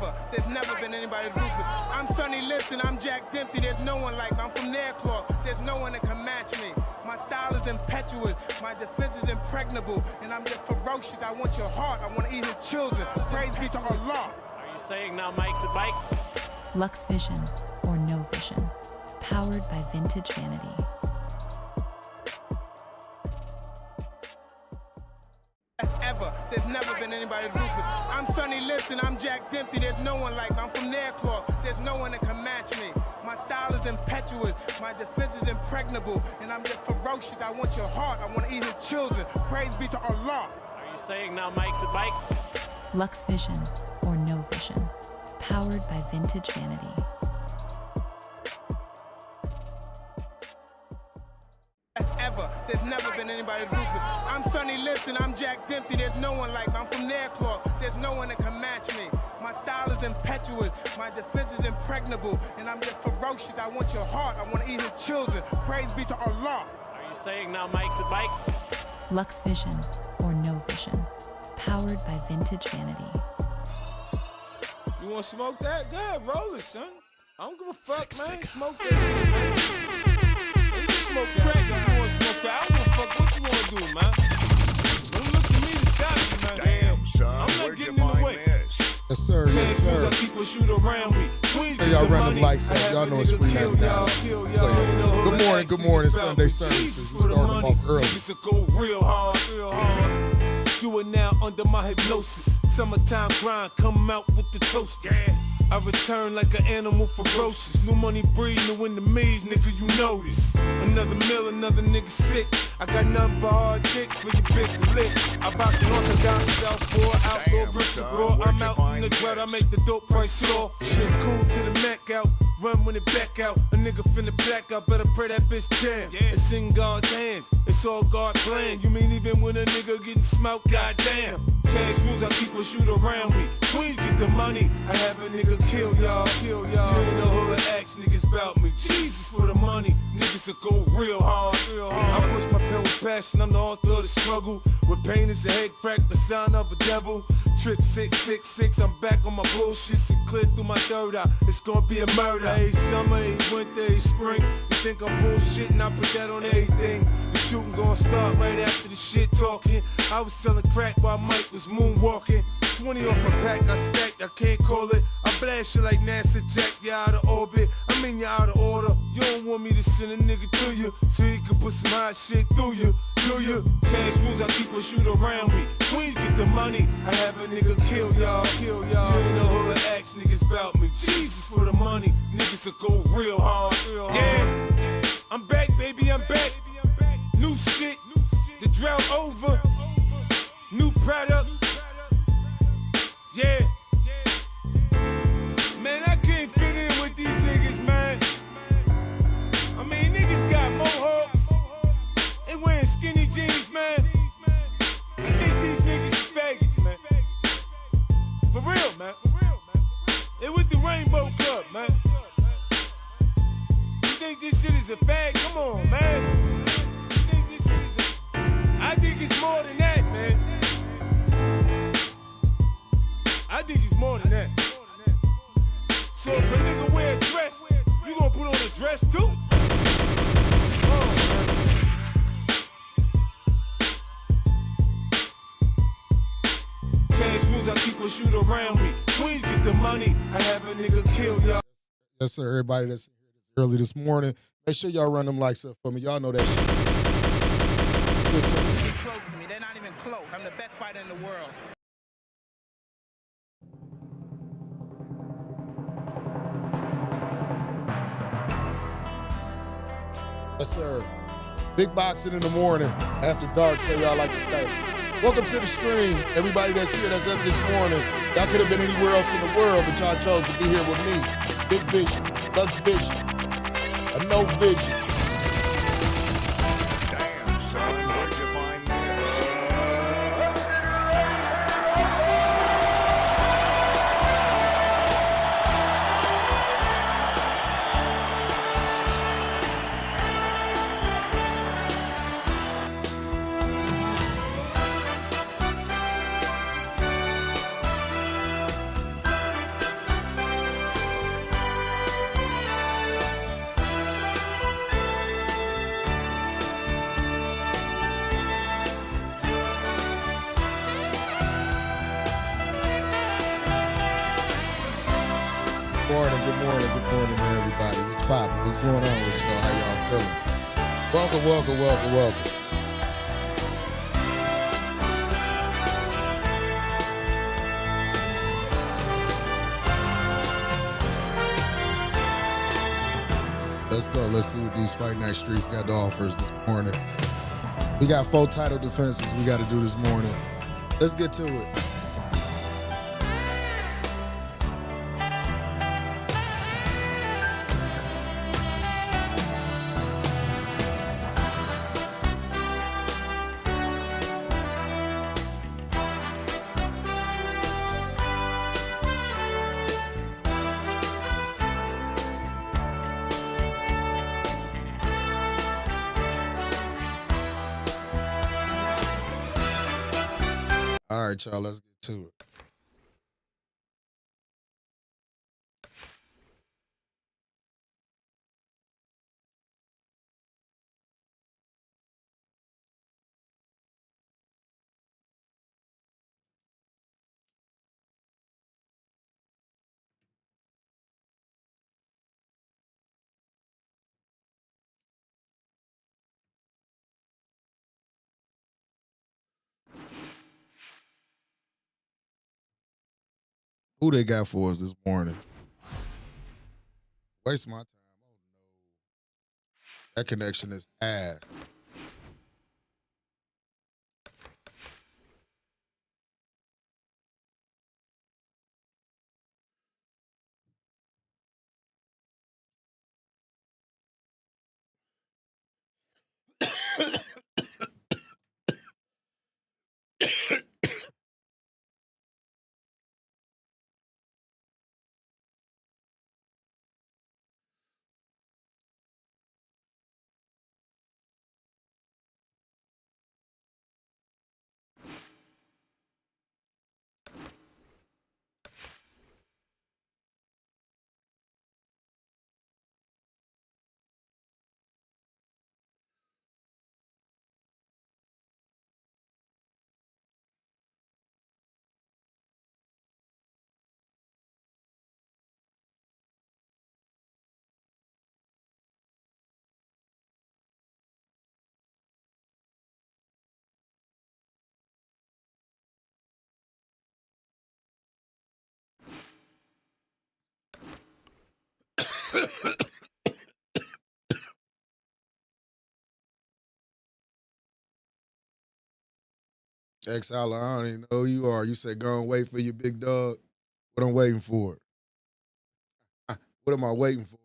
ever. There's never been anybody ruthless. I'm Sonny Liston, I'm Jack Dempsey. There's no one like me. I'm from Nairclaw. There's no one that can match me. My style is impetuous. My defense is impregnable. And I'm just ferocious. I want your heart. I want to eat his children. Praise be to Allah. Are you saying now Mike the Bike? Lux Vision or No Vision. Powered by Vintage Vanity. Ever. There's never been anybody ruthless. I'm Sonny Liston, I'm Jack Dempsey. There's no one like me. I'm from Nairclaw. There's no one that can match me. My style is impetuous. My defense is impregnable. And I'm just ferocious. I want your heart. I want to eat his children. Praise be to Allah. Are you saying now Mike the Bike? Lux Vision or No Vision. Powered by Vintage Vanity. Ever. There's never been anybody ruthless. I'm Sonny Liston, I'm Jack Dempsey. There's no one like me. I'm from Nairclaw. There's no one that can match me. My style is impetuous. My defense is impregnable. And I'm just ferocious. I want your heart. I want to eat his children. Praise be to Allah. Are you saying now Mike the Bike? Lux Vision or No Vision. Powered by Vintage Vanity. You want to smoke that? Good, roll it, son. I don't give a fuck, man. Smoke that shit, man. You smoke crack if you want to smoke crack. I don't give a fuck what you want to do, man. Don't look at me to stop you, man. Damn, son, I'm not where'd getting you in the find way. this? Yes, sir. Yes, sir. I keep a shoot around me. Hey, y'all random likes up. Y'all know it's free 99. Good morning, good morning. Sunday services. We started them off early. It's a go real hard, real hard. Do it now under my hypnosis. Summertime grind, come out with the toasters. I return like an animal ferocious. New money breed, new enemies, nigga, you know this. Another mill, another nigga sick. I got nothing but hard dick for your bitch to lick. I box an orthodox, Southpaw, outlaw, Bristol raw. I'm out in the drought, I make the dope price soar. Shit cool to the Mac out, run when it back out. A nigga finna black out, better pray that bitch down. It's in God's hands, it's all God plan. You mean even when a nigga getting smoked, goddamn. Cash rules, I keep a shoot around me. Queens get the money, I have a nigga kill y'all, kill y'all. You ain't know who to ask niggas about me. Jesus for the money, niggas will go real hard, real hard. I push my pen with passion, I'm the author of the struggle. With pain is a head crack, the sign of a devil. Trick 666, I'm back on my bullshit. See clear through my third eye, it's gonna be a murder. Hey, summer, hey, winter, hey, spring. You think I'm bullshitting, I put that on everything. The shooting gonna start right after the shit talking. I was selling crack while Mike was moonwalking. 20 off a pack, I stacked, I can't call it. I blast you like NASA Jack, you out of orbit. I mean you out of order. You don't want me to send a nigga to you, so he can put some hot shit through you, do you? Cash rules, I keep a shoot around me. Queens get the money, I have a nigga kill y'all, kill y'all. You ain't know who to ask niggas about me. Jesus for the money, niggas will go real hard, real hard. Yeah, I'm back, baby, I'm back. New shit, the drought over. New product. Yeah. Man, I can't fit in with these niggas, man. I mean, niggas got mohawks. They wearing skinny jeans, man. I think these niggas is faggots, man. For real, man. They with the Rainbow Club, man. You think this shit is a fag? Come on, man. You think this shit is I think it's more than that, man. I think it's more than that. So if a nigga wear a dress, you gonna put on a dress too? Cash rules, I keep a shoot around me. Queens get the money, I have a nigga kill y'all. Yes, sir. Everybody that's here early this morning, make sure y'all run them likes up for me. Y'all know that shit. Good, sir. Close to me. They're not even close. I'm the best fighter in the world. Yes, sir. Big boxing in the morning after dark, so y'all like to say. Welcome to the stream. Everybody that's here, that's up this morning. Y'all could have been anywhere else in the world, but y'all chose to be here with me. Big vision, Lux Vision, a no vision. Damn, son, where'd you find this? morning to everybody. What's poppin'? What's going on with y'all? How y'all feeling? Welcome, welcome, welcome, welcome. Let's go. Let's see what these Fight Night Streets got to offer us this morning. We got 4 title defenses we got to do this morning. Let's get to it. All right, y'all, let's get to it. Who they got for us this morning? Waste my time. Oh no. That connection is ass. X-Holler, I don't even know who you are. You said go and wait for your big dog. What I'm waiting for? What am I waiting for?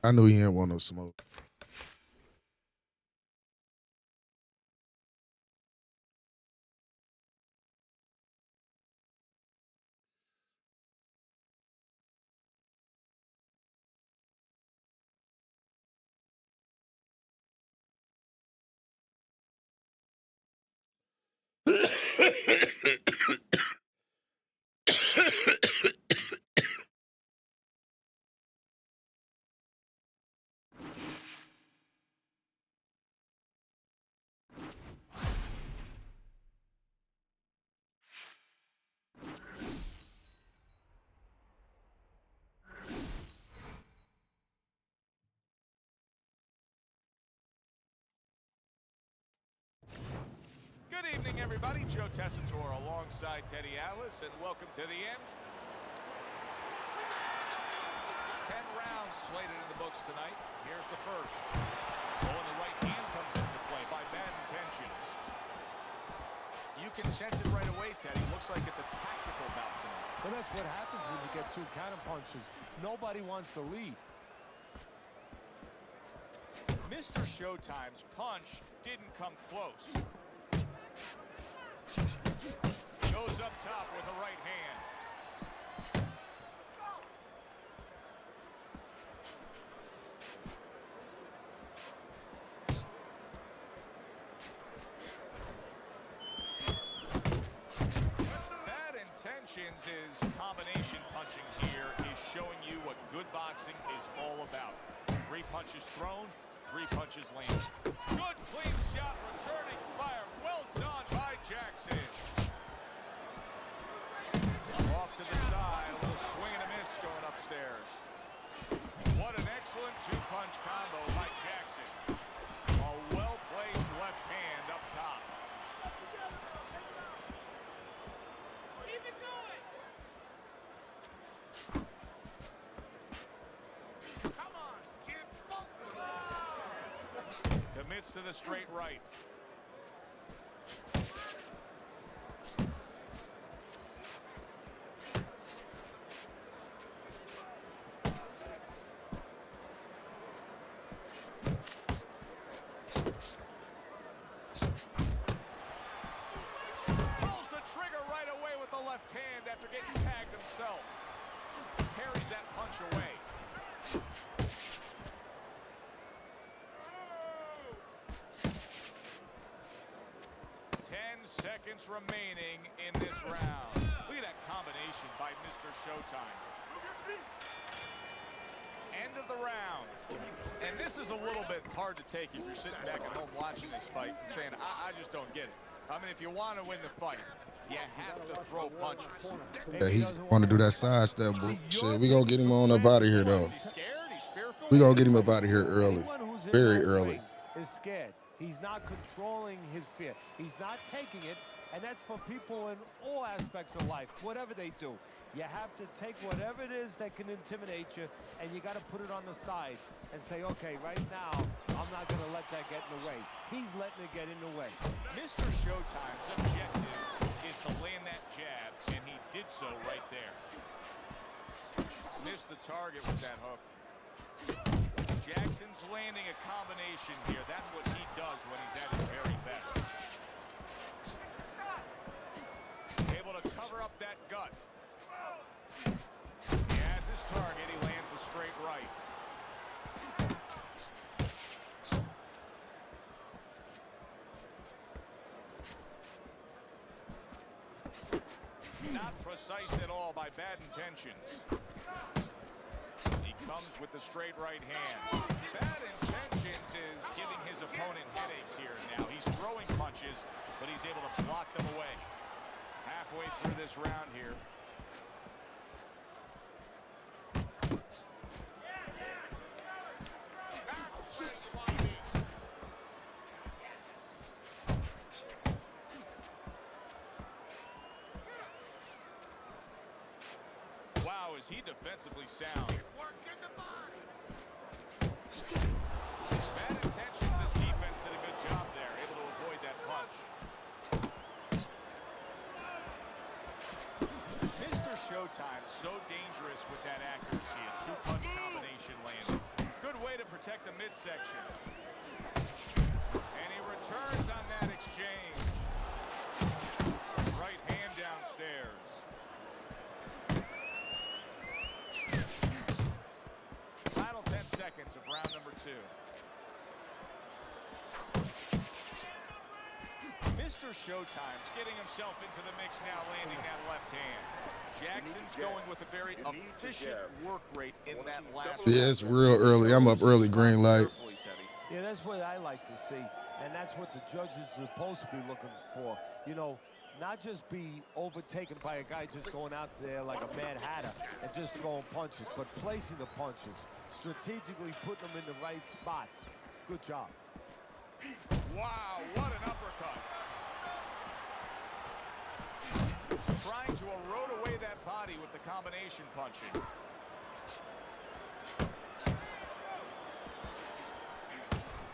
I knew he didn't want no smoke. Good evening, everybody. Joe Tessitore alongside Teddy Atlas, and welcome to the end. 10 rounds slated in the books tonight. Here's the first. Oh, and the right hand comes into play by Bad Intentions. You can sense it right away, Teddy. Looks like it's a tactical bout tonight. Well, that's what happens when you get 2 counter punches. Nobody wants to lead. Mr. Showtime's punch didn't come close. Goes up top with the right hand. Bad Intentions' combination punching here is showing you what good boxing is all about. 3 punches thrown, 3 punches landed. Good clean shot, returning fire. Well done by Jackson. Off to the side, a little swing and a miss going upstairs. What an excellent 2-punch combo by Jackson. A well-placed left hand up top. Keep it going. Come on, kid. Commits to the straight right. Pulls the trigger right away with the left hand after getting tagged himself. Carries that punch away. 10 seconds remaining in this round. Look at that combination by Mr. Showtime. End of the round. And this is a little bit hard to take if you're sitting back at home watching this fight and saying, I just don't get it. I mean, if you want to win the fight, you have to throw punches. Yeah, he want to do that side step, but shit, we gonna get him on up out of here though. He's scared, he's fearful. We gonna get him up out of here early, Anyone who's in very that early. ring is scared. He's not controlling his fear. He's not taking it, and that's for people in all aspects of life, whatever they do. You have to take whatever it is that can intimidate you, and you got to put it on the side and say, okay, right now, I'm not going to let that get in the way. He's letting it get in the way. Mr. Showtime's objective is to land that jab, and he did so right there. Missed the target with that hook. Jackson's landing a combination here. That's what he does when he's at his very best. Able to cover up that gut. He has his target. He lands a straight right. Not precise at all by bad intentions. He comes with the straight right hand. Bad intentions is giving his opponent headaches here now. He's throwing punches, but he's able to block them away. Halfway through this round here. Wow, is he defensively sound? Bad intentions, his defense did a good job there, able to avoid that punch. Mr. Showtime, so dangerous with that accuracy. A 2-punch combination landed. Good way to protect the midsection. And he returns on that exchange. Right hand downstairs. Final 10 seconds of round number 2. Mr. Showtime's getting himself into the mix now, landing that left hand. Jackson's going with a very efficient work rate in that last Yeah, it's real early. I'm up early, green light. Yeah, that's what I like to see, and that's what the judges are supposed to be looking for. You know, not just be overtaken by a guy just going out there like a mad hatter and just throwing punches, but placing the punches, strategically putting them in the right spots. Good job. Wow, what an uppercut. Trying to erode away that body with the combination punching.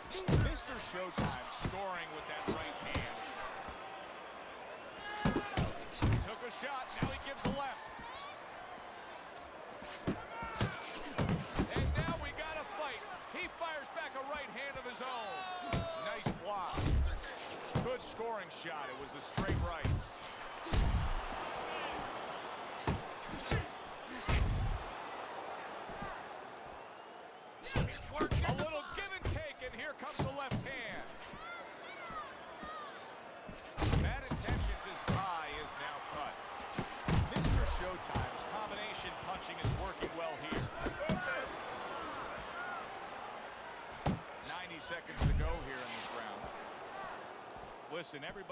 Mr. Showtime scoring with that right hand. Took a shot, now he gives the left. And now we got a fight. He fires back a right hand of his own. Nice block. Good scoring shot. It was a straight right. A little give and take, and here comes the left hand. Bad intentions, his tie is now cut. Mr. Showtime's combination punching is working well here.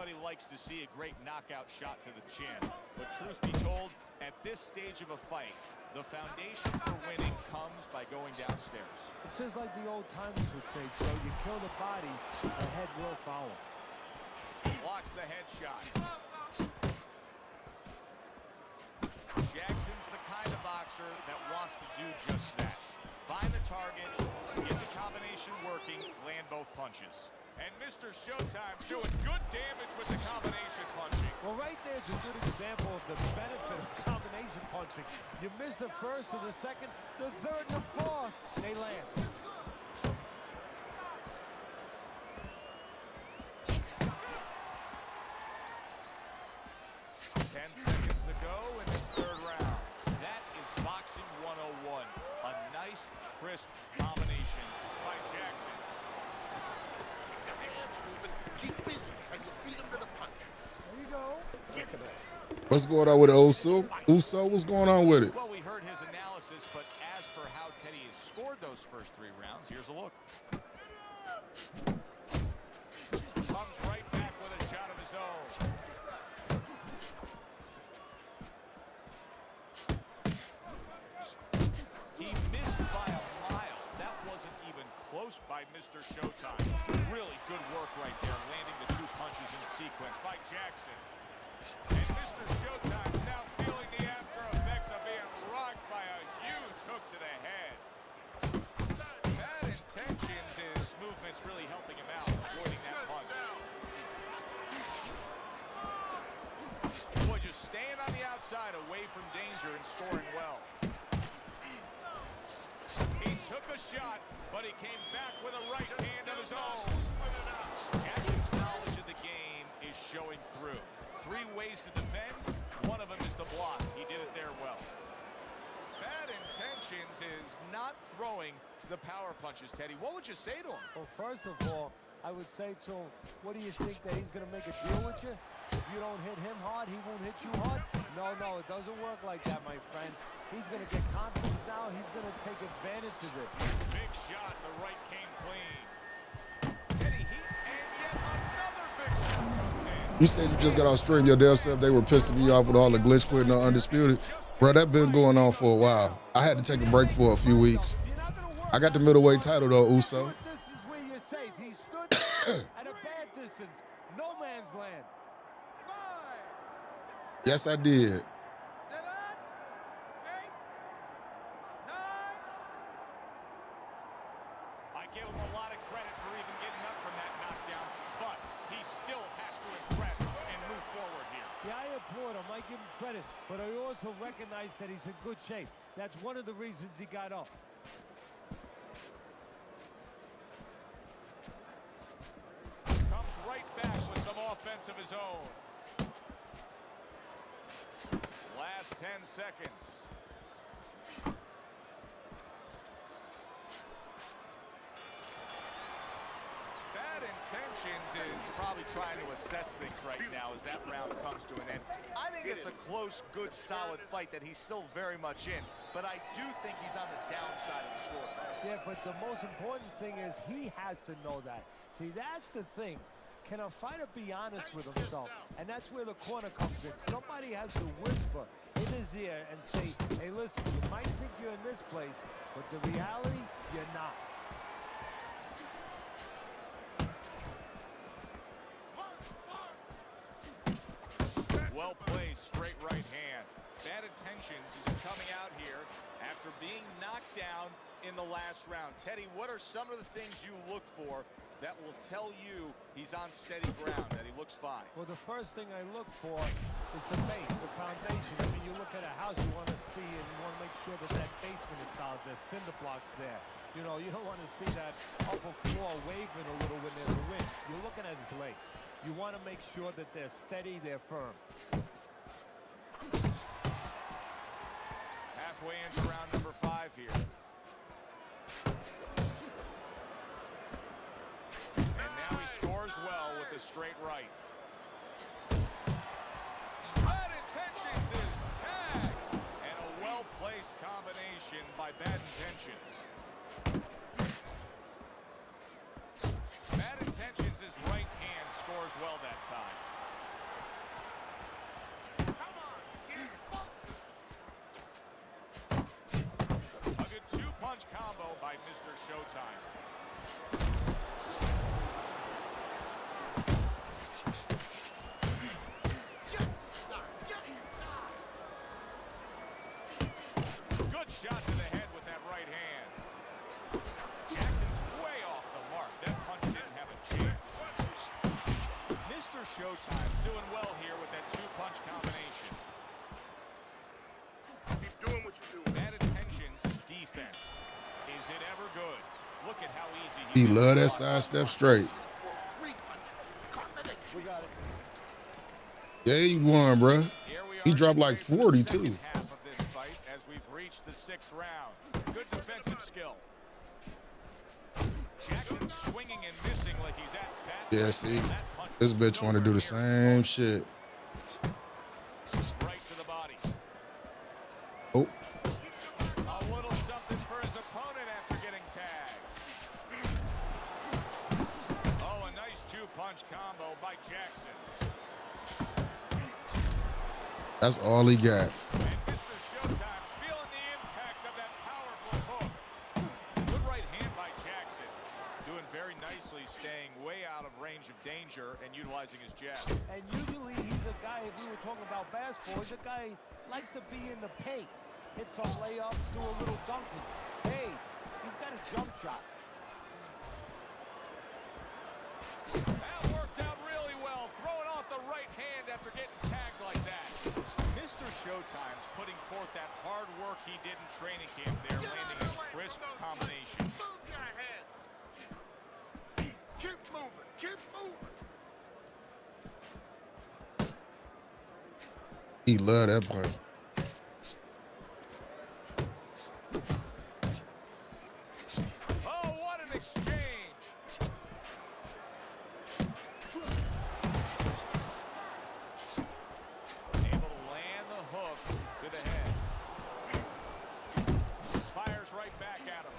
Everybody likes to see a great knockout shot to the chin. But truth be told, at this stage of a fight, the foundation for winning comes by going downstairs. It's just like the old timers would say, Joe, you kill the body, the head will follow. Blocks the headshot. Jackson's the kind of boxer that wants to do just that. Find the target, get the combination working, land both punches. And Mr. Showtime's doing good damage with the combination punching. Well, right there's a good example of the benefit of combination punching. You miss the first or the second, the third and the fourth, they land. Seconds to go in this third round. That is boxing 101. A nice, crisp combination by Jackson. Keep busy, and you feed him to the punch. There you go. What's going on with Uso? Uso, what's going on with it? Well, we heard his analysis, but as for how Teddy has scored those first 3 rounds, here's a look. Comes right back with a shot of his own. He missed by a mile. That wasn't even close by Mr. Showtime. Really good work right there, landing the 2 punches in sequence by Jackson. And Mr. Showtime now feeling the after effects of being rocked by a huge hook to the head. Bad intentions, his movement's really helping him out, avoiding that punch. Boy, just staying on the outside, away from danger and scoring well. He took a shot, but he came back with a right hand of his own. Jackson's knowledge of the game is showing through. 3 ways to defend, one of them is to block. He did it there well. Bad intentions is not throwing the power punches, Teddy. What would you say to him? Well, first of all, I would say to him, what do you think, that he's going to make a deal with you? If you don't hit him hard, he won't hit you hard? No, it doesn't work like that, my friend. He's going to get confidence now. He's going to take advantage of it. Big shot. The right came clean. Teddy Heat, and yet another big shot comes in. You said you just got off stream your damn self. They were pissing me off with all the glitch quitting on Undisputed. Bro, that been going on for a while. I had to take a break for a few weeks. I got the middleweight title though, Uso. Distance where you're safe. He stood at a bad distance. No man's land. 5, Yes, I did. 7, 8, 9. I give him a lot of credit for even getting up from that knockdown, but he still has to impress and move forward here. Yeah, I applaud him. I give him credit, but I also recognize that he's in good shape. That's one of the reasons he got up. Comes right back with some offense of his own. Last 10 seconds. Bad intentions is probably trying to assess things right now as that round comes to an end. I think it's a close, good, solid fight that he's still very much in, but I do think he's on the downside of the scorecard. Yeah, but the most important thing is he has to know that. See, that's the thing. Can a fighter be honest with himself? And that's where the corner comes in. Somebody has to whisper in his ear and say, hey, listen, you might think you're in this place, but the reality, you're not. Well placed, straight right hand. Bad intentions is coming out here after being knocked down in the last round. Teddy, what are some of the things you look for that will tell you he's on steady ground, that he looks fine? Well, the first thing I look for is the base, the foundation. I mean, you look at a house, you want to see and you want to make sure that that basement is solid. There's cinder blocks there. You know, you don't want to see that upper floor waving a little when there's a wind. You're looking at his legs. You want to make sure that they're steady, they're firm. Halfway into round number 5 here. And now he scores well with a straight right. Bad intentions is tagged. And a well-placed combination by bad intentions. Bad intentions is right hand scores well that time. Good shot to the head with that right hand. Jackson's way off the mark. That punch didn't have a chance. Mr. Showtime's doing well here with that two-punch combination. Keep doing what you do. Bad intentions, defense. Is it ever good? Look at how easy He can love that block. sidestep straight. For 3 punches. Combination. We got it. Yeah, he won, bro. Here we He are dropped like midway through 40 the too. second half of this fight as we've reached the 6th round. Good defensive skill. Jackson swinging and missing like he's at bat. Yeah, see, That punch this was bitch want to do the nowhere near same shit. right to the body. Oh, A little something for his opponent after getting tagged. Oh, a nice two-punch combo by Jackson. that's all he got. And Mr. Showtime's feeling the impact of that powerful hook. Good right hand by Jackson. Doing very nicely, staying way out of range of danger and utilizing his jab. And usually he's a guy, if we were talking about basketball, he's a guy likes to be in the paint. Hit some layups, do a little dunking. Hey, he's got a jump shot. That worked out really well, throwing off the right hand after getting tagged like that. Mr. Showtime's putting forth that hard work he did in training camp there, landing a crisp combination. Move your head. Keep moving. Keep moving. He love that punch. Oh, what an exchange! Able to land the hook to the head. Fires right back at him.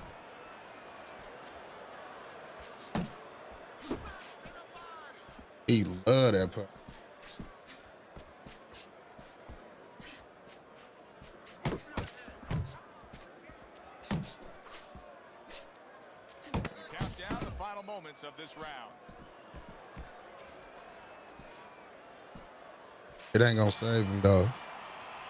He love that punch. Count down the final moments of this round. It ain't gonna save him though.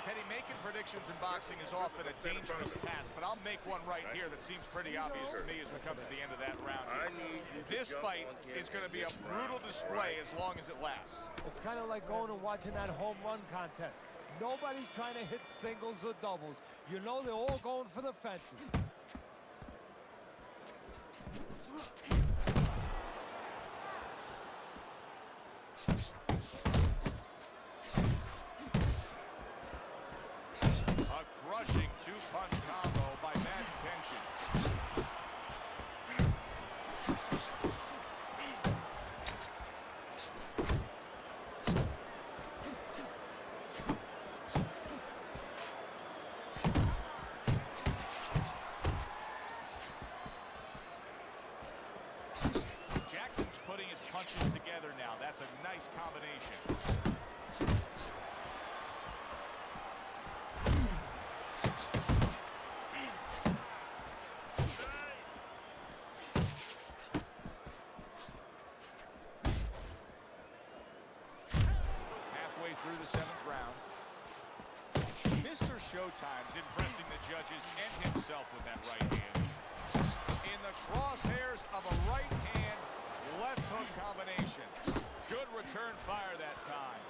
Teddy, making predictions in boxing is often a dangerous task, but I'll make one right here that seems pretty obvious to me as we come to the end of that round. I need you to This jump fight on him is going to be a this brutal round. display as long as it lasts. It's kind of like going and watching that home run contest. Nobody's trying to hit singles or doubles. You know they're all going for the fences. A crushing two-punch combo by Bad Intentions. Jackson's putting his punches together now. That's a nice combination. Halfway through the 7th round. Mr. Showtime's impressing the judges and himself with that right hand. In the crosshairs of a right hand, left hook combination. Good return fire that time.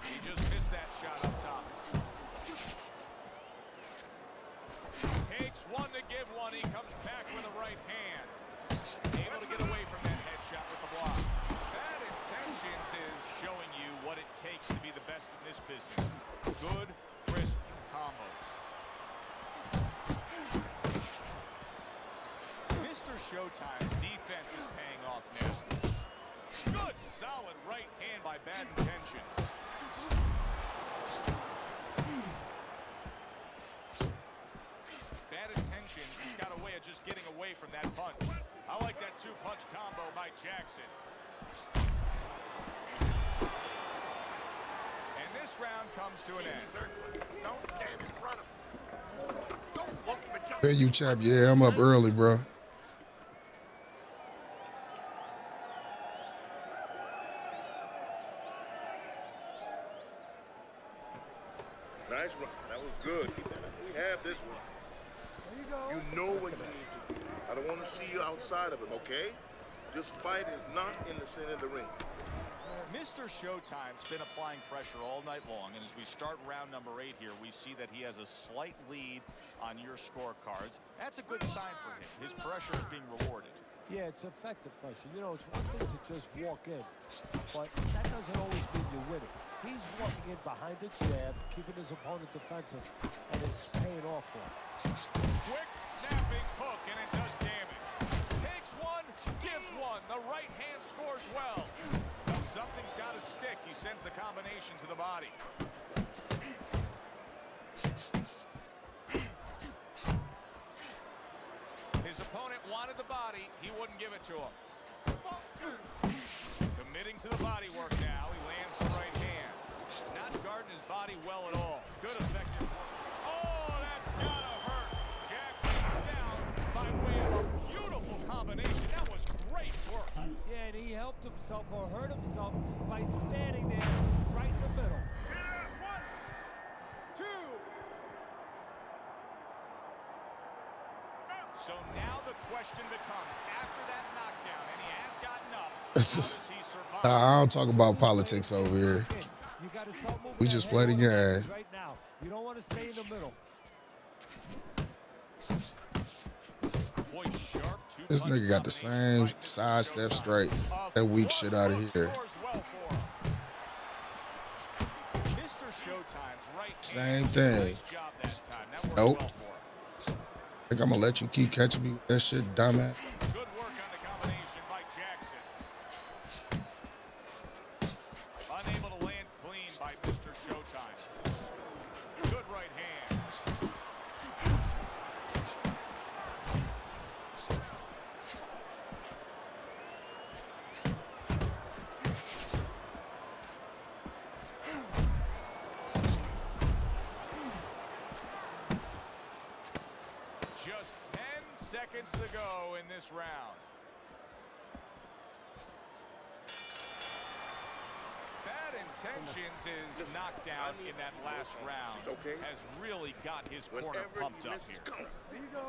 He just missed that shot up top. Takes one to give one. He comes back with a right hand. Able to get away from that headshot with the block. Bad Intentions is showing you what it takes to be the best in this business. Good, crisp combos. Mr. Showtime's defense is paying off now. Good, solid right hand by Bad Intentions. Bad Intentions, he's got a way of just getting away from that punch. I like that two-punch combo by Jackson. And this round comes to an end. Don't stand in front of him. Don't look, but just Hey, you chap, yeah, I'm up early, bro. Nice run. That was good. We have this one. There you go. You know what you need to do. I don't want to see you outside of him, okay? This fight is not in the center of the ring. Mr. Showtime's been applying pressure all night long, and as we start round number 8 here, we see that he has a slight lead on your scorecards. That's a good sign for him. His pressure is being rewarded. Yeah, it's effective pressure. You know, it's one thing to just walk in, but that doesn't always mean you're winning. He's walking in behind the jab, keeping his opponent defensive, and it's paying off for him. Quick snapping hook, and it does damage. Takes one, gives one. The right hand scores well. Well, something's got to stick. He sends the combination to the body. His opponent wanted the body. He wouldn't give it to him. Committing to the body work now. He lands the right hand. Not guarding his body well at all. Good effective work. Oh, that's gotta hurt. Jackson down by way of a beautiful combination. That was great work. Yeah, and he helped himself or hurt himself by standing there right in the middle. 1, 2. So now the question becomes, after that knockdown, and he has gotten up, It's how just, does he survive? I don't talk about politics over here. You gotta start moving We that just head play the on game. right now. You don't want to stay in the middle. Boy, sharp This two-punch nigga got the combination same by Mr. sidestep Showtime. straight. That weak shit out of here. Scores well for him. Mr. Showtime's right Same hand. thing. Nice job that time. That worked Nope. well for him. Think I'm gonna let you keep catching me with that shit, dumbass. Good work on the combination by Jackson. Unable to land clean by Mr. Showtime. Good right hand. Just 10 seconds to go in this round. Bad Intentions is knocked down in that last round. Okay. Has really got his corner Whenever pumped he up misses, here. come on. There you go.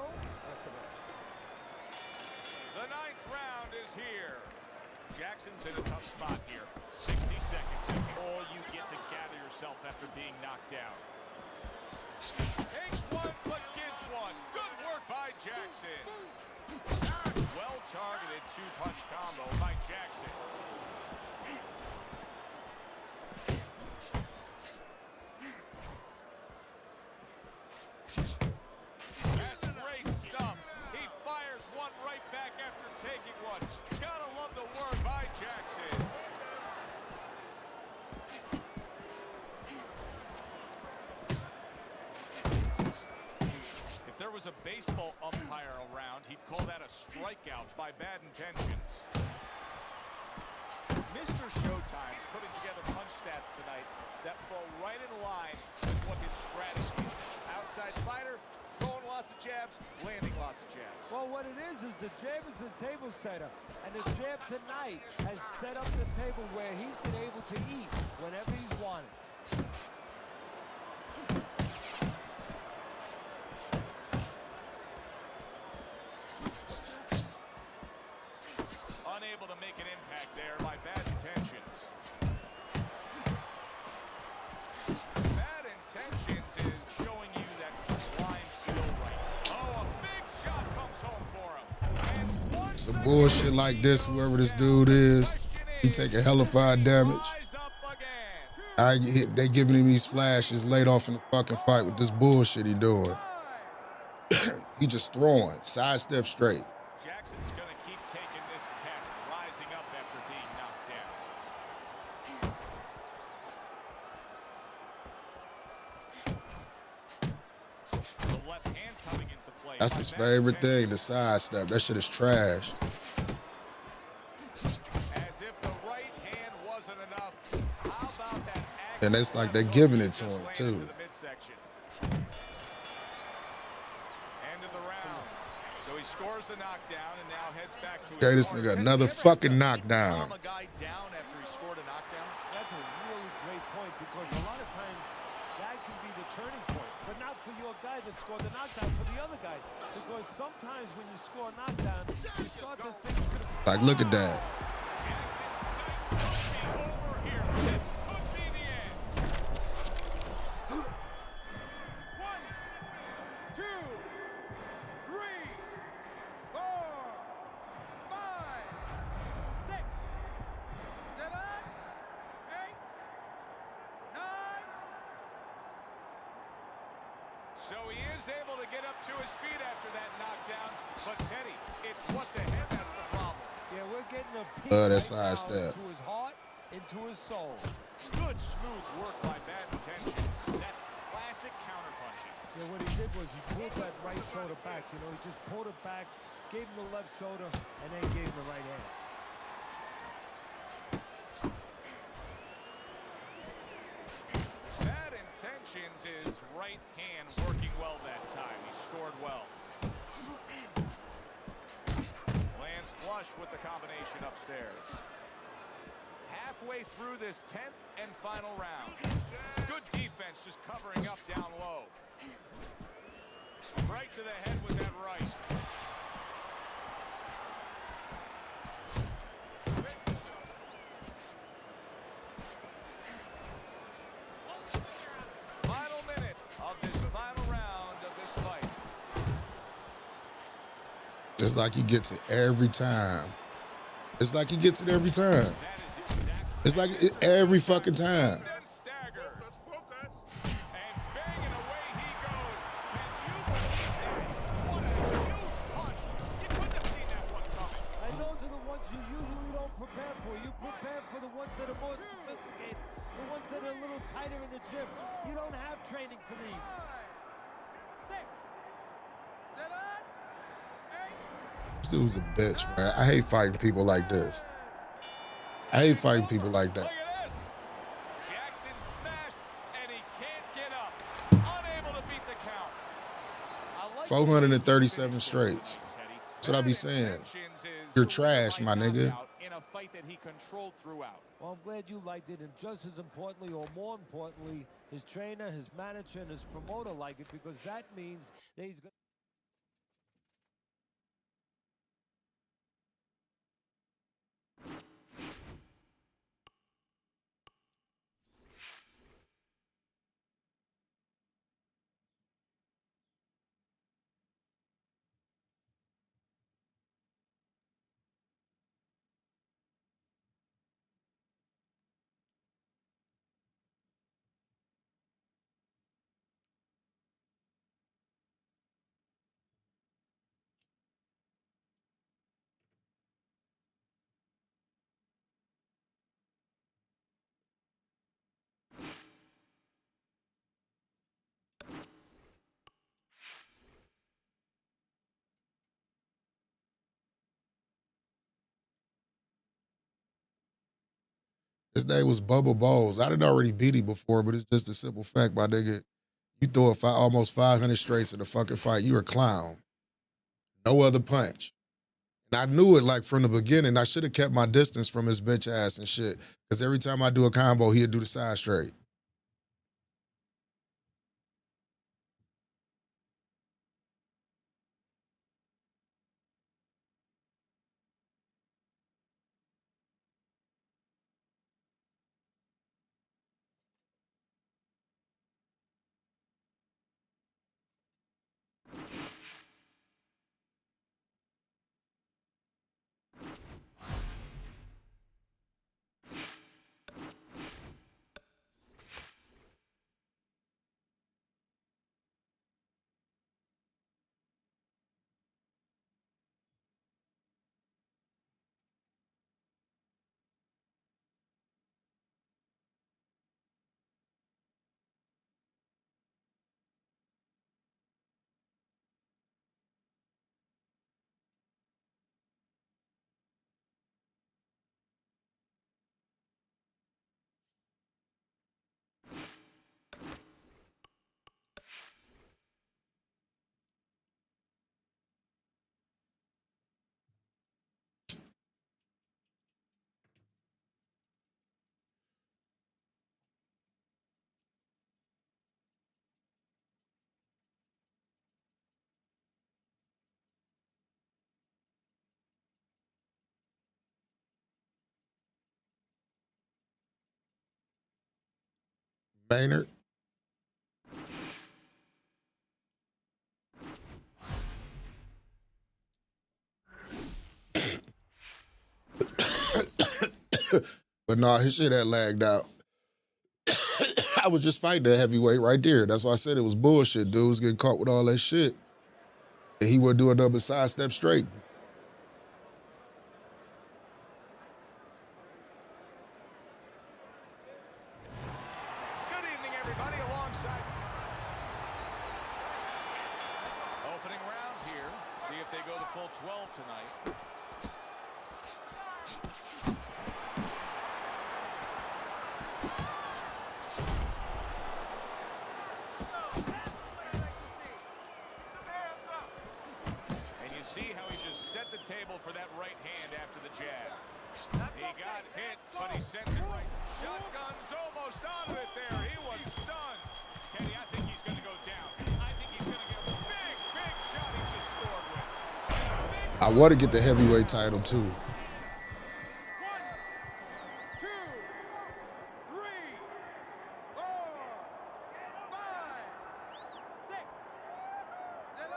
The 9th round is here. Jackson's in a tough spot here. 60 seconds is all you get to gather yourself after being knocked down. Takes one, but gives one. Good work by Jackson. Well-targeted two-punch combo by Jackson. That's great stuff. He fires one right back after taking one. Gotta love the work by Jackson. If there was a baseball umpire around, he'd call that a strikeout by Bad Intentions. Mr. Showtime's putting together punch stats tonight that fall right in line with what his strategy is. Outside fighter, throwing lots of jabs, landing lots of jabs. Well, what it is the jab is the table setter. And the jab tonight has set up the table where he's been able to eat whenever he's wanted. Unable to make an impact there by Bad Intentions. Bad Intentions is showing you that sublime skill right. Oh, a big shot comes home for him. And one Some bullshit like this, whoever this dude is, he taking hellified damage. rise up again. They giving him these flashes late off in the fucking fight with this bullshit he doing. He just throwing, sidestep straight. Jackson's going to keep taking this test, rising up after being knocked down. The left hand coming into play. That's by his Bad favorite thing, Intentions. the sidestep. That shit is trash. As if the right hand wasn't enough. How about that? And it's like they're accurate giving hook it to just him, landed too. the midsection. End of the scores the knockdown and now heads back to Okay, his this corner. nigga another fucking knockdown. Calm a guy down after he scored a knockdown. That's a really great point because a lot of times that can be the turning point, but not for your guy that scored the knockdown, for the other guy. Because sometimes when you score a knockdown, you start to think it's going to be... Like, look at that. Over here. This could be the end. 1, 2, 3, 4, 5, 6, 7, 8, 9. So he is able to get up to his feet after that knockdown. But Teddy, it's what's ahead that's the problem. Yeah, we're getting a peek That right side now step. into his heart, into his soul. Good smooth work by Bad Intentions. That's classic counterpunching. Yeah, what he did was he pulled that right shoulder back. You know, he just pulled it back, gave him the left shoulder, and then gave him the right hand. Bad Intentions is right hand working well that time. He scored well. Lands flush with the combination upstairs. Halfway through this 10th and final round. Good defense just covering up down low. Right to the head with that right. Final minute of this final round of this fight. It's like he gets it every time. It's like he gets it every time. That is exactly It's like every fucking time. then staggered. Focus, focus. And banging away he goes. Can you believe that? What a huge punch. You couldn't have seen that one coming. And those are the ones you usually don't prepare for. You prepare for the ones that are more sophisticated, the ones that are a little tighter in the gym. You don't have training for these. 5, 6, 7, 8. This dude's a bitch, man. I hate fighting people like this. I hate fighting people like that. Look at this. Jackson smashed, and he can't get up. Unable to beat the count. I like 437 straights. That's what I be saying. You're trash, my nigga. In a fight that he controlled throughout. Well, I'm glad you liked it, and just as importantly, or more importantly, his trainer, his manager, and his promoter like it, because that means that he's going to... His name was Bubba Bowles. I did already beat him before, but it's just a simple fact, my nigga. You throw almost 500 straights in a fucking fight. You're a clown. No other punch. And I knew it like from the beginning. I should have kept my distance from his bitch ass and shit. Because every time I do a combo, he'd do the side straight. Maynard. But nah, his shit had lagged out. I was just fighting that heavyweight right there. That's why I said it was bullshit. Dude was getting caught with all that shit. And he wouldn't do another sidestep straight. Good evening, everybody. Alongside opening round here. See if they go the full 12 tonight. And you see how he just set the table for that right hand after the jab. He got hit, but he sent it right. Shotgun's almost out of it there. He was stunned. Teddy, I think he's going to go down. I think he's going to get a big, big shot he just scored with. I want to get the heavyweight title too. 1, 2, 3, 4, 5, 6, 7,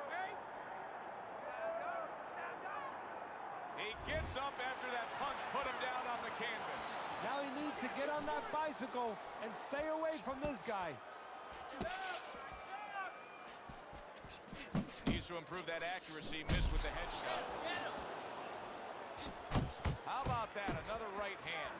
8. He gets up after that punch put him down on the canvas. Now he needs to get on that bicycle and stay away from this guy. Needs to improve that accuracy. Missed with the head shot. How about that? Another right hand.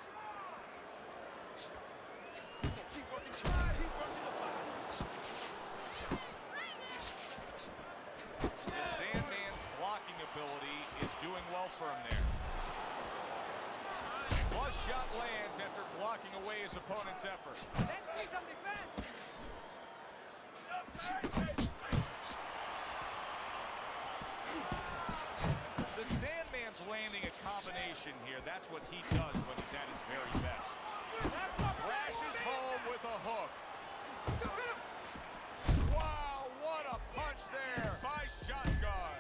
The Sandman's blocking ability is doing well for him there. Plus shot lands after blocking away his opponent's effort. The Sandman's landing a combination here. That's what he does when he's at his very best. Crashes home with a hook. Wow, what a punch there by Shotgun.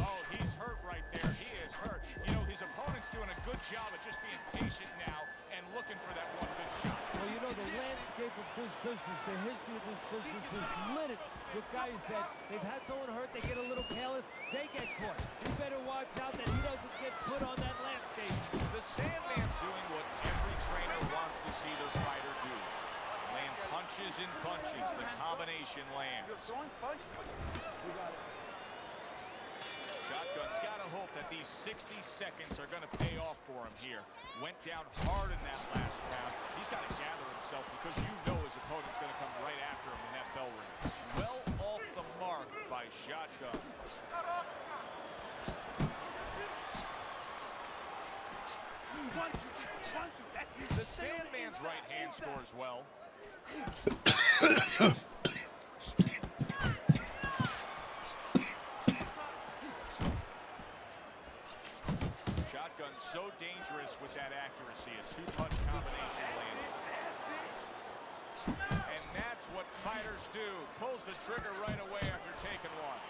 Oh, he's hurt right there. He is hurt. You know, his opponent's doing a good job of just being patient now and looking for that one good shot. Well, you know, the landscape of this business, the history of this business is littered with guys that they've had someone hurt, they get a little careless, they get caught. You better watch out that he doesn't get put on that landscape. The Sandman's doing what every trainer wants to see their fighter do. Land punches and punches. The combination lands. Shotgun's got to hope that these 60 seconds are going to pay off for him here. Went down hard in that last round. He's got to gather himself because you know his opponent's going to come right after him when that bell rings. Well off the mark by Shotgun. The Sandman's right hand scores well. Shotgun's so dangerous with that accuracy. A two-punch combination landing. And that's what fighters do. Pulls the trigger right away after taking one.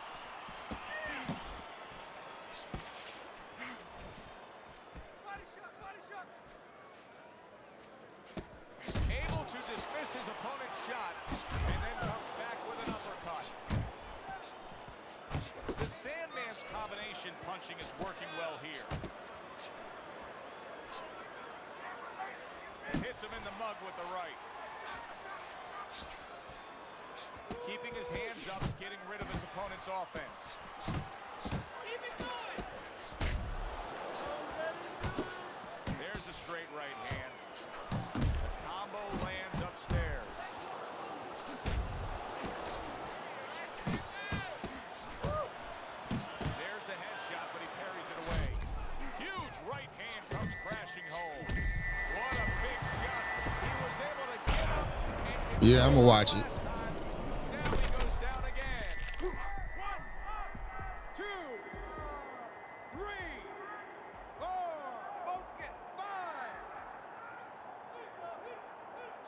Able to dismiss his opponent's shot and then comes back with an uppercut. The Sandman's combination punching is working well here. Hits him in the mug with the right. Keeping his hands up, getting rid of his opponent's offense. There's a straight right hand. The combo lands upstairs. There's the headshot, but he parries it away. Huge right hand comes crashing home. What a big shot. He was able to get up and Yeah, I'm gonna watch it. now he goes down again. 1, 2, 3, 4, 5.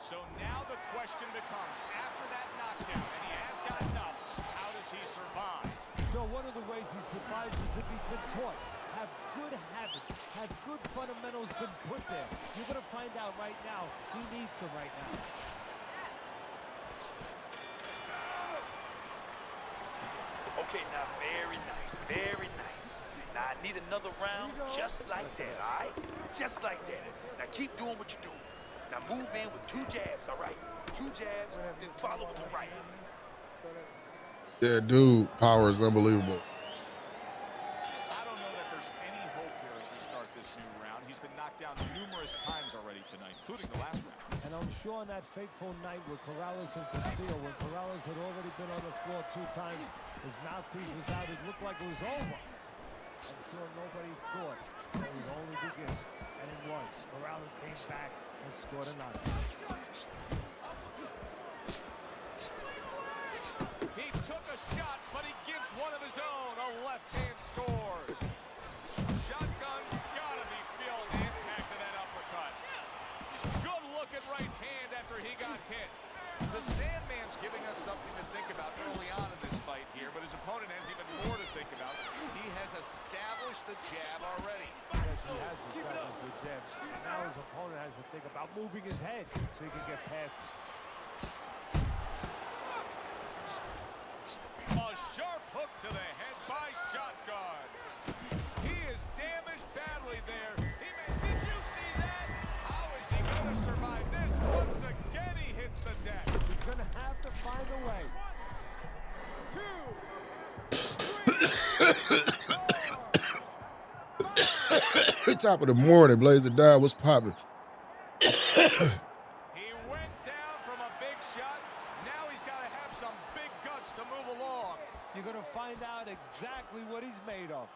So now the question becomes, after that knockdown, and he has gotten up, how does he survive? So one of the ways he survives is if he's been taught. have good habits, have good fundamentals been put there? You're going to find out right now he needs them right now. Okay, now very nice, very nice. Now I need another round just like that, all right? Just like that. Now keep doing what you're doing. Now move in with 2 jabs, all right? 2 jabs, then follow with the right. Yeah, dude, power is unbelievable. I don't know that there's any hope here as we start this new round. He's been knocked down numerous times already tonight, including the last round. And I'm sure on that fateful night with Corrales and Castillo, when Corrales had already been on the floor 2 times, his mouthpiece was out, it looked like it was over. I'm sure nobody thought that it would only begin, and it was. Corrales came back and scored a knockout. He took a shot, but he gives one of his own. A left hand scores. Shotgun's gotta be feeling the impact of that uppercut. Good looking right hand after he got hit. The Sandman's giving us something to think about early on in this fight here, but his opponent has even more to think about. He has established the jab already. Yes, he has established the jab. And now his opponent has to think about moving his head so he can get past it. A sharp hook to the head by Shotgun. He is damaged badly there. Did you see that? How is he going to survive this? Once again, he hits the deck. He's going to have to find a way. 2, 3, 4, 5. Top of the morning, Blaze It Down. What's popping? He went down from a big shot. Now he's got to have some big guts to move along. You're going to find out exactly what he's made of.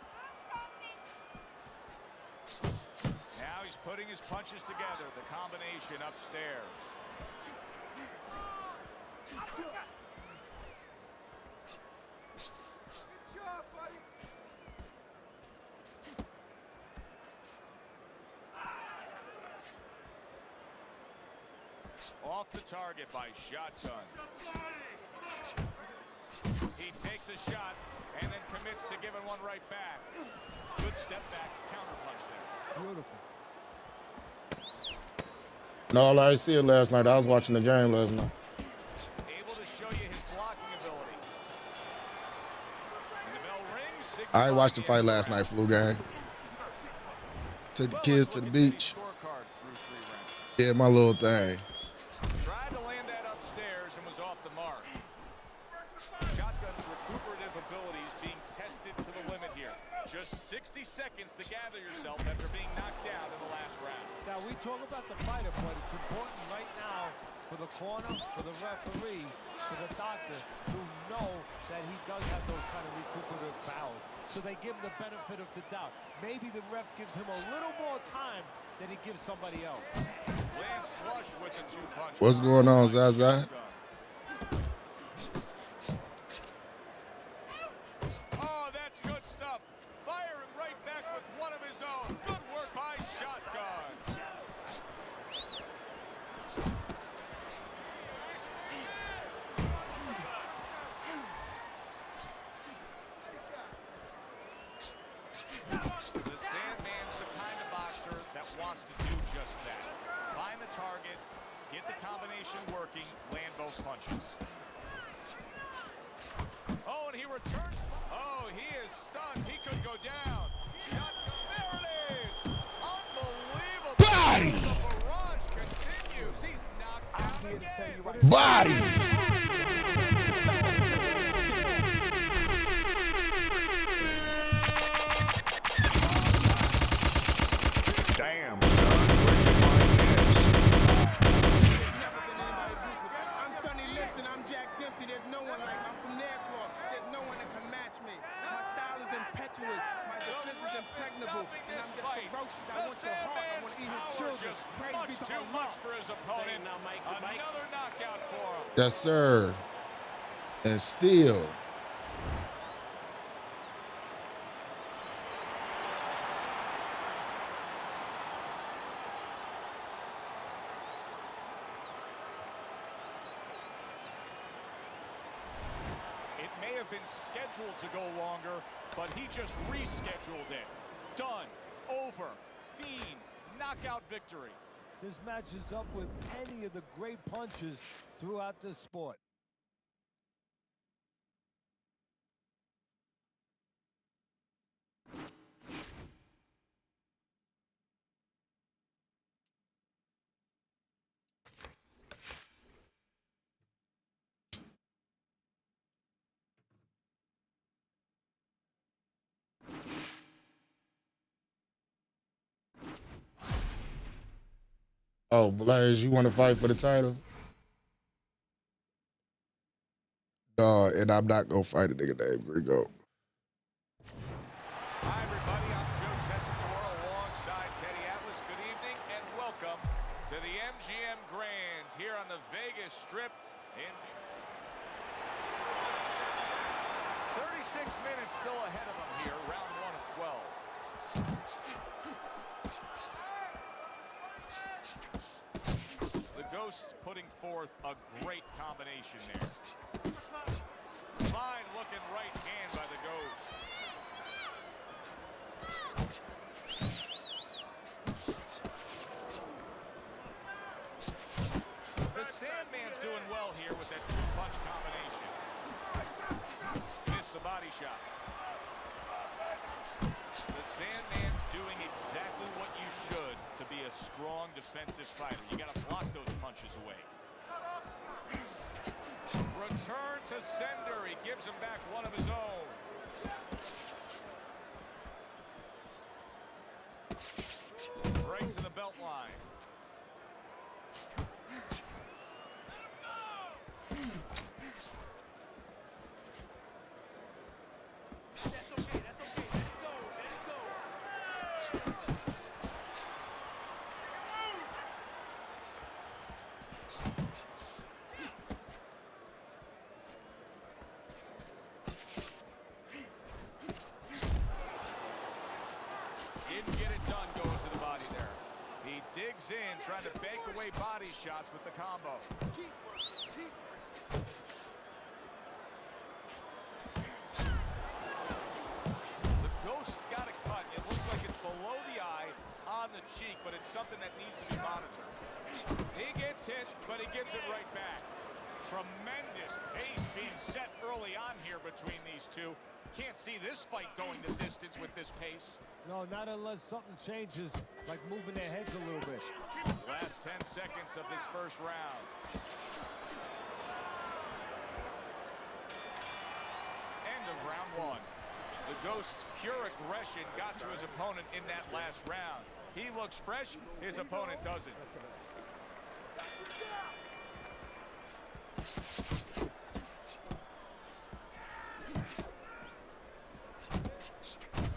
Now he's putting his punches together. The combination upstairs. Off the target by Shotgun. He takes a shot and then commits to giving one right back. Good step back counter punch there. Beautiful. No, I see it last night. I was watching the game last night. Able to show you his blocking ability. And the bell rings. I watched the fight last night, Flu Gang. Took the kids to the beach. Yeah, my little thing. Tried to land that upstairs and was off the mark. Shotgun's recuperative abilities being tested to the limit here. Just 60 seconds to gather yourself after being knocked down in the last round. Now, we talk about the fighter, but it's important right now for the corner, for the referee, for the doctor to know that he does have those kind of recuperative powers. So they give him the benefit of the doubt. Maybe the ref gives him a little more time than he gives somebody else. Lands flush with the 2 punches. What's going on, Zaza? Oh, that's good stuff. Firing right back with one of his own. Good work by Shotgun. The Sandman's the kind of boxer that wants to do just that. Find the target, get the combination working, land both punches. Oh, and he returns. Oh, he is stunned. He could go down. Shotgun. There it is. Unbelievable. Body. The barrage continues. He's knocked down again. Body. Damn, I'm Sonny Liston, I'm Jack Dempsey, there's no one like me. I'm from Nairclaw, there's no one that can match me. My style is impetuous, my defense is impregnable, and I'm just ferocious. I want your heart, I want to eat your children. Praise be to Too Allah. much for his opponent. Now, Mike, the Mike. Another knockout for him. Yes, sir. And still. It may have been scheduled to go longer, but he just rescheduled it. Done. Over. Fiend. Knockout victory. This matches up with any of the great punches throughout this sport. Oh, Blaze, you want to fight for the title? And I'm not going to fight a nigga named Gringo. Hi, everybody. I'm Joe Tessitore alongside Teddy Atlas. Good evening and welcome to the MGM Grand here on the Vegas Strip in 36 minutes still ahead of them here, round 1 of 12. The Ghost putting forth a great combination there. Fine looking right hand by the Ghost. The Sandman's doing well here with that two-punch combination. Missed the body shot. The Sandman's doing exactly what you should to be a strong defensive fighter. You got to block those punches away. Return to sender. He gives him back one of his own. Right to the belt line. That's okay. Let's go. Didn't get it done going to the body there. He digs in, trying to bank away body shots with the combo. The Ghost's got a cut. It looks like it's below the eye on the cheek, but it's something that needs to be monitored. He gets hit, but he gives it right back. Tremendous pace being set early on here between these two. Can't see this fight going the distance with this pace. No, not unless something changes, like moving their heads a little bit. Last 10 seconds of this first round. End of round 1. The Ghost's pure aggression got to his opponent in that last round. He looks fresh, his opponent doesn't.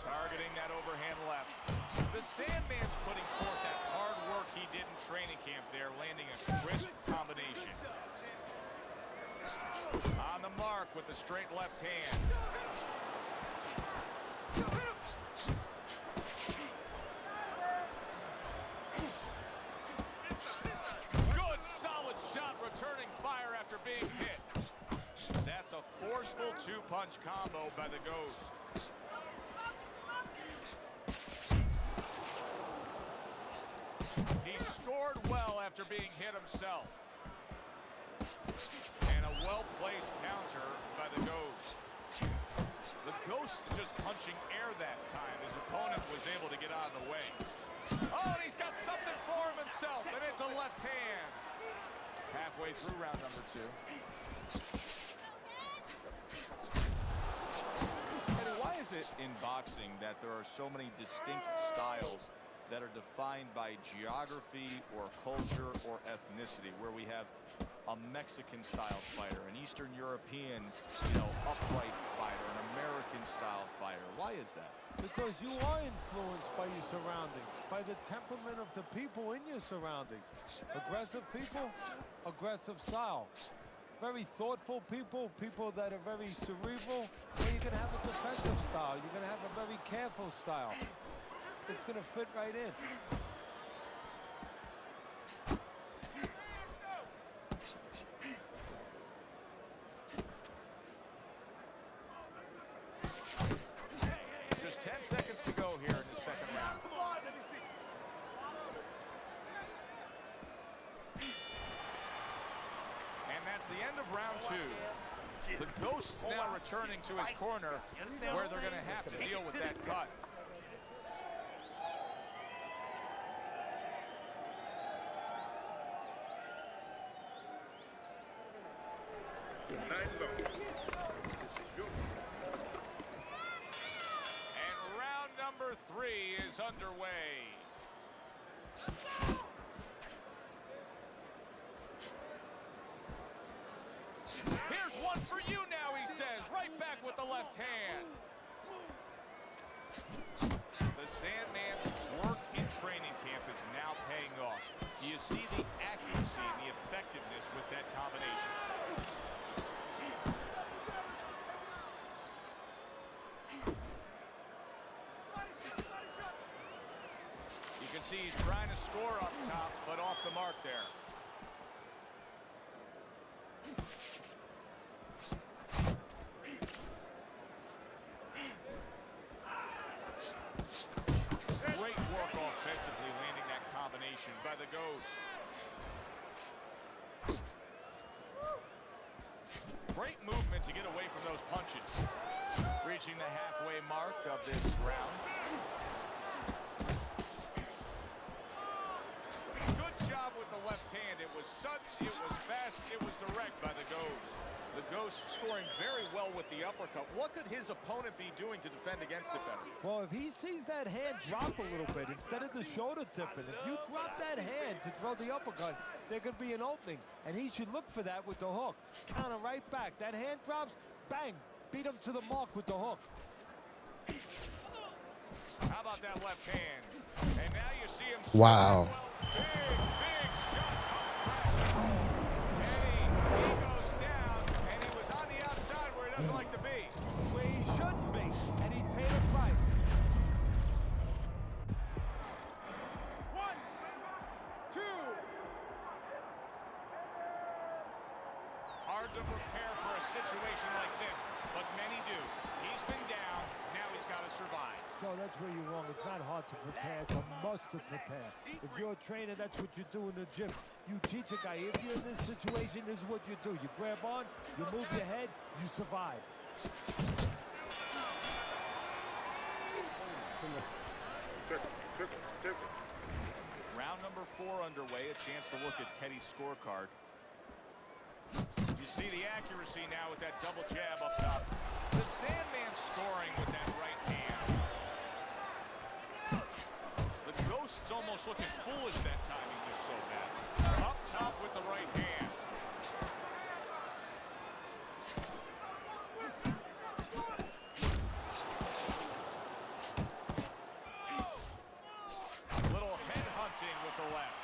Targeting that overhand left. The Sandman's putting forth that hard work he did in training camp there, landing a crisp combination. On the mark with the straight left hand. Good, solid shot, returning fire after being hit. That's a forceful two-punch combo by the Ghost. He scored well after being hit himself. And a well-placed counter by the Ghost. The Ghost just punching air that time. His opponent was able to get out of the way. Oh, and he's got something for him himself, and it's a left hand. Halfway through round number 2. And why is it in boxing that there are so many distinct styles that are defined by geography or culture or ethnicity, where we have a Mexican-style fighter, an Eastern European, upright fighter, an American-style fighter? Why is that? Because you are influenced by your surroundings, by the temperament of the people in your surroundings. Aggressive people, aggressive style. Very thoughtful people, people that are very cerebral, well, you're going to have a defensive style. You're going to have a very careful style. It's going to fit right in. Just 10 seconds to go here in the second the end of round 2. The Ghost's now returning to his corner where they're going to have to deal with that cut. And round number 3 is underway. Here's one for you now, he says, right back with the left hand. The Sandman's work in training camp is now paying off. You see the accuracy and the effectiveness with that combination. You can see he's trying to score up top, but off the mark there. Great work offensively, landing that combination by the Ghost. Great movement to get away from those punches. Reaching the halfway mark of this round. Good job with the left hand. It was sudden, it was fast, it was direct by the Ghost. The Ghost scoring very well with the uppercut. What could his opponent be doing to defend against it better? Well, if he sees that hand drop a little bit, instead of the shoulder tipping, if you drop that hand to throw the uppercut, there could be an opening, and he should look for that with the hook. Counter right back. That hand drops, bang, beat him to the mark with the hook. How about that left hand? And now you see him. Wow. Big shot comes crashing. Eddie, he goes down, and he was on the outside where he doesn't like to be. Where he shouldn't be, and he paid a price. 1, 2. Hard to prepare for a situation like this, but many do. He's been down, now he's got to survive. So that's where you're wrong. It's not hard to prepare. It's a must to prepare. If you're a trainer, that's what you do in the gym. You teach a guy, if you're in this situation, this is what you do. You grab on, you move your head, you survive. Round number 4 underway. A chance to look at Teddy's scorecard. You see the accuracy now with that double jab up top. The Sandman scoring with that right hand. The Ghost's almost looking foolish that timing just so bad. Up top with the right hand. Little head hunting with the left.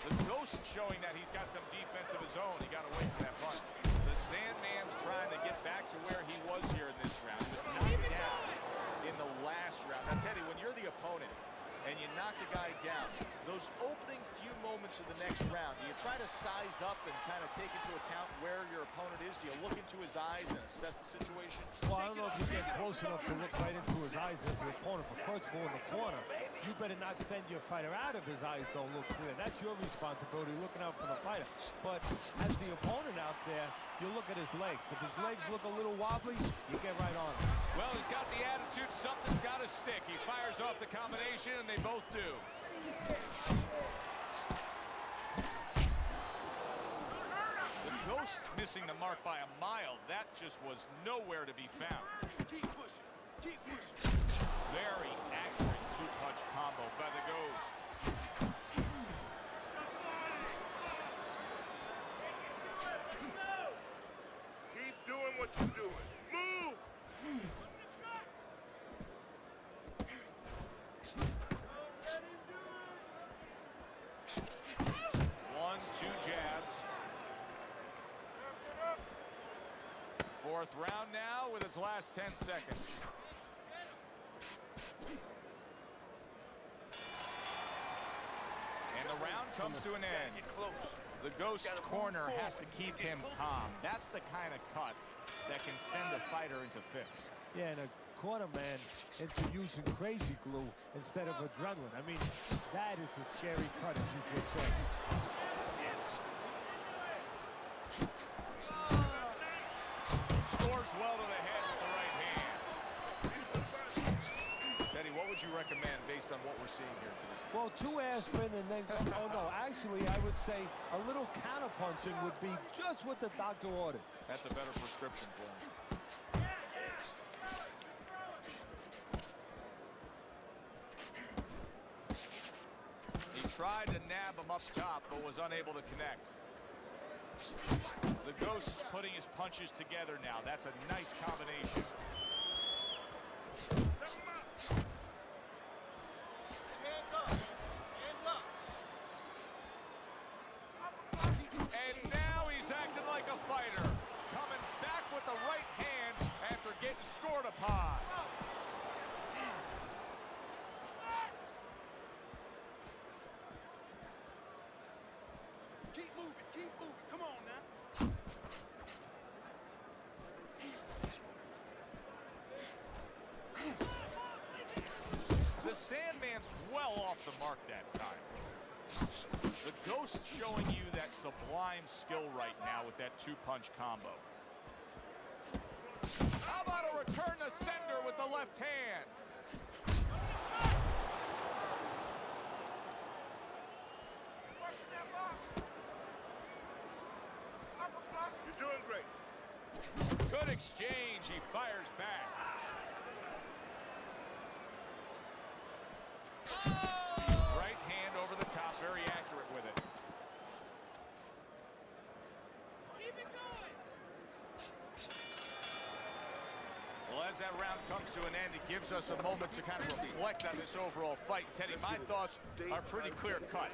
The Ghost showing that he's got some defense of his own. He got away from that punch. The Sandman's trying to get back to where he was here in this round. He was knocked down in the last round. Now, Teddy, when you're the opponent and you knock the guy down, those opening few moments of the next round, do you try to size up and kind of take into account where your opponent is? Do you look into his eyes and assess the situation? Well, I don't know if you get close enough to look right into his eyes as your opponent, but first of all, in the corner, you better not send your fighter out if his eyes don't look clear. That's your responsibility, looking out for the fighter. But as the opponent out there, you look at his legs. If his legs look a little wobbly, you get right on him. Well, he's got the attitude, something's got to stick. He fires off the combination, and they both do. The Ghost missing the mark by a mile. That just was nowhere to be found. Keep pushing. Keep pushing. Very accurate two-punch combo by the Ghost. Keep doing what you're doing. Move! One, two jabs. Fourth round now with its last 10 seconds. And the round comes to an end. Get close. The Ghost's corner has to keep him calm. That's the kind of cut that can send a fighter into fits. Yeah, and a corner man into using crazy glue instead of adrenaline. I mean, that is a scary cut, as you just said. Scores well to the head with the right hand. Teddy, what would you recommend based on what we're seeing here today? Well, 2 aspirin and then, oh no, actually I would say a little counterpunching would be just what the doctor ordered. That's a better prescription for him. He tried to nab him up top, but was unable to connect. The Ghost putting his punches together now. That's a nice combination. And now he's acting like a fighter. Coming back with the right hand after getting scored upon. Keep moving, come on now. The Sandman's well off the mark that time. The Ghost showing you that sublime skill right now with that 2-punch combo. How about a return to sender with the left hand? You're doing great. Good exchange. He fires back. Right hand over the top. Very accurate with it. Keep it going. Well, as that round comes to an end, it gives us a moment to kind of reflect on this overall fight. Teddy, my thoughts are pretty clear-cut.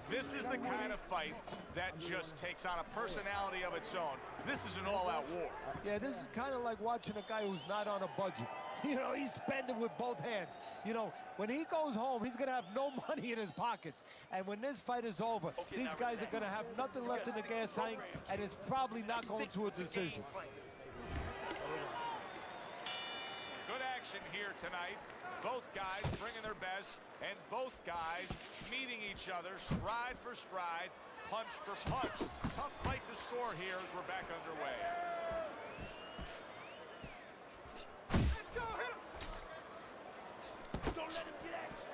This is the kind of fight that just takes on a personality of its own. This is an all-out war. Yeah, this is kind of like watching a guy who's not on a budget. You know, he's spending with both hands. You know, when he goes home, he's going to have no money in his pockets. And when this fight is over, these guys are going to have nothing left in the gas tank, and it's probably not going to a decision. Good action here tonight. Both guys bringing their best, and both guys meeting each other stride for stride, punch for punch. Tough fight to score here as we're back underway. Let's go, hit him! Don't let him get at you.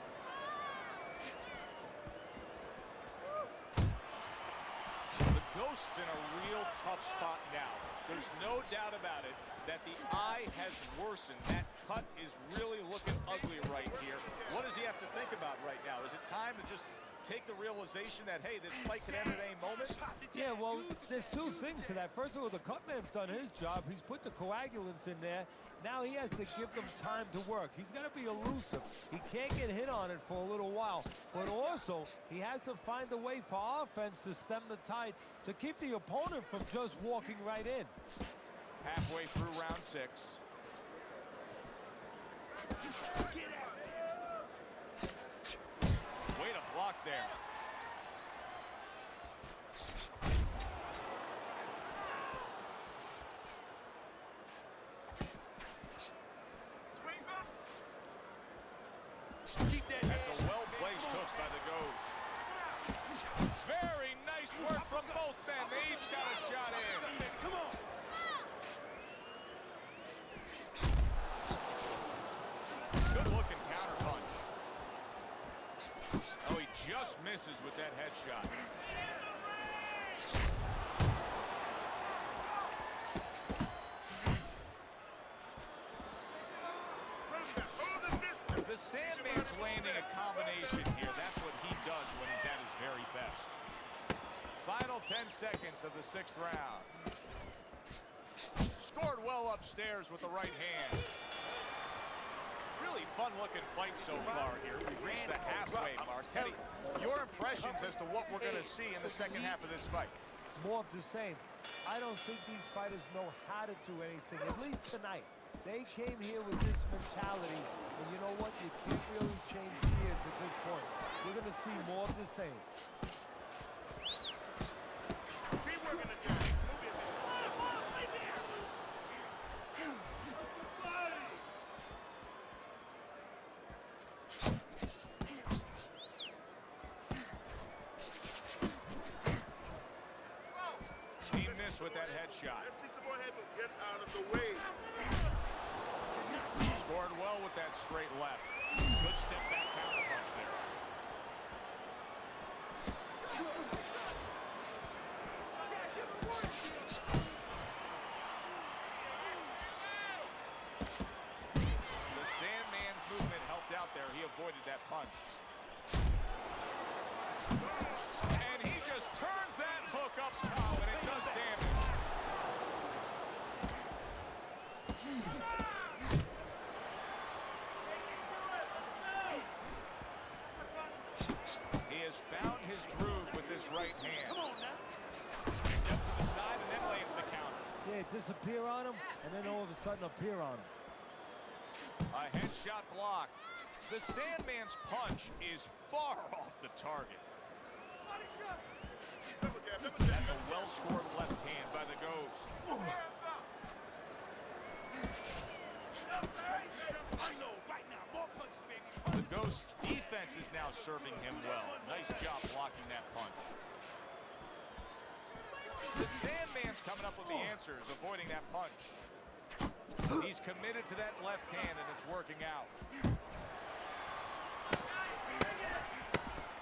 The Ghost's in a real tough spot now. There's no doubt about it that the eye has worsened. That cut is really looking ugly right here. What does he have to think about right now? Is it time to just take the realization that, hey, this fight could end at any moment? Yeah, well, there's 2 things to that. First of all, the cutman's done his job. He's put the coagulants in there. Now he has to give them time to work. He's got to be elusive. He can't get hit on it for a little while. But also, he has to find a way for offense to stem the tide, to keep the opponent from just walking right in. Halfway through round 6. Way to block there. That's a well-placed hook by the Ghost. Very nice work from both men. They each got a shot in. Come on. Good-looking counterpunch. Oh, he just misses with that headshot. The Sandman's landing a combination here. That's what he does when he's at his very best. Final 10 seconds of the 6th round. Scored well upstairs with the right hand. Really fun-looking fight so far here. We've reached the halfway mark. Teddy, your impressions as to what we're going to see in the second half of this fight? More of the same. I don't think these fighters know how to do anything, at least tonight. They came here with this mentality, and you know what? You can't really change gears at this point. We're going to see more of the same. Keep working the jab. Move your He shot. Let's see some more headman. Get out of the way. Scored well with that straight left. Good step back counter punch there. The Sandman's movement helped out there. He avoided that punch. And he just turns that hook up top, and it does damage. He has found his groove with this right hand. Come on now. Picked up to the side and then lands the counter. Yeah, disappear on him, and then all of a sudden appear on him. A headshot blocked. The Sandman's punch is far off the target. That's a well-scored left hand by the Ghost. I know, right now. More punches, baby. The Ghost's defense is now serving him well. Nice job blocking that punch. The Sandman's coming up with the answers, avoiding that punch. He's committed to that left hand, and it's working out.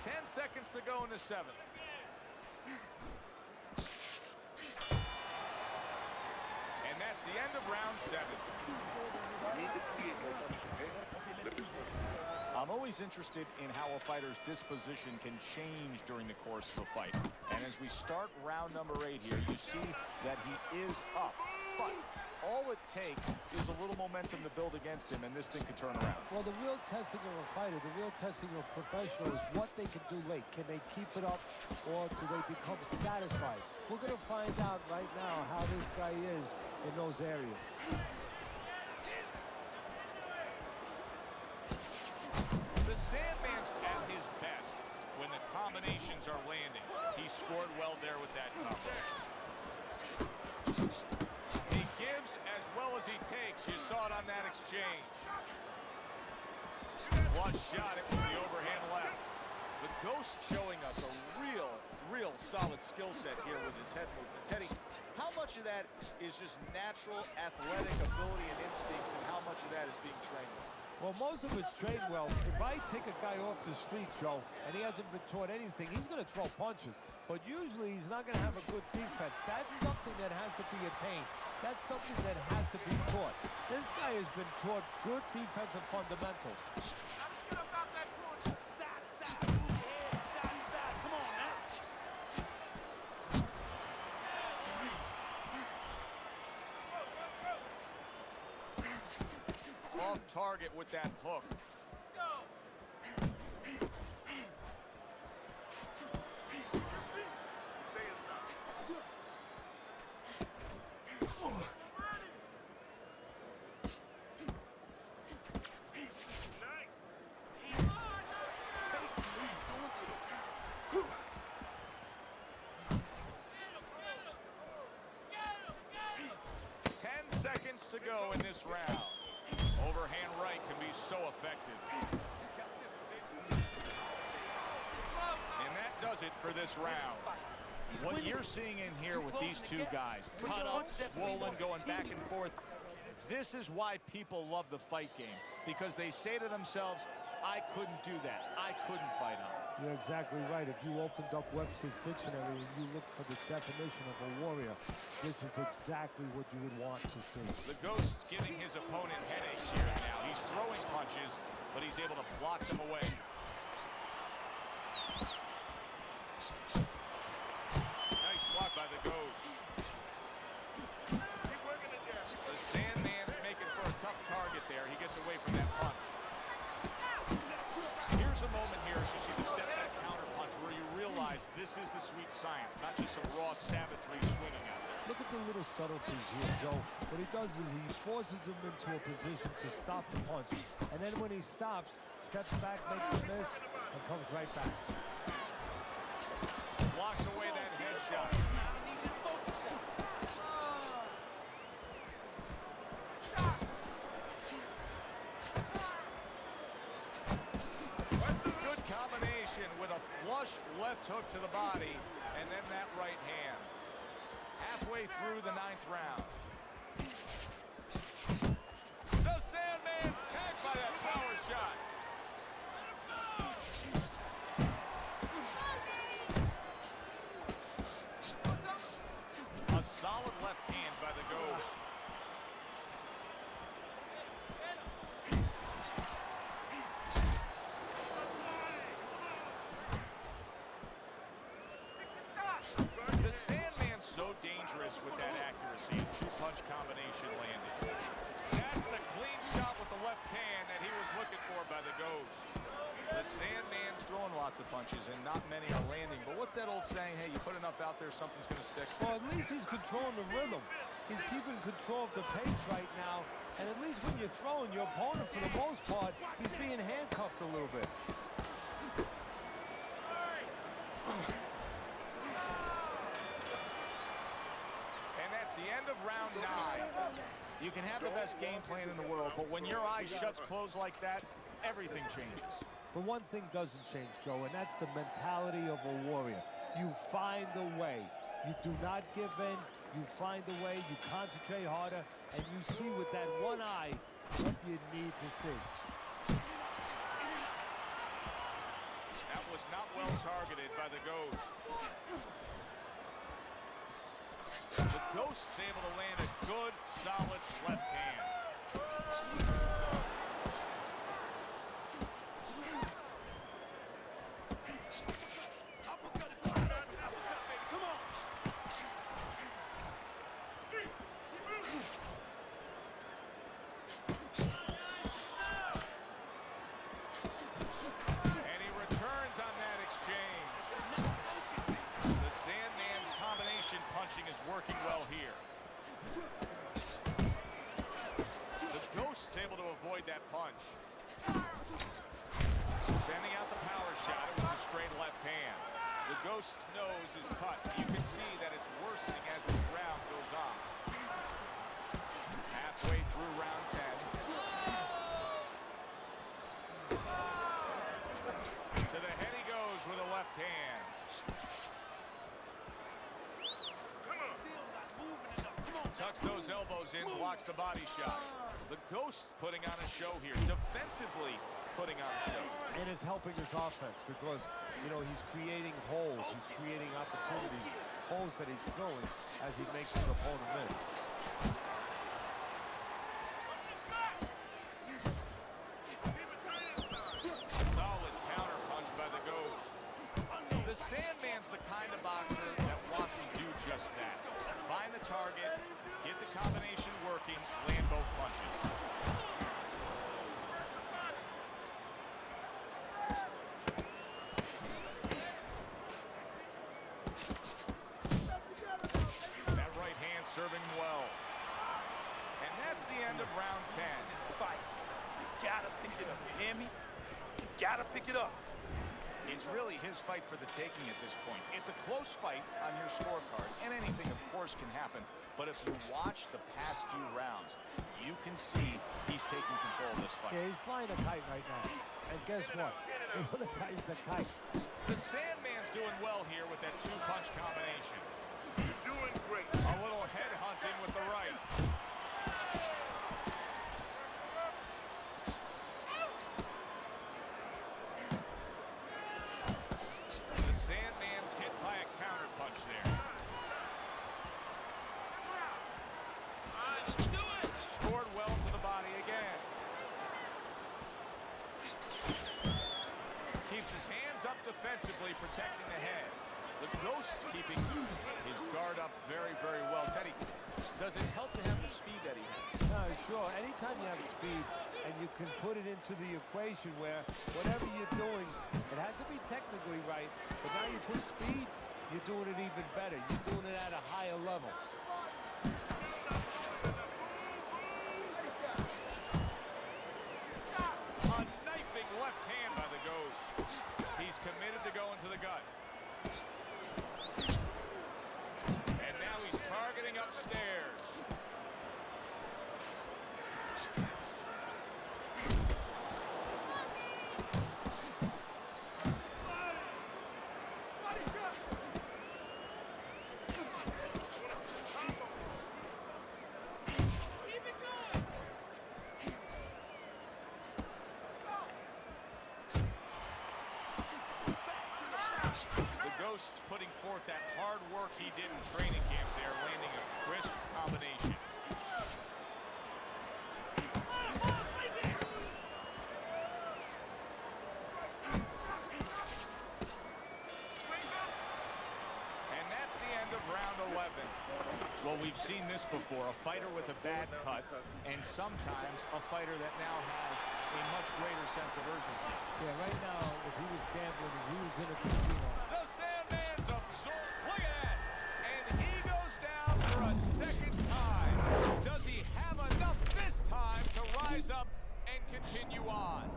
10 seconds to go in the 7th. And that's the end of round 7. Need to create more punches, okay? Slip and slip. I'm always interested in how a fighter's disposition can change during the course of a fight. And as we start round number 8 here, you see that he is up. But all it takes is a little momentum to build against him, and this thing can turn around. Well, the real testing of a fighter, the real testing of a professional is what they can do late. Can they keep it up, or do they become satisfied? We're going to find out right now how this guy is in those areas. The Sandman's at his best when the combinations are landing. He scored well there with that cover. He gives as well as he takes. You saw it on that exchange. Flush shot, it was the overhand left. The Ghost showing us a real solid skill set here with his head movement. Teddy, how much of that is just natural athletic ability and instincts, and how much of that is being trained with? Well, most of it's trained well. If I take a guy off the street, Joe, and he hasn't been taught anything, he's going to throw punches. But usually he's not going to have a good defense. That's something that has to be attained. That's something that has to be taught. This guy has been taught good defensive fundamentals. Off target with that hook. Seconds to go in this round. Overhand right can be so effective. And that does it for this round. What you're seeing in here with these two guys, cut up, swollen, going back and forth, this is why people love the fight game. Because they say to themselves, I couldn't do that. I couldn't fight on. You're exactly right. If you opened up Webster's dictionary and you look for the definition of a warrior, this is exactly what you would want to see. The Ghost's giving his opponent headaches here and now. He's throwing punches, but he's able to block them away. Nice block by the Ghost. The Sandman's making for a tough target there. He gets away from that punch. Here's a moment here as you see the step-back counter punch where you realize this is the sweet science, not just some raw savagery swinging out there. Look at the little subtleties here, Joe. What he does is he forces them into a position to stop the punch. And then when he stops, steps back, makes a miss, and comes right back. Blocks away that headshot. Good combination with a flush left hook to the body, and then that right hand. Halfway through the 9th round. The Sandman's tagged by that power shot. A solid left hand by the Ghost. The Sandman's so dangerous with that accuracy and two-punch combination landing. That's the clean shot with the left hand that he was looking for by the Ghost. The Sandman's throwing lots of punches, and not many are landing. But what's that old saying? Hey, you put enough out there, something's going to stick. Well, at least he's controlling the rhythm. He's keeping control of the pace right now. And at least when you're throwing, your opponent, for the most part, he's being handcuffed a little bit. And that's the end of round 9. You can have the best game plan in the world, but when your eye shuts closed like that, everything changes. But one thing doesn't change, Joe, and that's the mentality of a warrior. You find a way. You do not give in. You find a way. You concentrate harder, and you see with that one eye what you need to see. That was not well targeted by the Ghost. The Ghost's able to land a good, solid left hand. And he returns on that exchange. The Sandman's combination punching is working well here. The Ghost's able to avoid that punch. Sending out the power shot. It was a straight left hand. The Ghost's nose is cut. You can see that it's worsening as this round goes on. Halfway through round 10. To the head he goes with a left hand. Tucks those elbows in, blocks the body shot. The Ghost putting on a show here, defensively putting on a show. And it's helping his offense because, you know, he's creating holes. He's creating opportunities, holes that he's filling as he makes his opponent miss. Solid counter punch by the Ghost. The Sandman's the kind of boxer that wants to do just that. Find the target, get the combination working, land both punches. That right hand serving well. And that's the end of round 10. Fight. You gotta pick it up. You hear me? You gotta pick it up. It's really his fight for the taking at this point. It's a close fight on your scorecard, and anything, of course, can happen. But if you watch the past few rounds, you can see he's taking control of this fight. Yeah, he's flying a kite right now. And guess what? The guy's the kite. The Sandman's doing well here with that two-punch combination. You're doing great. A little head hunting with the right. The Sandman's hit by a counter punch there. Scored well to the body again. Keeps his hands up defensively, protecting the head. The Ghost keeping his guard up very, very well. Teddy, does it help to have the speed that he has? No, sure. Anytime you have speed and you can put it into the equation where whatever you're doing, it has to be technically right, but now you put speed, you're doing it even better. You're doing it at a higher level. A knifing left hand by the Ghost. He's committed to going to the gut. And now he's targeting upstairs. Ghost putting forth that hard work he did in training camp there, landing a crisp combination. And that's the end of round 11. Well, we've seen this before, a fighter with a bad cut, and sometimes a fighter that now has a much greater sense of urgency. Yeah, right now, if he was gambling, he was in a casino. The Sandman's absorbed. Look at that. And he goes down for a second time. Does he have enough this time to rise up and continue on?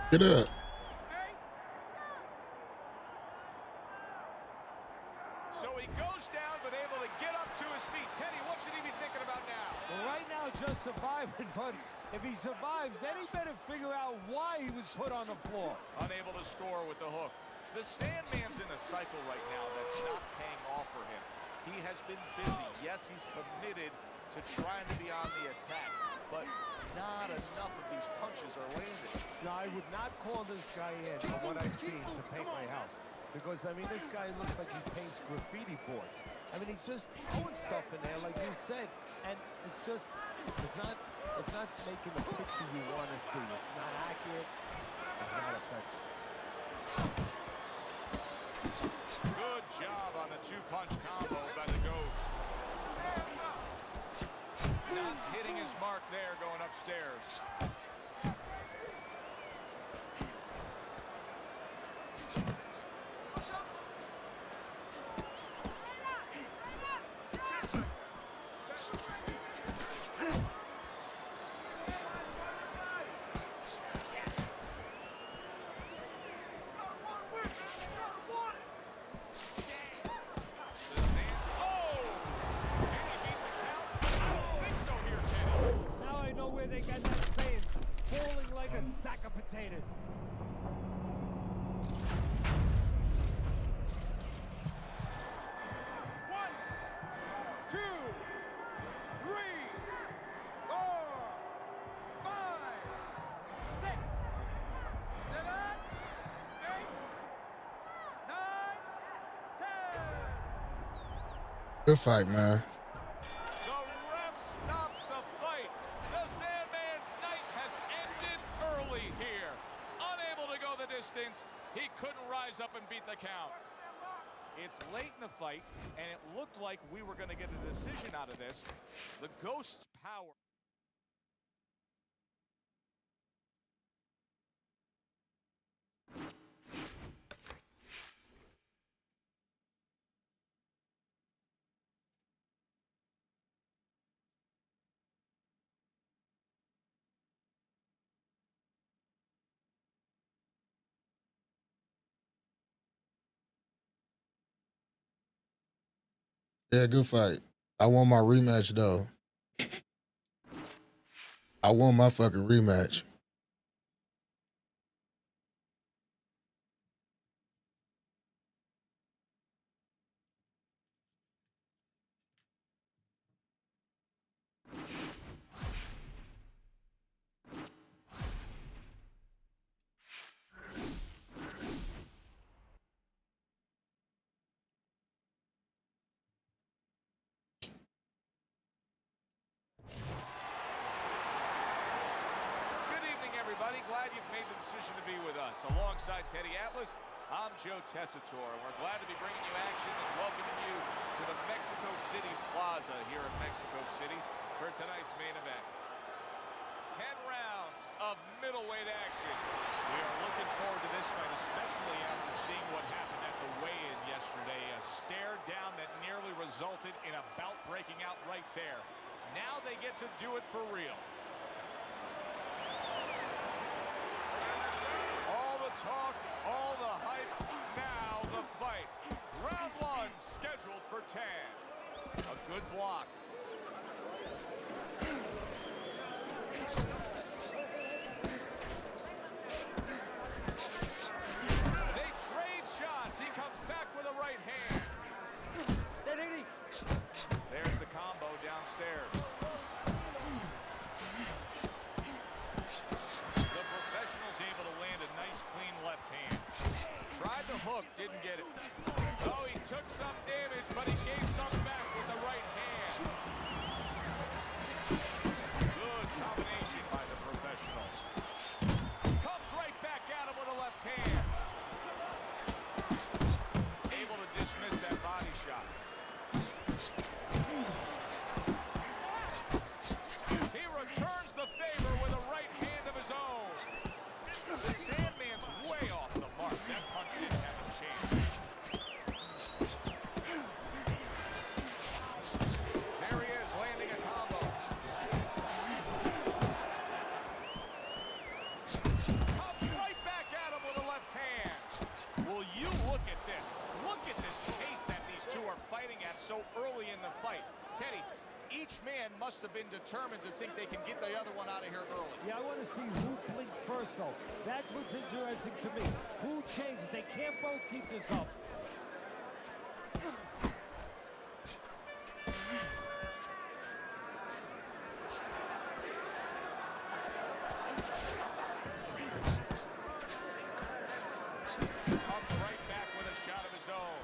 Get up. So he goes down, but able to get up to his feet. Teddy, what should he be thinking about now? Well, right now, just surviving, but if he survives, then he better figure out why he was put on the floor. Unable to score with the hook. The Sandman's in a cycle right now that's not paying off for him. He has been busy. Yes, he's committed to trying to be on the attack, but not enough of these punches are landing. No, I would not call this guy in, from what I've seen, to paint my house. Because, I mean, this guy looks like he paints graffiti boards. I mean, he's just throwing stuff in there, like you said, and it's just, it's not making the picture you want to see. It's not accurate. It's not effective. Good job on the two-punch combo by the Ghost. Not hitting his mark there going upstairs. They got that saying, falling like a sack of potatoes. One, two, three, 4, 5, 6, 7, 8, 9, 10. Good fight, man. He couldn't rise up and beat the count. It's late in the fight, and it looked like we were going to get a decision out of this. The Ghost's power. Yeah, good fight. I won my rematch, though. I won my fucking rematch. Glad you've made the decision to be with us. Alongside Teddy Atlas, I'm Joe Tessitore, and we're glad to be bringing you action and welcoming you to the Mexico City Plaza here in Mexico City for tonight's main event. 10 rounds of middleweight action. We are looking forward to this fight, especially after seeing what happened at the weigh-in yesterday. A stare down that nearly resulted in a bout breaking out right there. Now they get to do it for real. All the talk, all the hype, now the fight. Round 1 scheduled for 10. A good block. They trade shots. He comes back with a right hand. hook, didn't get it. Oh, he took some damage, but he gave some back with the right hand. Good combination by the professional. Comes right back at him with a left hand. Able to dismiss that body shot. He returns the favor with a right hand of his own. The Sandman's way off the mark. That punch didn't have a chance. There he is, landing a combo. Comes right back at him with a left hand. Will you look at this? Look at this pace that these two are fighting at so early in the fight. Teddy, each man must have been determined to think they can get the other one out of here early. Yeah, I want to see who blinks first, though. That's what's interesting to me. Who changes? They can't both keep this up. Comes right back with a shot of his own.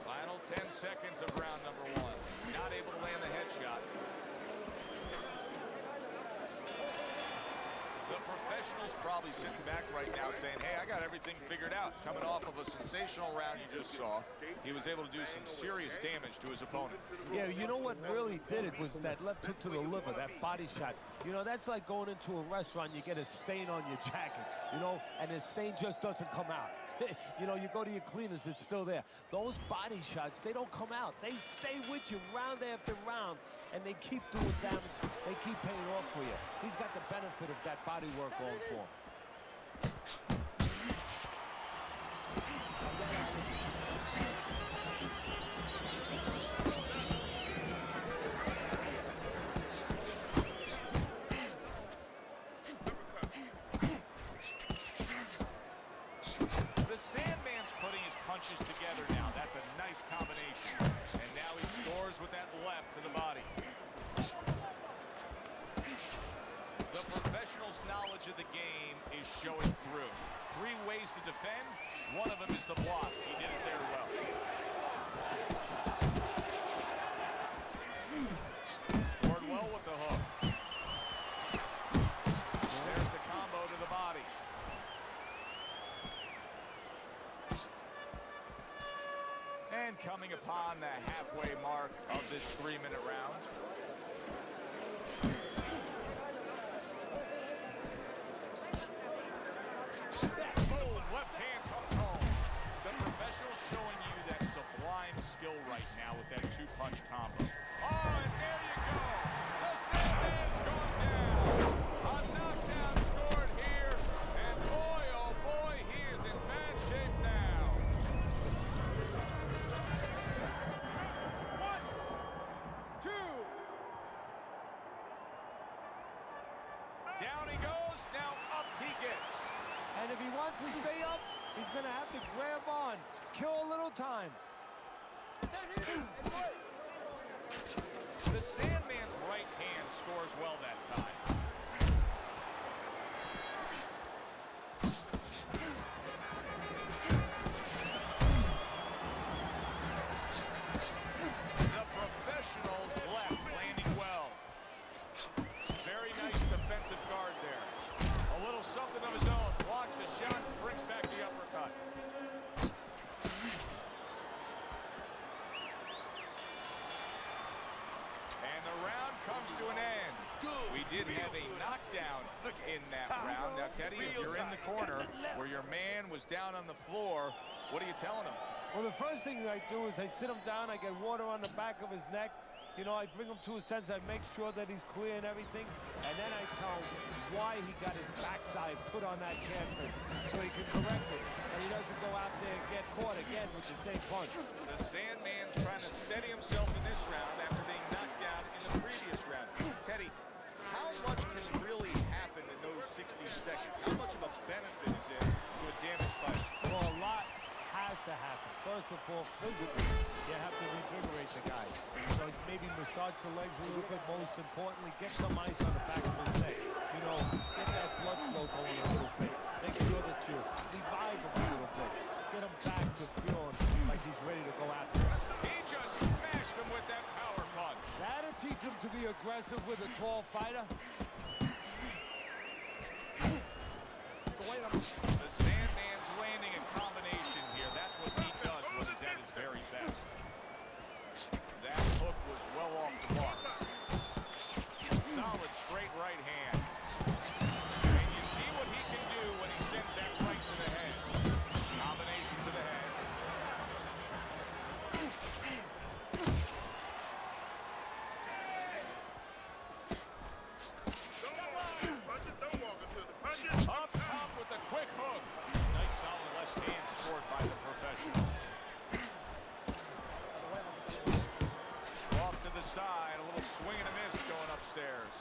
Final 10 seconds of round number one. Not able to land the headshot. The professional's probably sitting back right now saying, hey, I got everything figured out. Coming off of a sensational round you just saw, he was able to do some serious damage to his opponent. Yeah, you know what really did it was that left hook to the liver, that body shot. You know, that's like going into a restaurant, you get a stain on your jacket, you know, and the stain just doesn't come out. You know, you go to your cleaners, it's still there. Those body shots, they don't come out. They stay with you round after round, and they keep doing damage. They keep paying off for you. He's got the benefit of that body work going for him. The Sandman's putting his punches together now. That's a nice combination. And now he scores with that left to the body. The professional's knowledge of the game is showing through. 3 ways to defend. One of them is to block. He did it there well. Scored well with the hook. There's the combo to the body. And coming upon the halfway mark of this 3-minute round. Boom, left hand comes home. The professional showing you that sublime skill right now with that 2-punch combo. Oh, and there you go. The Sandman's gone down. A knockdown scored here. And boy, oh boy, he is in bad shape now. 1, 2. Down he goes, now up he gets. And if he wants to stay up, he's going to have to grab on, kill a little time. The Sandman's right hand scores well that time. The professional's left landing well. Very nice defensive guard there. A little something of his own. Blocks a shot, brings back the uppercut. And the round comes to an end. We did have a knockdown in that round. Now, Teddy, if you're in the corner where your man was down on the floor, what are you telling him? Well, the first thing I do is I sit him down, I get water on the back of his neck. You know, I bring him to a sense, I make sure that he's clear and everything, and then I tell him why he got his backside put on that canvas so he can correct it, and he doesn't go out there and get caught again with the same punch. The Sandman's trying to steady himself in this round after being knocked down in the previous round. Teddy, how much can really happen in those 60 seconds? How much of a benefit is it to a damaged fight? Well, a lot has to happen. First of all, physically, you have to revigorate the guy. So maybe massage the legs a little bit. Most importantly, get some ice on the back of his neck. You know, get that blood flow going a little bit. aggressive with a tall fighter. The Sandman's landing a combination here. That's what he does when he's at his very best. That hook was well off the mark. Solid straight right hand. And you see what he can do when he sends that right to the head. Combination to the head. Don't walk into the punches. Up top with a quick hook. Nice solid left hand scored by the professional. Off to the side, a little swing and a miss going upstairs.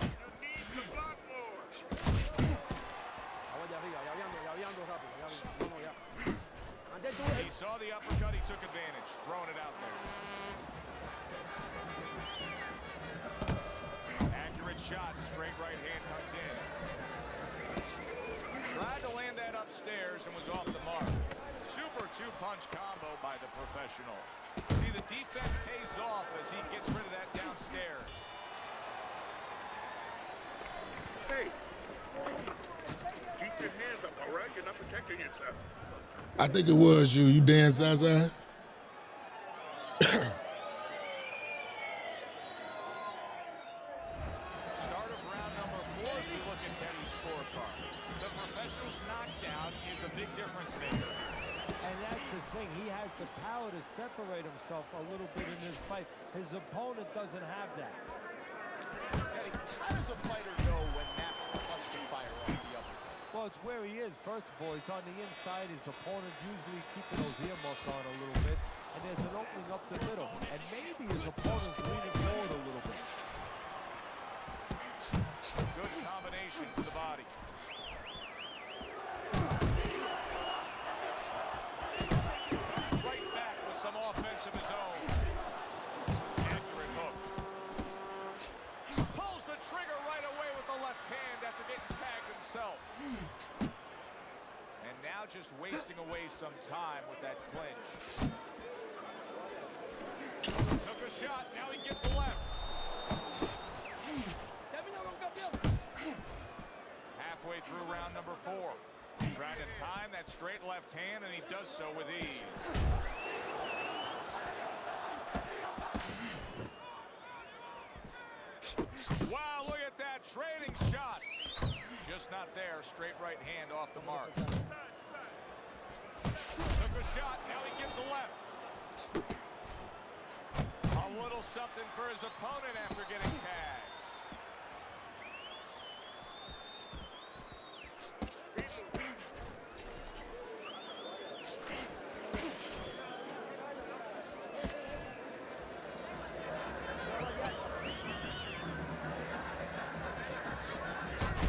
You need to block more. He saw the uppercut, he took advantage, throwing it out there. Accurate shot, straight right hand comes in. Tried to land that upstairs and was off the mark. Super two-punch combo by the professional. See, the defense pays off as he gets rid of that downstairs. Hey, keep your hands up, all right? You're not protecting yourself. I think it was you. You Dan Zaza. Start of round number 4 as we look at Teddy's scorecard. The professional's knockdown is a big difference maker. And that's the thing. He has the power to separate himself a little bit in this fight. His opponent doesn't have that. Teddy, how does a fighter know when that's the punch to fire off the uppercut? Well, it's where he is. First of all, he's on the inside. His opponent usually keeping those earmuffs on a little bit. And there's an opening up the middle. And maybe his opponent's leaning forward a little bit. Good combination to the body. Right back with some offense of his own. Accurate hook. Pulls the trigger right away with the left hand after getting tagged himself. And now just wasting away some time with that clinch. Took a shot, now he gives the left. Halfway through round number 4. Trying to time that straight left hand, and he does so with ease. Wow, look at that, trading shots. Just not there, straight right hand off the mark. Took a shot, now he gives the left. A little something for his opponent after getting tagged.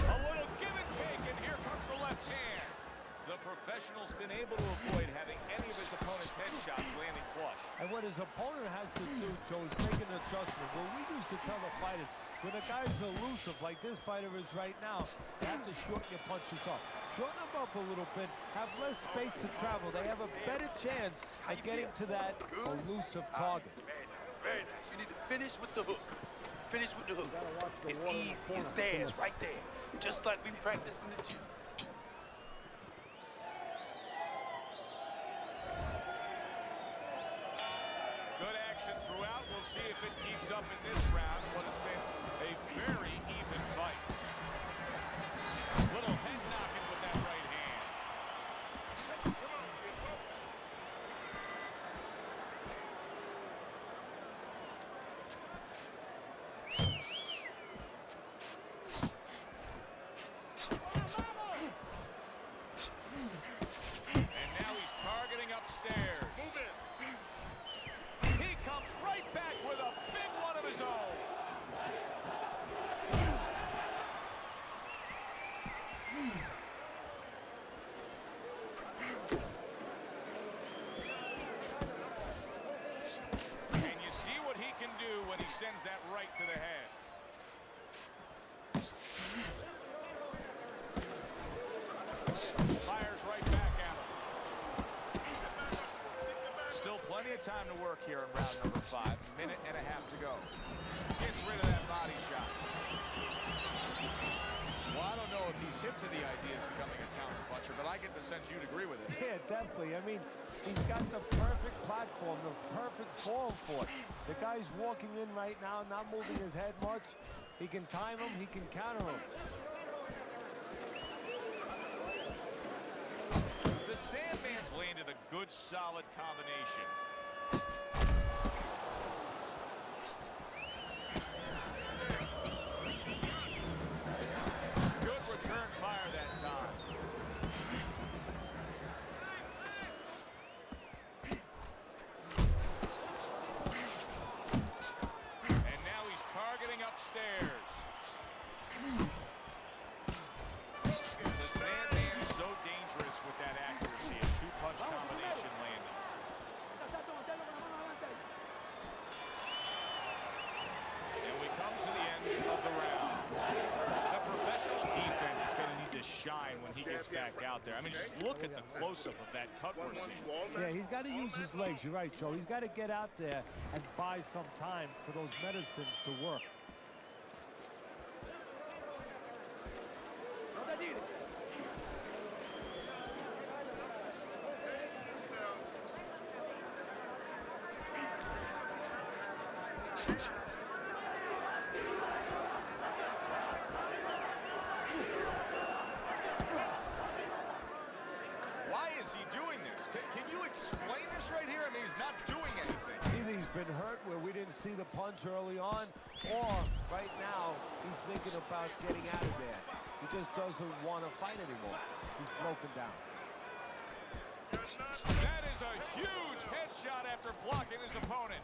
A little give and take, and here comes the left hand. The professional's been able to avoid having any of his opponent's headshots landing flush. And what his opponent has to do, Joe, is make an adjustment. Well, we used to tell the fighters, when a guy's elusive like this fighter is right now, you have to shorten your punches up. Shorten them up a little bit, have less space to travel. They have a better chance of getting to that elusive target. Very nice, very nice. You need to finish with the hook. Finish with the hook. It's easy, it's theirs right there. Just like we practiced in the gym. Good action throughout. We'll see if it keeps up in this round. What has been a very even fight. Little head knocking with that right hand. And now he's targeting upstairs. Move in. He comes right back with a big one of his own. And you see what he can do when he sends that right to the head. Fires right back at him. Still plenty of time to work here in round number 5. Minute and a half to go. Gets rid of that body shot. Well, I don't know if he's hip to the idea of becoming a counter-puncher, but I get the sense you'd agree with it. Yeah, definitely. I mean, he's got the perfect platform, the perfect form for it. The guy's walking in right now, not moving his head much. He can time him, he can counter him. The Sandman's landed a good, solid combination. Good return fire that time. And now he's targeting upstairs. The Sandman is so dangerous with that accuracy. A two-punch combination landing. And we come to the end of the round. The Professionals' defense is going to need to shine when he gets back out there. I mean, just look at the close-up of that cut we're seeing. Yeah, he's got to use his legs. You're right, Joe. He's got to get out there and buy some time for those medicines to work. Why is he doing this? Can you explain this right here? I mean, he's not doing anything. Either he's been hurt where we didn't see the punch early on, or right now he's thinking about getting out of there. He just doesn't want to fight anymore. He's broken down. That is a huge headshot after blocking his opponent.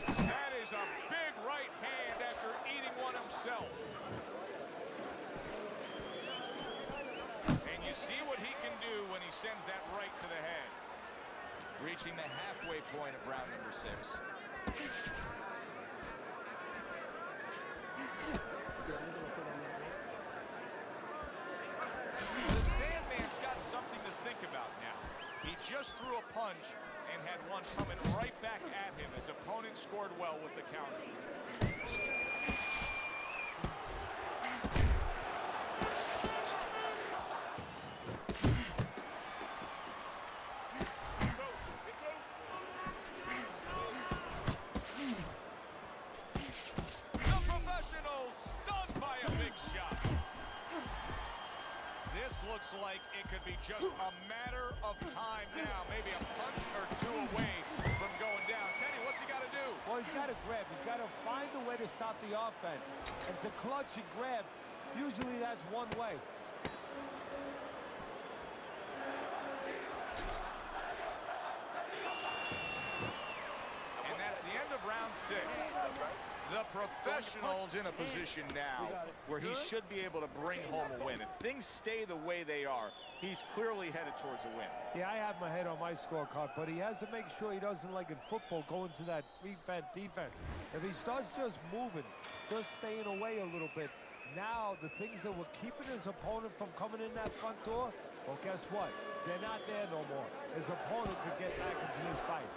That is a big right hand after eating one himself. And you see what he can do when he sends that right to the head. Reaching the halfway point of round number 6. The Sandman's got something to think about now. He just threw a punch and had one coming right back at him. His opponent scored well with the counter. The Professionals stunned by a big shot. This looks like it could be just a matter of time now. Maybe a punch or two away from going down. Teddy, what's he got to do? Well, he's got to grab. He's got to find a way to stop the offense. And to clutch and grab, usually that's one way. And that's the end of round 6. The Professionals in a position now where he should be able to bring home a win. If things stay the way they are, he's clearly headed towards a win. Yeah, I have my head on my scorecard, but he has to make sure he doesn't, like in football, go into that prevent defense. If he starts just moving, just staying away a little bit, now the things that were keeping his opponent from coming in that front door, well, guess what? They're not there no more. His opponent could get back into this fight.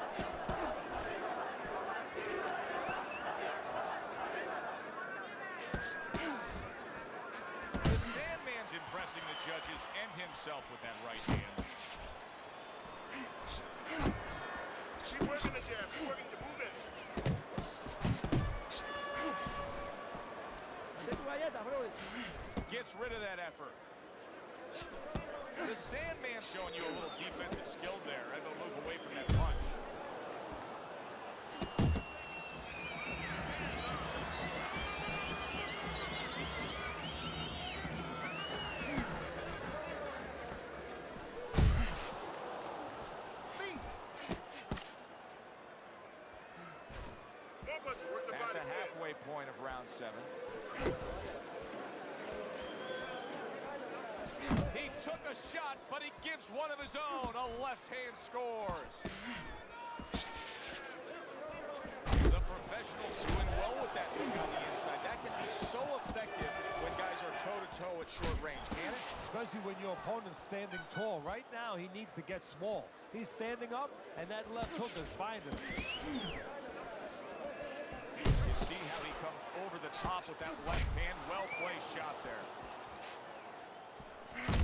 The Sandman's impressing the judges and himself with that right hand. Keep working the jab. Keep working to move it. Gets rid of that effort. The Sandman's showing you a little defensive skill there. Able to move away from that punch. At the halfway point of round 7. He took a shot, but he gives one of his own. A left hand scores. The Professionals doing well with that move on the inside. That can be so effective when guys are toe-to-toe at short range, can it? Especially when your opponent's standing tall. Right now, he needs to get small. He's standing up, and that left hook is finding him. You see how he comes over the top with that left hand. Well-placed shot there.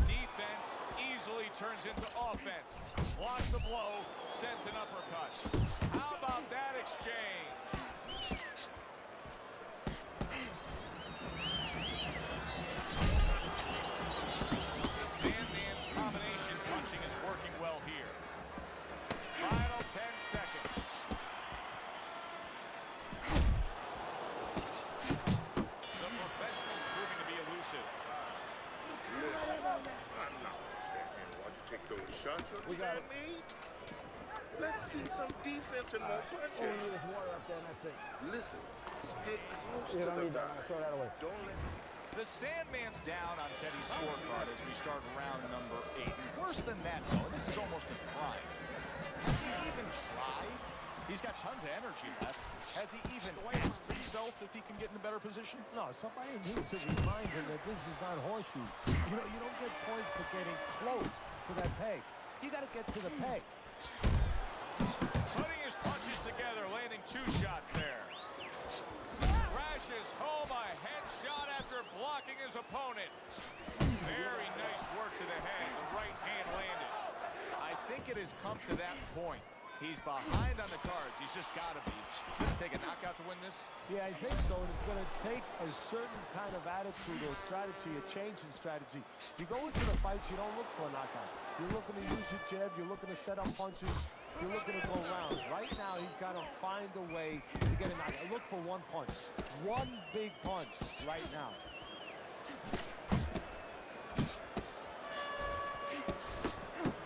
Defense easily turns into offense. Blocks the blow, sends an uppercut. How about that exchange? Sandman's combination punching is working well here. Final 10 seconds. The professional's proving to be elusive. Listen, I'm not standing here while you take those shots. You understand me? Let's see some defense and more punching. There's water up there, and that's it. Listen, stick close You to don't the need that. guy. Throw that away. Don't let The Sandman's down on Teddy's scorecard as we start round number 8. Worse than that, though, this is almost a crime. Has he even tried? He's got tons of energy left. Has he even asked himself if he can get in a better position? No, somebody needs to remind him that this is not horseshoes. You know, you don't get points for getting close to that peg. You got to get to the peg. Putting his punches together, landing 2 shots there. Crashes home a headshot after blocking his opponent. Very nice work to the head. The right hand landed. I think it has come to that point. He's behind on the cards. He's just got to be. It's going to take a knockout to win this. Yeah, I think so, and it's going to take a certain kind of attitude or strategy, a change in strategy. You go into the fights, you don't look for a knockout. You're looking to use your jab, you're looking to set up punches, you're looking to go rounds. Right now, he's got to find a way to get a knockout. Look for one punch. One big punch right now.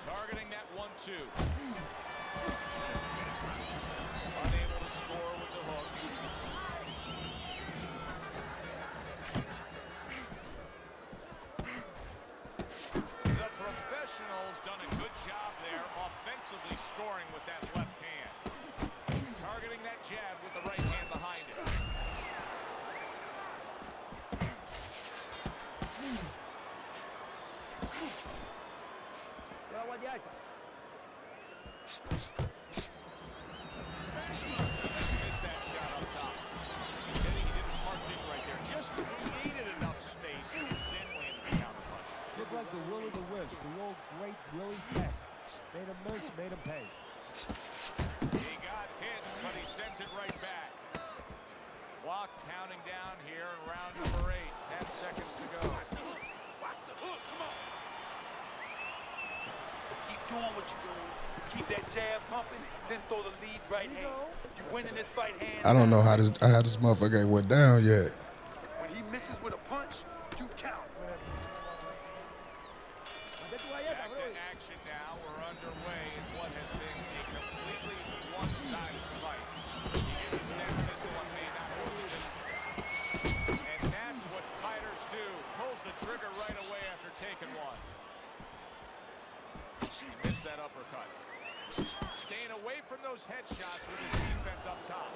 Targeting that 1-2. Unable to score with the hook. The professional's done a good job there, offensively scoring with that left hand. Targeting that jab with the right hand behind it. Missed that shot up top. Teddy, he did a smart thing right there. Just created enough space, then landed the counter punch. Looked like the will of the wisp, the old great Willie Peck. Made him miss, made him pay. He got hit, but he sends it right back. Clock counting down here in round number 8. 10 seconds to go. Watch the hook, come on. Keep doing what you're doing. Keep that jab pumping, then throw the lead right hand. You're winning this fight hands I don't know down. how this motherfucker ain't went down yet. When he misses with a punch, you count. Back to action now. We're underway in what has been a completely one-sided fight. You get the sense this one may not go the distance. And that's what fighters do. Pulls the trigger right away after taking one. He missed that uppercut. Staying away from those headshots with his defense up top.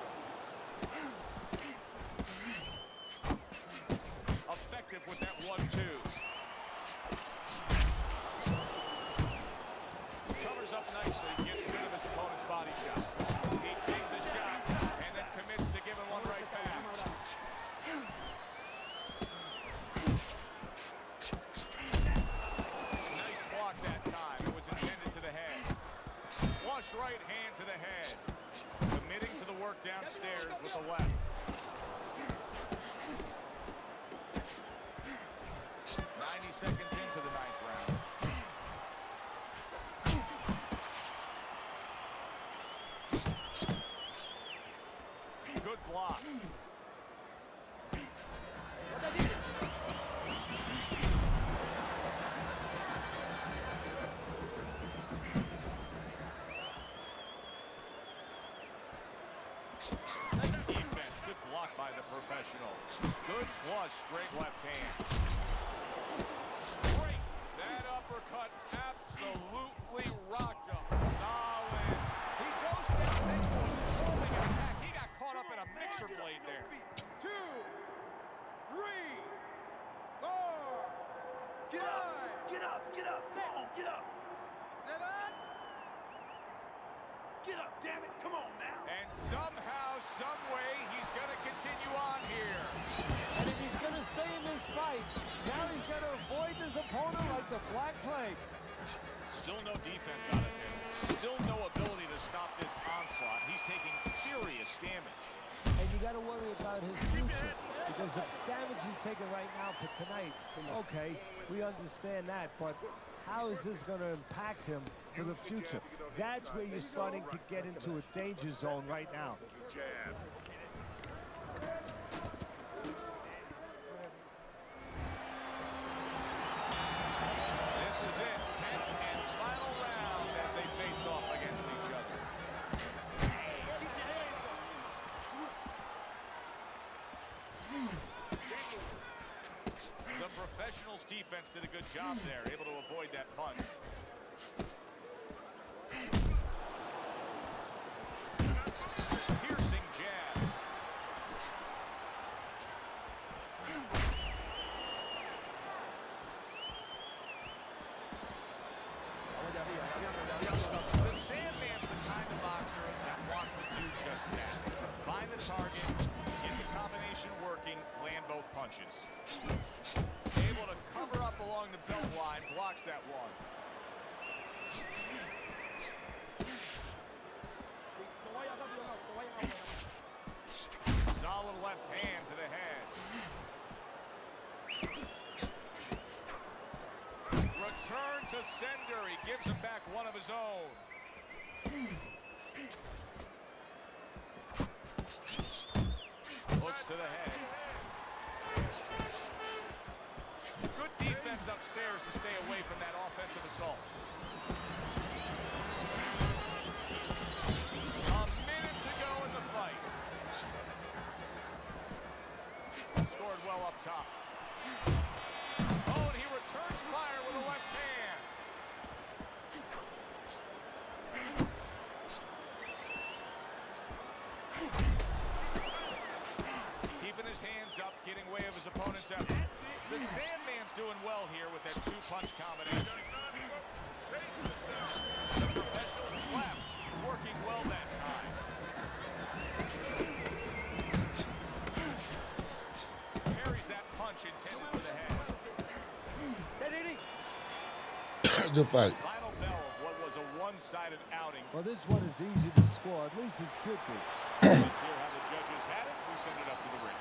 Effective with that 1-2. Covers up nicely, gets rid of his opponent's body shot. He takes a shot and then commits to giving one right back. Nice block that time. It was intended to the head. Flush right hand to the head. Committing to the work downstairs with the left. 90 seconds into the 9th round. Good block. Nice defense. Good block by the professional. Good flush, straight left hand. Great. That uppercut absolutely rocked him. Solid. He goes down next to a storming attack. He got caught up in a mixer blade there. 2, 3, 4. And if he's going to stay in this fight, now he's got to avoid his opponent like the Black Plague. Still no defense out of him. Still no ability to stop this onslaught. He's taking serious damage. And you got to worry about his future because the damage he's taking right now for tonight, okay, we understand that, but how is this going to impact him for the future? That's where you're starting to get into a danger zone right now. Jab. This is it. 10th and final round as they face off against each other. The professionals' defense did a good job there, able to avoid that punch. Piercing jab. The Sandman's the kind of boxer that wants to do just that. Find the target, get the combination working, land both punches. Able to cover up along the belt line, blocks that one. Solid left hand to the head. Return to sender. He gives him back one of his own. Hooks to the head. Good defense upstairs to stay away from that offensive assault. A minute to go in the fight. Scored well up top. Oh, and he returns fire with a left hand. Keeping his hands up, getting way of his opponent's effort. The Sandman's doing well here with that two-punch combination. The professional's left, working well that time. Parries that punch intended for the head. Good fight. Final bell of what was a one-sided outing. Well, this one is easy to score. At least it should be. Let's hear how the judges had it. We send it up to the ring.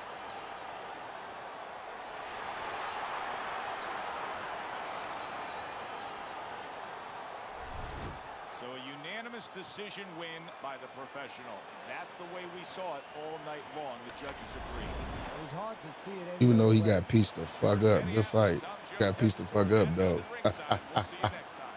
So a unanimous decision win by the professional. That's the way we saw it all night long. The judges agreed. It was hard to see it. Even though he got pieced the fuck up. Good fight. Got pieced the fuck up, though. We'll see you next time.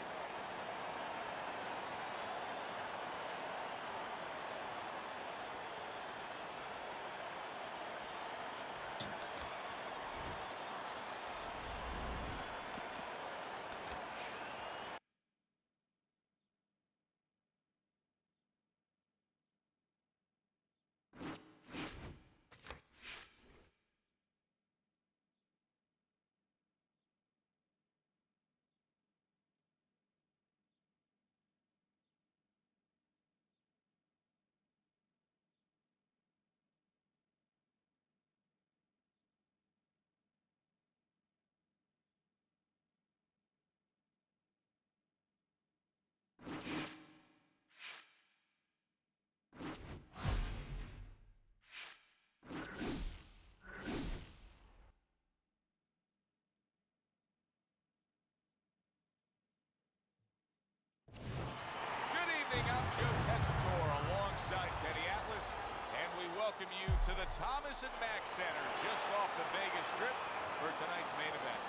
to the Thomas & Mack Center, just off the Vegas Strip for tonight's main event.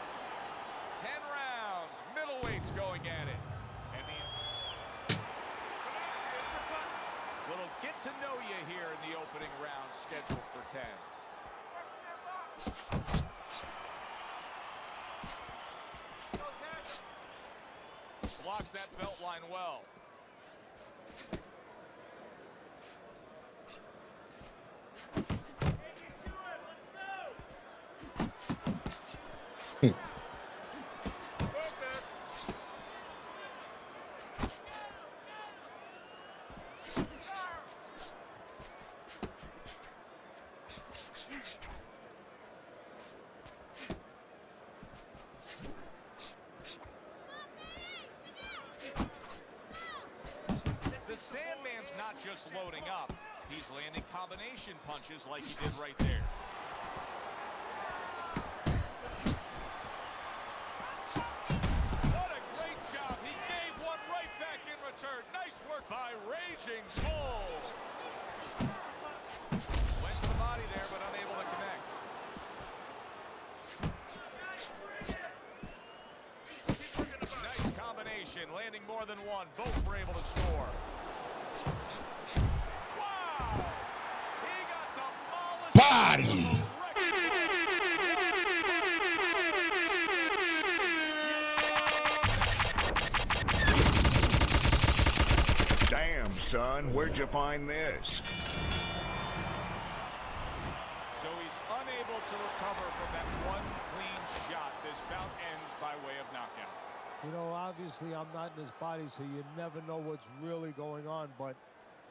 10 rounds, middleweights going at it. And we'll get to know you here in the opening round, scheduled for 10. Blocks that belt line well. just loading up. He's landing combination punches like he did right there. What a great job. He gave one right back in return. Nice work by Raging Bull. Went to the body there, but unable to connect. Nice combination, landing more than one. Both were able to score. Wow! He got demolished. Body. Damn, son, where'd you find this? So he's unable to recover from that one clean shot. This bout ends by way of knockout. You know, obviously I'm not in his body, so you never know what's really going on, but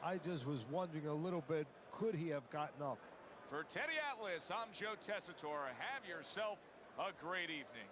I just was wondering a little bit, could he have gotten up? For Teddy Atlas, I'm Joe Tessitore. Have yourself a great evening.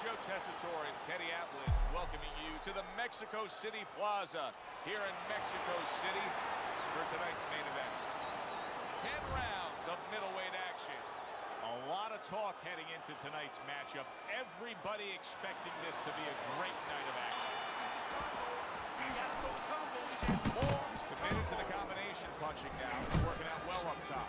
Joe Tessitore and Teddy Atlas welcoming you to the Mexico City Plaza here in Mexico City for tonight's main event. 10 rounds of middleweight action. A lot of talk heading into tonight's matchup. Everybody expecting this to be a great night of action. He's committed to the combination punching now. He's working out well up top.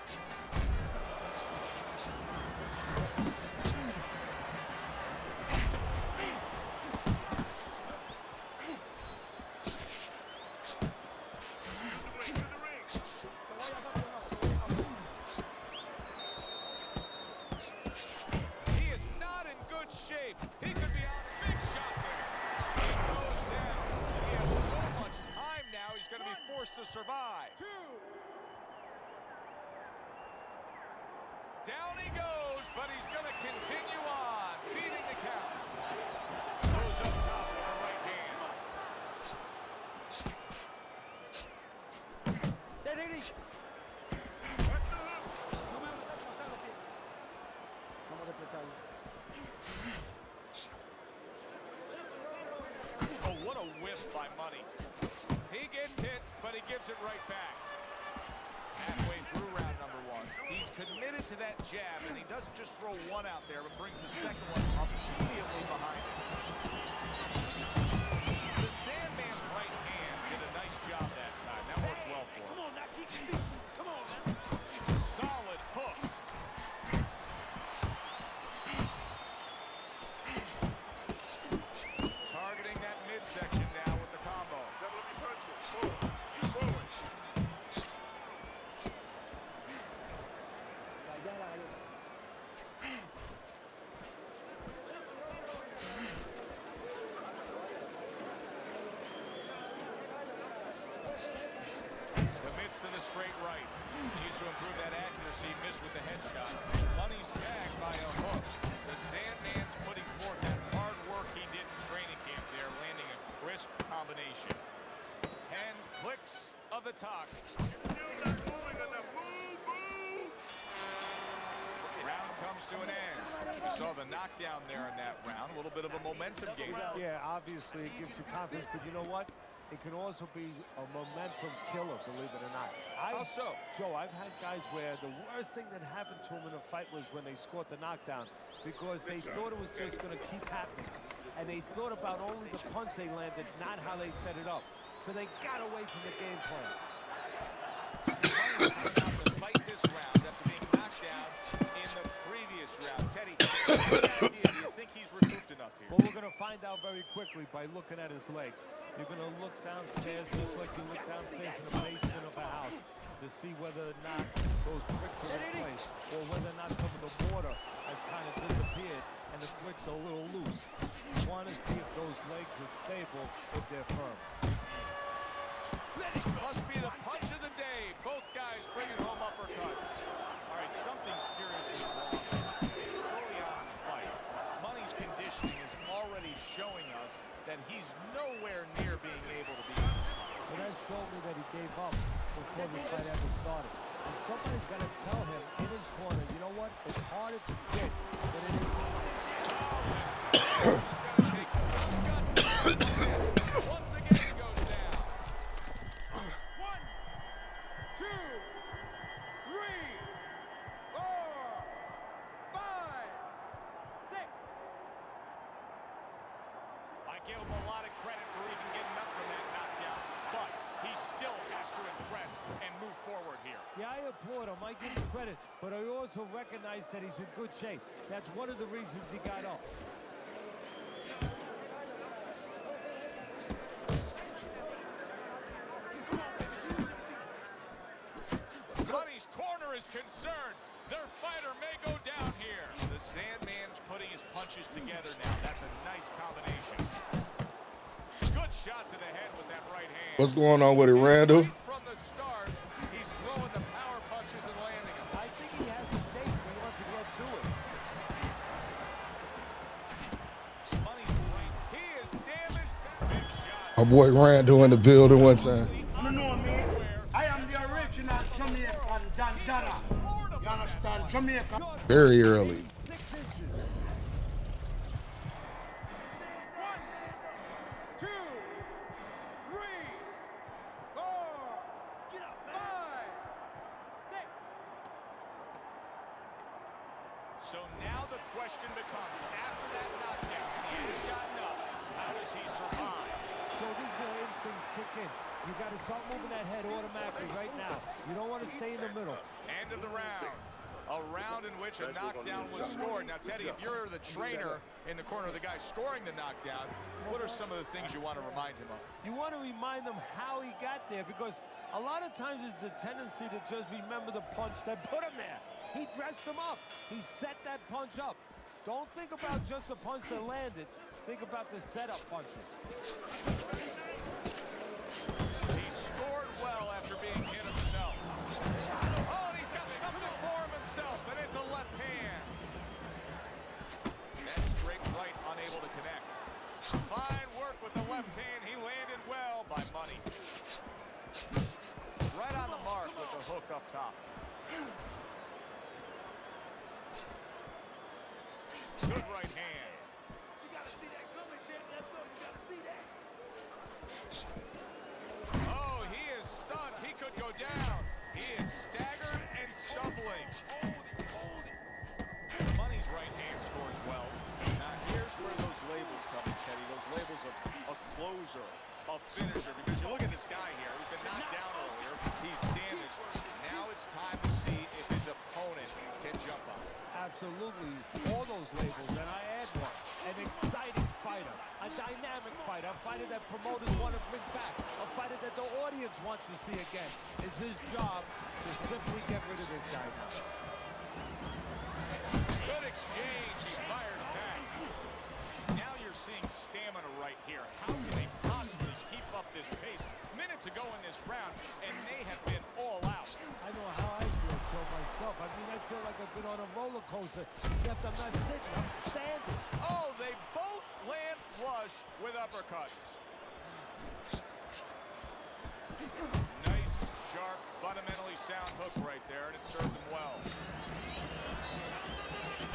To survive. Down he goes, but he's going to continue on, beating the count. Goes up top with a right hand. Oh, what a whiff by Money. He gets hit, but he gives it right back. Halfway through round number one. He's committed to that jab, and he doesn't just throw one out there, but brings the second one up immediately behind it. The Sandman's right hand did a nice job that time. That worked well for him. Come on, now keep speaking. Come on, man. Solid hook. to the straight right. Needs to improve that accuracy. Missed with the headshot. Money's tagged by a hook. The Sandman's putting forth that hard work he did in training camp there, landing a crisp combination. 10 clicks of the talk. Round comes to an end. We saw the knockdown there in that round. A little bit of a momentum game. Yeah, obviously it gives you confidence, but you know what? It can also be a momentum killer, believe it or not. How so? Joe, I've had guys where the worst thing that happened to them in a fight was when they scored the knockdown because they thought it was just going to keep happening. And they thought about only the punch they landed, not how they set it up. So they got away from the game plan. To fight this round after being knocked down in the previous round. Teddy, do you think he's recouped enough here? Well, we're going to find out very quickly by looking at his legs. You're going to look downstairs just like you look downstairs in the basement of a house to see whether or not those bricks are in place or whether or not some of the mortar has kind of disappeared and the bricks are a little loose. You want to see if those legs are stable, if they're firm. Must be the punch of the day. Both guys bringing home uppercuts. All right, something serious is wrong. It's early on in the fight. Money's conditioning is already showing us that he's nowhere near being able to be in this fight. Well, that showed me that he gave up before the fight ever started. And somebody's got to tell him in his corner, you know what? It's harder to get than it is to fight. Once again, he goes down. 1, 2, 3, 4, 5, 6. I give him a lot of credit for even getting up from that knockdown, but he still has to impress and move forward here. Yeah, I applaud him. I give him credit, but I also recognize that he's in good shape. That's one of the reasons he got up. Money's corner is concerned. Their fighter may go down here. The Sandman's putting his punches together now. That's a nice combination. Good shot to the head with that right hand. What's going on with it, Randall? From the start, he's throwing the power punches and landing them. I think he has a date. He wants to get to it. Money's right. He is damaged. Big shot. My boy Randall in the building one time. You know me. I am the original Jamaican Dandana. You understand? Jamaica. Very early. 6 inches. 1, 2, 3, 4, 5, 6. So now the question becomes, after that knockdown, he has gotten up. How does he survive? So this is where instincts kick in. You got to start moving that head automatically right now. You don't want to stay in the middle. End of the round. A round in which a knockdown was scored. Now, Teddy, if you're the trainer in the corner of the guy scoring the knockdown, what are some of the things you want to remind him of? You want to remind them how he got there because a lot of times it's the tendency to just remember the punch that put him there. He dressed him up. He set that punch up. Don't think about just the punch that landed. Think about the setup punches. He scored well after being hit himself. Oh, and he's got something for himself, and it's a left hand. And straight right, unable to connect. Fine work with the left hand. He landed well by Money. Right on the mark with the hook up top. Good right hand. You gotta see that coming, champ. Let's go. You gotta see that. Oh, he is stunned. He could go down. He is staggered and stumbling. Money's right hand scores well. Now here's where those labels come in, Teddy. Those labels of a closer, a finisher. Because you look at this guy here. He's been knocked down earlier. He's damaged. Now it's time to see if his opponent can jump on him. Absolutely. All those labels, and I add one. An exciting fighter, a dynamic fighter, a fighter that promoters want to bring back, a fighter that the audience wants to see again. It's his job to simply get rid of this guy now. Good exchange. He fires back. Now you're seeing stamina right here. How can they possibly keep up this pace? Minutes ago in this round, and they have been all Costa, except I'm not sitting, I'm standing. Oh, they both land flush with uppercuts. Nice, sharp, fundamentally sound hook right there, and it served him well.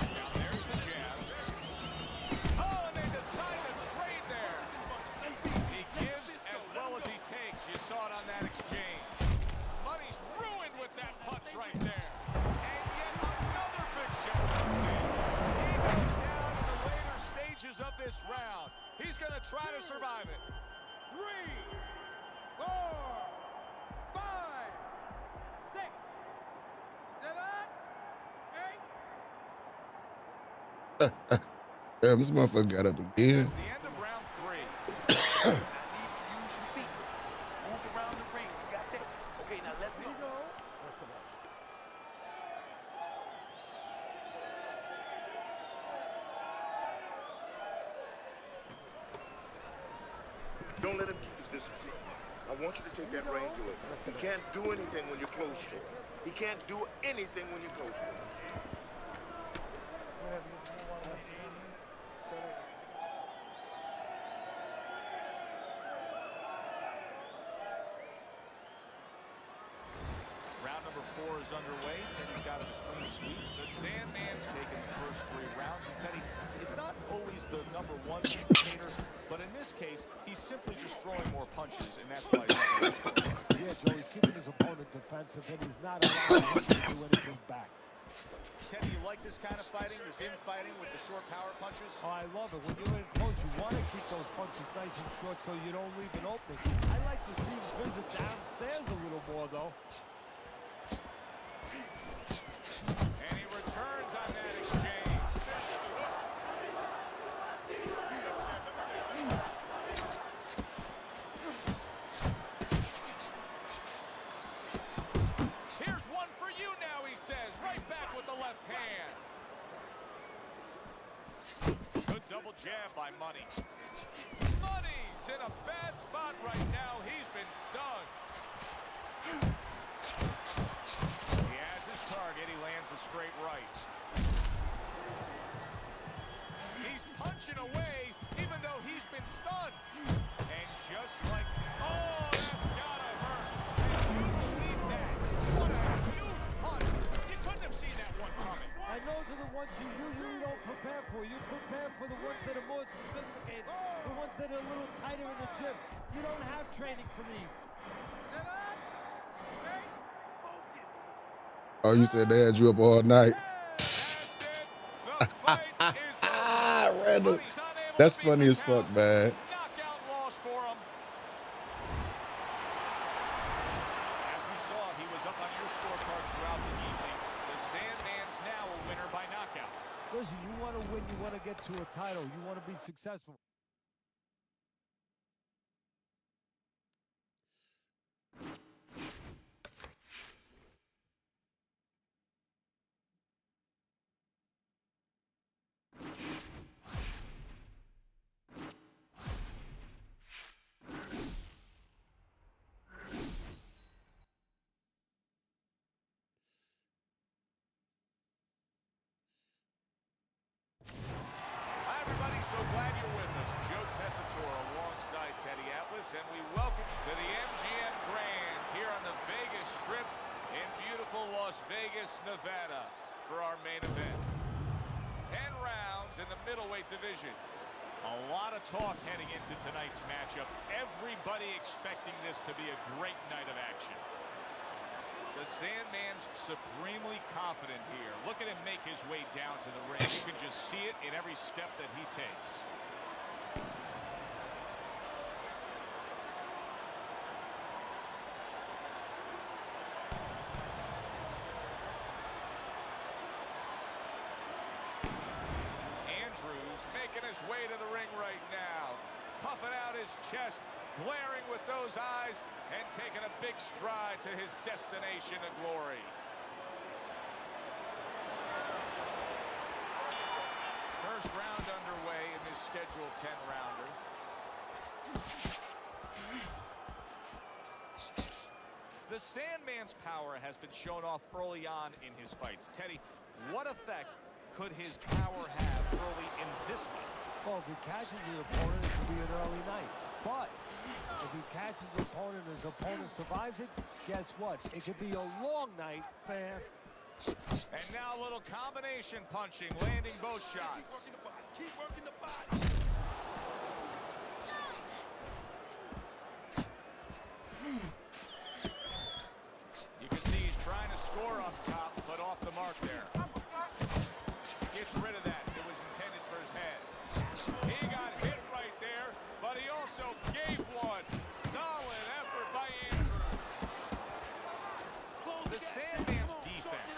Now there's the jab. Oh, and they decide to trade there. He gives as well as he takes. You saw it on that exchange. Money's ruined with that punch right there. And yet another big shot comes in. He goes down in the later stages of this round. He's going to try to survive it. 3, 4, 5, 6, 7, 8. Damn, this motherfucker got up again. That's the end of round 3. I need to use your feet. Move around the ring. You got that? Okay, now let's go. Don't let him keep his distance from you. I want you to take that range away. He can't do anything when you're close to him. He can't do anything when you're close to him. Round number 4 is underway. Teddy's got a clean sweep. The Sandman's taken the first 3 rounds. And Teddy, it's not always the number 1 indicator, but in this case, he's simply just throwing more punches, and that's why he's Yeah, Joe, he's keeping his opponent defensive, and he's not allowing him to do anything back. Teddy, you like this kind of fighting, this infighting with the short power punches? Oh, I love it. When you're in close, you want to keep those punches nice and short so you don't leave an opening. I like to see him visit downstairs a little more, though. And he returns on that exchange. Here's one for you now, he says. Right back with the left hand. Good double jab by Money. Money's in a bad spot right now. He's been stung. He has his target. He lands a straight right. He's punching away even though he's been stunned. And just like, oh, that's gotta hurt. Can you believe that? What a huge punch. You couldn't have seen that one coming. And those are the ones you usually don't prepare for. You prepare for the ones that are more sophisticated, the ones that are a little tighter in the gym. You don't have training for these. 7, 8. Oh, you said they had you up all night. Randall. That's funny as fuck, man. Knockout loss for him. As we saw, he was up on your scorecard throughout the evening. The Sandman's now a winner by knockout. Listen, you want to win, you want to get to a title, you want to be successful. Hi, everybody. So glad you're with us. Joe Tessitore alongside Teddy Atlas, and we welcome you to the MGM Grand here on the Vegas Strip in beautiful Las Vegas, Nevada for our main event. 10 rounds in the middleweight division. A lot of talk heading into tonight's matchup. Everybody expecting this to be a great night of action. The Sandman's supremely confident here. Look at him make his way down to the ring. You can just see it in every step that he takes. Andrews making his way to the ring right now. Puffing out his chest, glaring with those eyes, and taking a big stride to his destination of glory. First round underway in this scheduled 10-rounder. The Sandman's power has been shown off early on in his fights. Teddy, what effect could his power have early in this one? Well, if he catches his opponent, it could be an early night. But if he catches his opponent and his opponent survives it, guess what? It could be a long night for him. And now a little combination punching, landing both shots. Keep working the body. You can see he's trying to score up top, but off the mark there. Gets rid of that. It was intended for his head. He got hit right there, but he also gave one. Solid effort by Andrews. The Sandman's defense,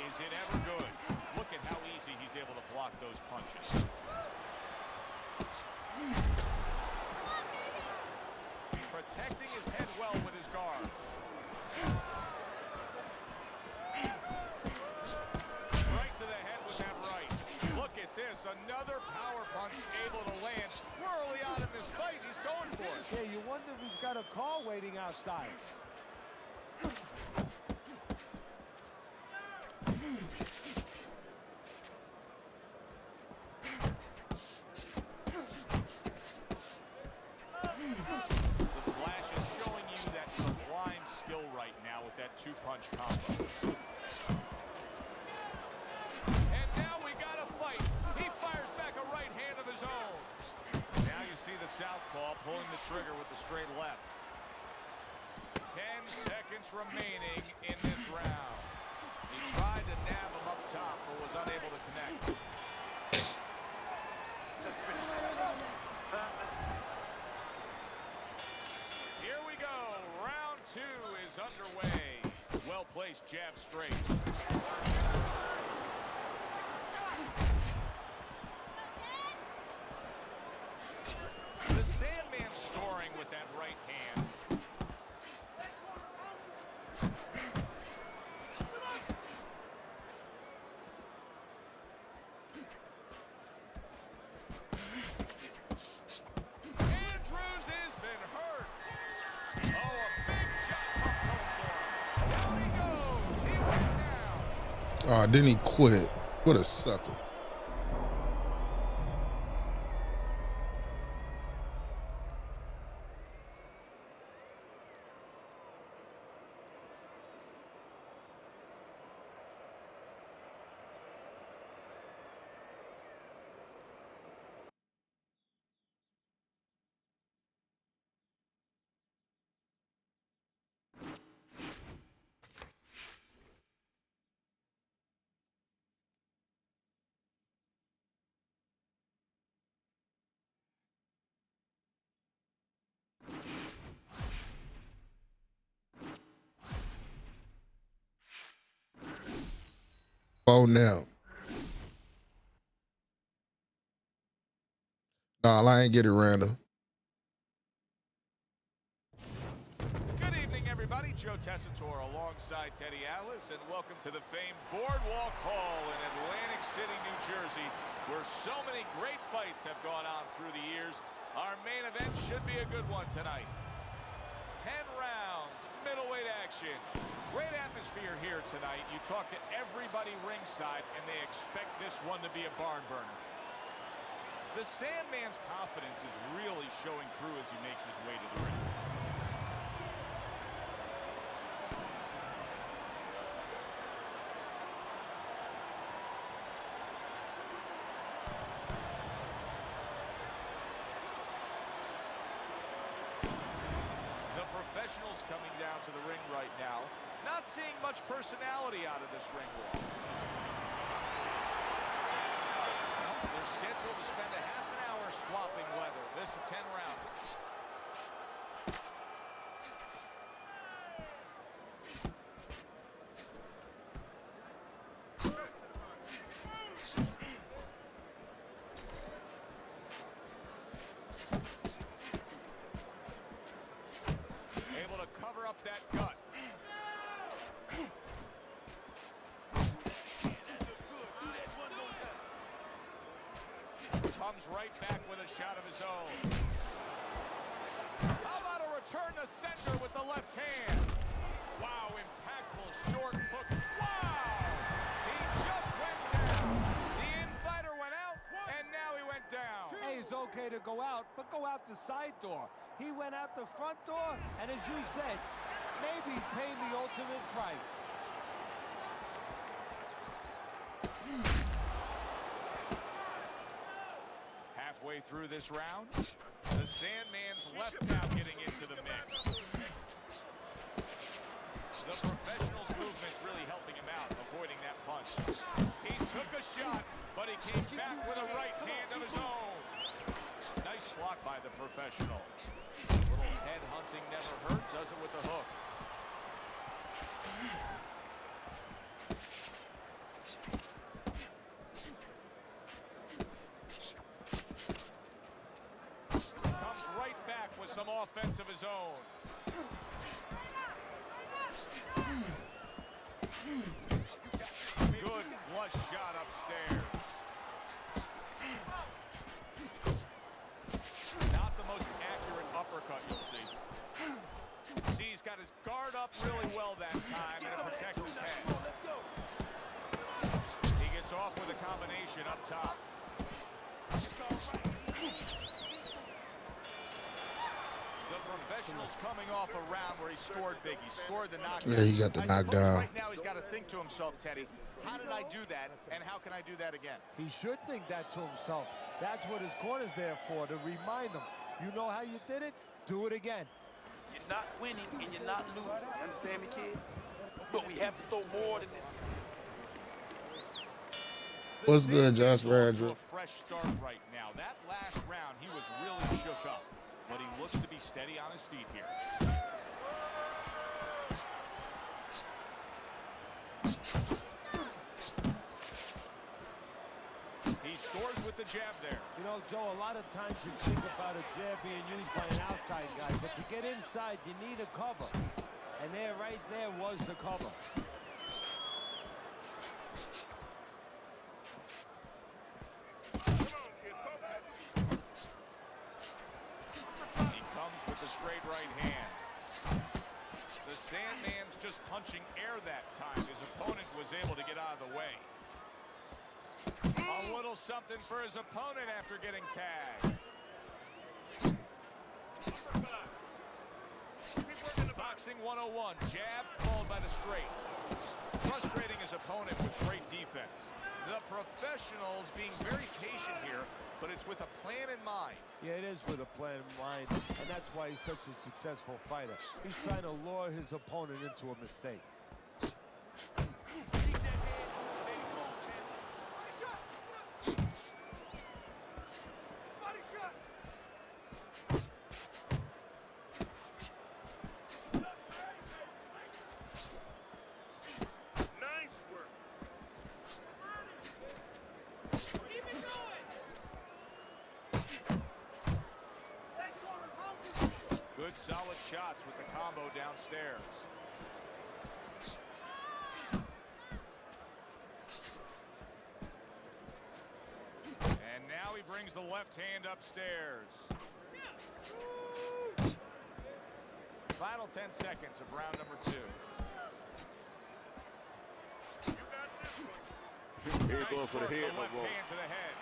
is it ever good? Look at how easy he's able to block those punches. Protecting his head well with his guard. Right to the head with that right. Look at this, another power punch able to land. We're early on in this fight, he's going for it. Yeah, you wonder if he's got a car waiting outside. The Flash is showing you that sublime skill right now with that two-punch combo. And now we got a fight. He fires back a right hand of his own. Now you see the southpaw pulling the trigger with the straight left. 10 seconds remaining in this round. He tried to nab him up top, but was unable to connect. Let's finish this. Here we go. Round 2 is underway. Well-placed jab straight. The Sandman scoring with that right hand. Andrews has been hurt. Oh, a big shot comes home for him. Down he goes. He went down. Oh, didn't he quit? What a sucker. Oh, now. Nah, I ain't get it, Randall. Good evening, everybody. Joe Tessitore alongside Teddy Atlas, and welcome to the famed Boardwalk Hall in Atlantic City, New Jersey, where so many great fights have gone on through the years. Our main event should be a good one tonight. 10 rounds, middleweight action. Great atmosphere here tonight. You talk to everybody ringside, and they expect this one to be a barn burner. The Sandman's confidence is really showing through as he makes his way to the ring. The professionals coming down to the ring right now. Not seeing much personality out of this ring walk. They're scheduled to spend a half an hour swapping leather. This is 10 rounds. Able to cover up that gut. Comes right back with a shot of his own. How about a return to center with the left hand? Wow, impactful short hook. Wow! He just went down. okay to go out, but go out the side door. He went out the front door, and as you said, maybe paying the ultimate price. Halfway through this round, the Sandman's left now getting into the mix. The professional's movement's really helping him out, avoiding that punch. He took a shot, but he came back with a right hand of his own. Nice block by the professional. Little head hunting never hurt, does it with the hook. Comes right back with some offense of his own. Good flush shot upstairs. Not the most accurate uppercut you'll see. See, he's got his guard up really well that time, and it protects his head. He gets off with a combination up top. The professional's coming off a round where he scored big. He scored the knockdown. Yeah, he got the knockdown. Right now he's got to think to himself, Teddy, how did I do that, and how can I do that again? He should think that to himself. That's what his corner's there for, to remind him. You know how you did it? Do it again. You're not winning and you're not losing. You understand me, kid? But we have to throw more than this. What's good, Jasper Andrew? A fresh start right now. That last round, he was really shook up, but he looks to be steady on his feet here. He scores with the jab there. You know, Joe, a lot of times you think about a jab being used by an outside guy, but to get inside, you need a cover. And there, right there, was the cover. He comes with the straight right hand. The Sandman's just punching air that time. His opponent was able to get out of the way. A little something for his opponent after getting tagged. Boxing 101, jab followed by the straight. Frustrating his opponent with great defense. The professional's being very patient here, but it's with a plan in mind. Yeah, it is with a plan in mind, and that's why he's such a successful fighter. He's trying to lure his opponent into a mistake. Good solid shots with the combo downstairs. And now he brings the left hand upstairs. Final 10 seconds of round number 2. Here you go for the head, left hand to the head.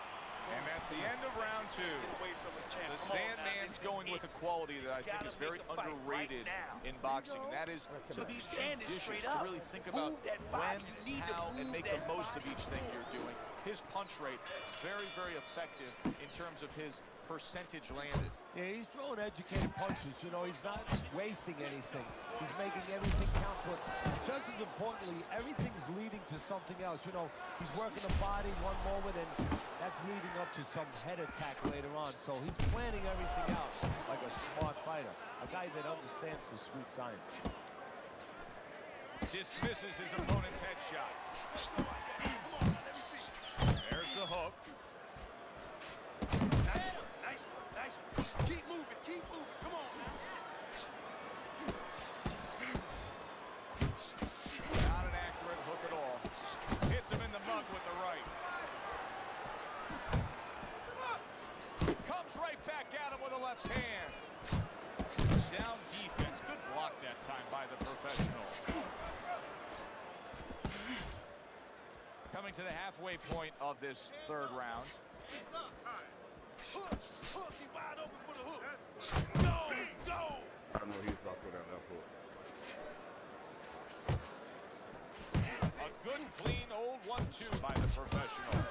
And that's the end of round 2. The Sandman's going with a quality that I think is very underrated in boxing, and that is to be judicious, to really think about when, how, and make the most of each thing you're doing. His punch rate, very, very effective in terms of his percentage landed. Yeah, he's throwing educated punches. You know, he's not wasting anything. He's making everything count, but just as importantly, everything's leading to something else. You know, he's working the body one moment, and that's leading up to some head attack later on. So he's planning everything out like a smart fighter, a guy that understands the sweet science. Dismisses his opponent's headshot. There's the hook. Nice one, nice one. Keep moving, come on now. Not an accurate hook at all. Hits him in the mug with the right. Comes right back at him with a left hand. Sound defense. Good block that time by the professional. Coming to the halfway point of this third round. Hook. He wide open for the hook. Go. I know he's about to put that left hook. A good, clean, old 1-2 by the professional.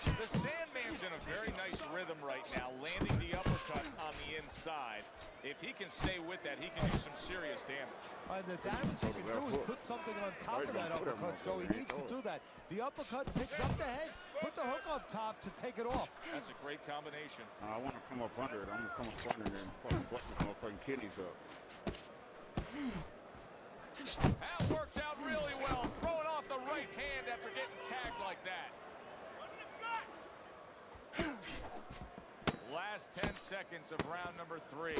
The Sandman's in a very nice rhythm right now, landing the uppercut on the inside. If he can stay with that, he can do some serious damage. The damage he can do is put something on top of that uppercut, so he needs to do that. The uppercut picks up the head, put the hook up top to take it off. That's a great combination. I want to come up under it. I'm going to come up under it and fucking bust his motherfucking kidneys up. That worked out really well, throwing off the right hand after getting tagged like that. Last 10 seconds of round number 3. You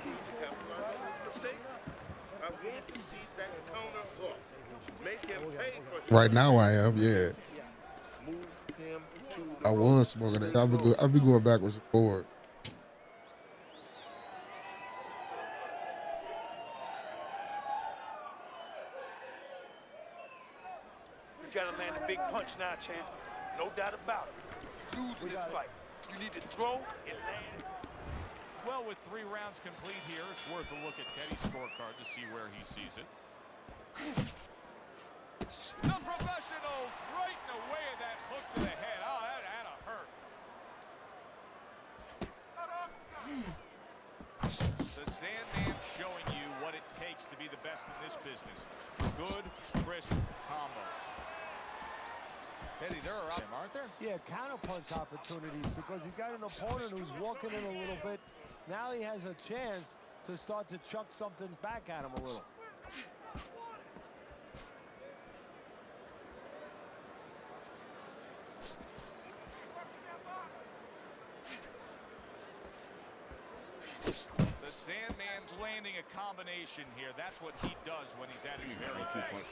need to capitalize on his mistakes. I want to see that counter hook. Make him pay for his Right now I am, yeah. Move him to the I was smoking it. I'll be going backwards and forwards. You gotta land a big punch now, champ. No doubt about it. You lose this fight. You need to throw and land. Well, with 3 rounds complete here, it's worth a look at Teddy's scorecard to see where he sees it. The professionals right in the way of that hook to the head. Oh, that had to hurt. The Sandman showing you what it takes to be the best in this business. Good, crisp combos. Teddy, there are him, aren't there? Yeah, counterpunch opportunities because he's got an opponent who's walking in a little bit. Now he has a chance to start to chuck something back at him a little. The Sandman's landing a combination here. That's what he does when he's at his very best.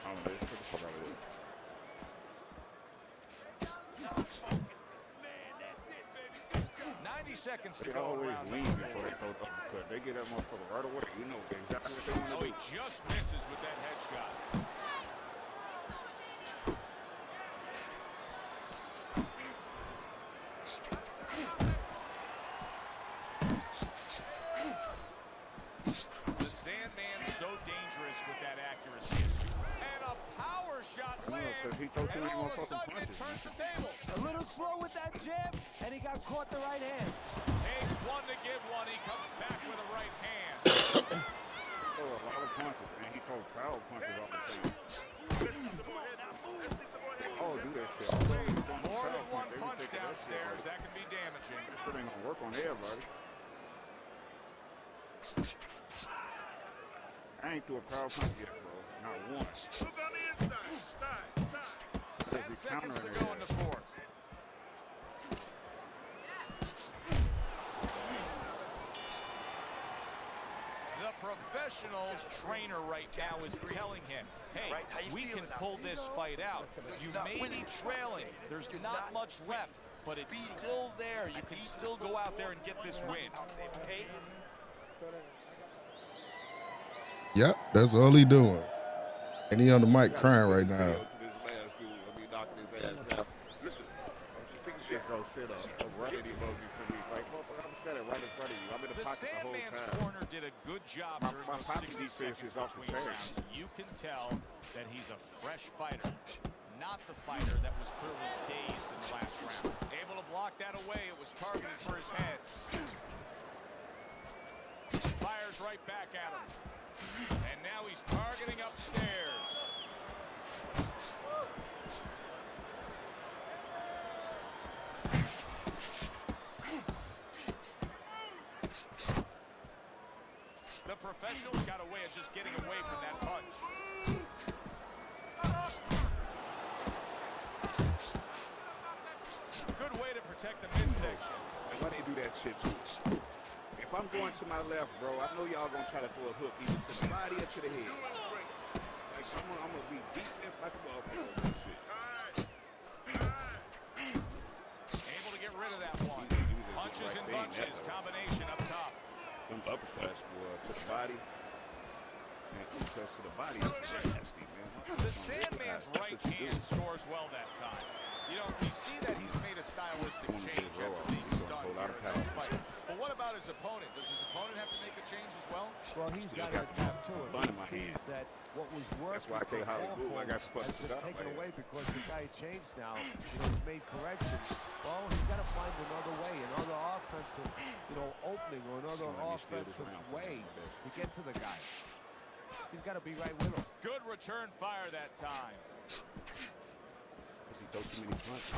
90 seconds to They go. always Around lean before they throw the uppercut. They get that motherfucker right away. You know exactly what they want to Oh, do. he just misses with that headshot. The Sandman's so dangerous with that accuracy. And a power shot lands. He throws too And many all of a motherfucking sudden it punches, turns the table. A little slow with that jab, and he got caught the right hand. Takes one to give one. He comes back with a right hand. He throws a lot of punches, and he throws power punches off the table. Oh, do that shit. More than one punch downstairs. That can be damaging. That shit ain't gonna work on everybody. I ain't threw a power punch yet, bro. Not one. Look on the inside. Side. 10 seconds to go in the 4th. The professional's trainer right now is telling him, hey, we can pull this fight out. You may be trailing. There's not much left, but it's still there. You can still go out there and get this win. Okay? Yep, that's all he doing. And he on the mic crying right now. The Sandman's corner did a good job during those 60 seconds between rounds. You can tell that he's a fresh fighter, not the fighter that was clearly dazed in the last round. Able to block that away. It was targeted for his head. Fires right back at him. And now he's targeting upstairs. The professional's got a way of just getting away from that punch. Good way to protect the midsection. Why they do that shit too? If I'm going to my left, bro, I know y'all gonna try to throw a hook either to the body or to the head. Like I'm gonna be defense like a motherfucker. Able to get rid of that one. Punches and bunches. Combination up top. Them uppercuts were to the body. And uppercuts to the body is nasty, man. The Sandman's right hand scores well that time. You know, we see that he's made a stylistic change after being stunned here in the fight. But what about his opponent? Does his opponent have to make a change as well? Well, he's got to adapt to it. He sees that what was working why I can't hardly move. I got to has put it been up, taken man. away because the guy changed now. He's made corrections. Well, he's got to find another way, another offensive, opening or another offensive way to get to the guy. He's got to be right with him. Good return fire that time. He throws too many punches.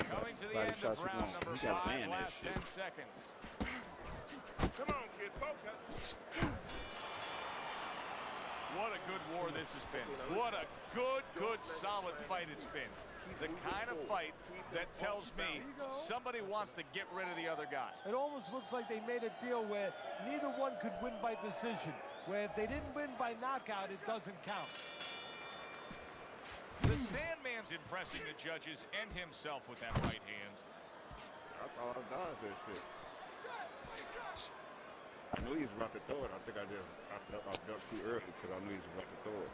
Coming to the end of round number 5, last 10 seconds. Come on, kid, focus. What a good war this has been. What a good, solid fight it's been. The kind of fight that tells me somebody wants to get rid of the other guy. It almost looks like they made a deal where neither one could win by decision, where if they didn't win by knockout, it doesn't count. The Sandman's impressing the judges and himself with that right hand. I thought I dodged that shit. I knew he was about to throw it. I think I ducked too early because I knew he was about to throw it.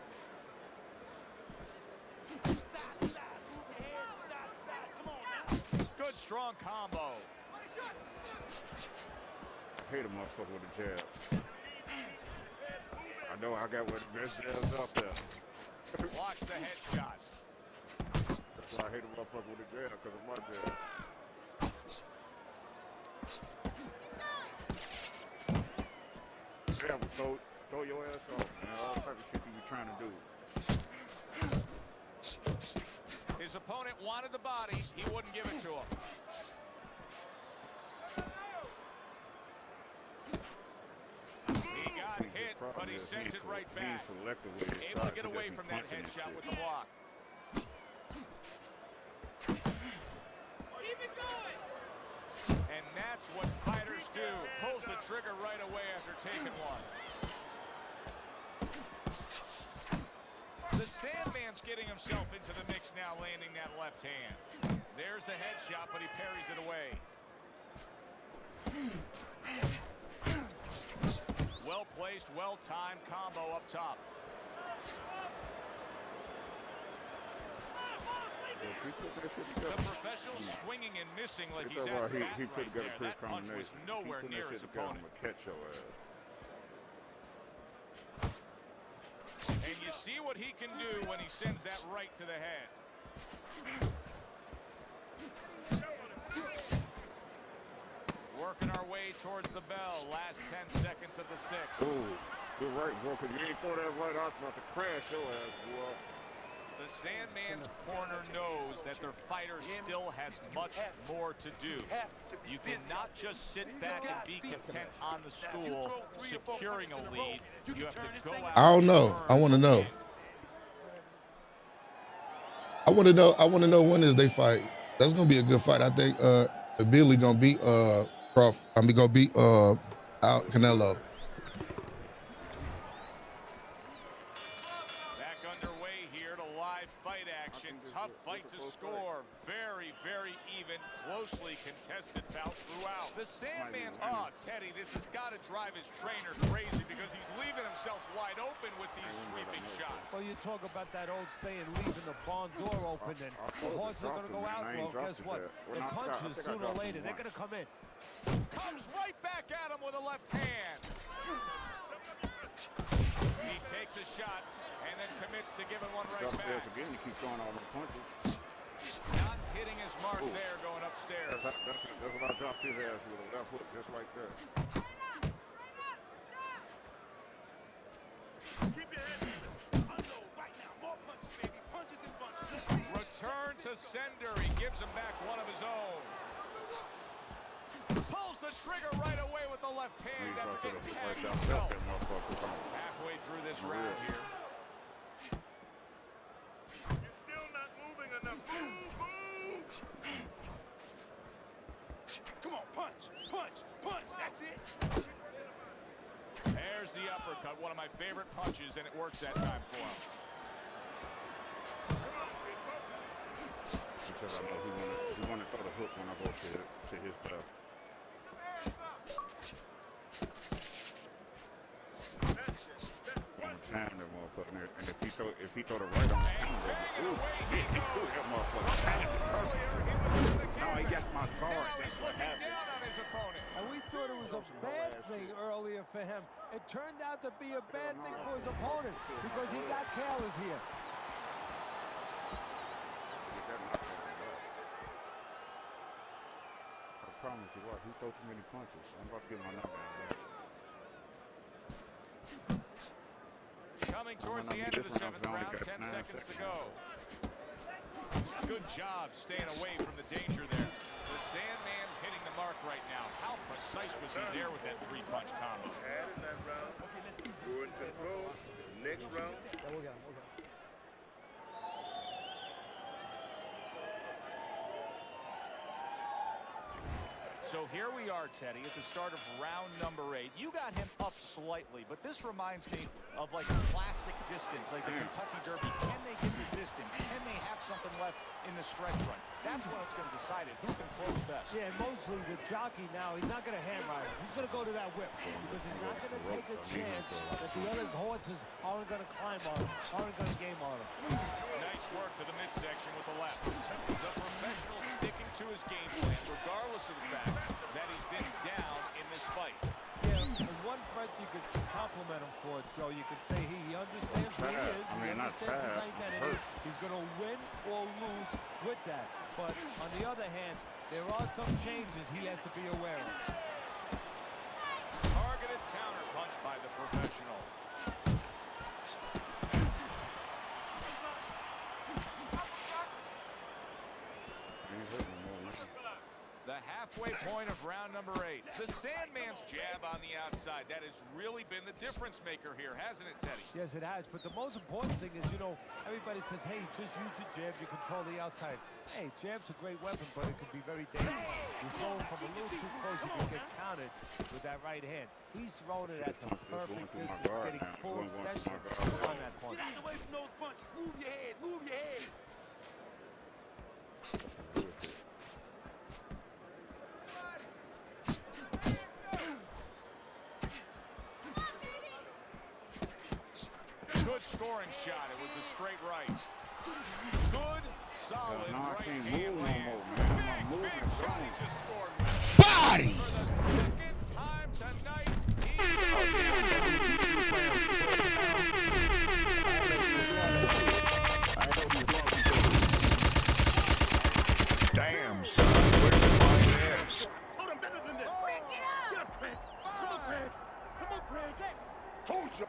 Good strong combo. I hate a motherfucker with a jab. I know I got one of the best jabs out there. Blocks the headshot. That's why I hate a motherfucker with a jab, because of my jab. Yeah, throw your ass off, man. All type of shit you be trying to do. His opponent wanted the body. He wouldn't give it to him. He got hit, but he sends it right back. Able to get away from that headshot with the block. And that's what fighters do. Pulls the trigger right away after taking one. The Sandman's getting himself into the mix now, landing that left hand. There's the headshot, but he parries it away. Well-placed, well-timed combo up top. The professional swinging and missing like he's at bat right there. That punch was nowhere near his opponent. And you see what he can do when he sends that right to the head. Working our way towards the bell. Last 10 seconds of the 6th. Ooh, you're right, bro, because you ain't throw that right out, about to crash your ass, boy. The Sandman's corner knows that their fighter still has much more to do. You cannot just sit back and be content on the stool, securing a lead. You have to go out. I don't know. I want to know. I want to know when is they fight. That's gonna be a good fight. I think Billy gonna beat Crawford. Gonna beat out Canelo. Back underway here to live fight action. Tough fight to score. Very, very even, closely contested bout throughout. The Sandman's, Teddy, this has got to drive his trainer crazy because he's leaving himself wide open with these sweeping shots. Well, you talk about that old saying, leaving the barn door open, and the horses are going to go out. Well, guess what? The punches, sooner or later, they're going to come in. Comes right back at him with a left hand. He takes a shot and then commits to giving one right back. Again, he keeps throwing all the punches. Not hitting his mark there, going upstairs. That's what I dropped his ass with, a left hook, just like that. Keep your head even. Unload right now. More punches, baby. Punches and bunches. Return to sender. He gives him back one of his own. Pulls the trigger right away with the left hand after getting tagged himself. Halfway through this round here. You're still not moving enough. Move. Come on, punch. Punch. Punch. That's it. There's the uppercut, one of my favorite punches, and it works that time for him. Because I know he wanna throw the hook when I go to his stuff. I'm time that motherfucker, and if he throw the right on the counter, he threw that motherfucker. No, he got my guard. That's what happened. And we thought it was a bad thing earlier for him. It turned out to be a bad thing for his opponent because he got careless here. I promise you what, he throw too many punches. I'm about to get my knockdown back. Coming towards the end of the 7th round, 10 seconds to go. Good job staying away from the danger there. The Sandman's hitting the mark right now. How precise was he there with that 3-punch combo? Had in that round. You're in control. Next round. So here we are, Teddy, at the start of round number 8. You got him up slightly, but this reminds me of like a classic distance, like the Kentucky Derby. Can they get the distance? Can they have something left in the stretch run? That's when it's going to decide it. Who can close best? Yeah, mostly the jockey now, he's not going to hand ride him. He's going to go to that whip because he's not going to take a chance that the other horses aren't going to climb on him, aren't going to game on him. Nice work to the midsection with the left. The professional sticking to his game plan, regardless of the fact that he's been down in this fight. Yeah, and one front you could compliment him for it, Joe. You could say he understands who he is. He understands his identity. He's going to win or lose with that. But on the other hand, there are some changes he has to be aware of. Targeted counter punch by the professional. The halfway point of round number 8. The Sandman's jab on the outside. That has really been the difference maker here, hasn't it, Teddy? Yes, it has. But the most important thing is, you know, everybody says, hey, just use your jab. You control the outside. Hey, jab's a great weapon, but it can be very dangerous. You throw it from a little too close, you can get countered with that right hand. He's throwing it at the perfect distance, getting full extension on that punch. Get out the way from those punches. Move your head. Move your head. Good scoring shot. It was a straight right. Good, solid right hand land. Big shot he just scored with. Body! For the second time tonight, Damn, son, where'd you find this? Oh, I'm better than this. Craig, get up! Get up, Craig. Come on, Craig. Come on, Craig. Told you.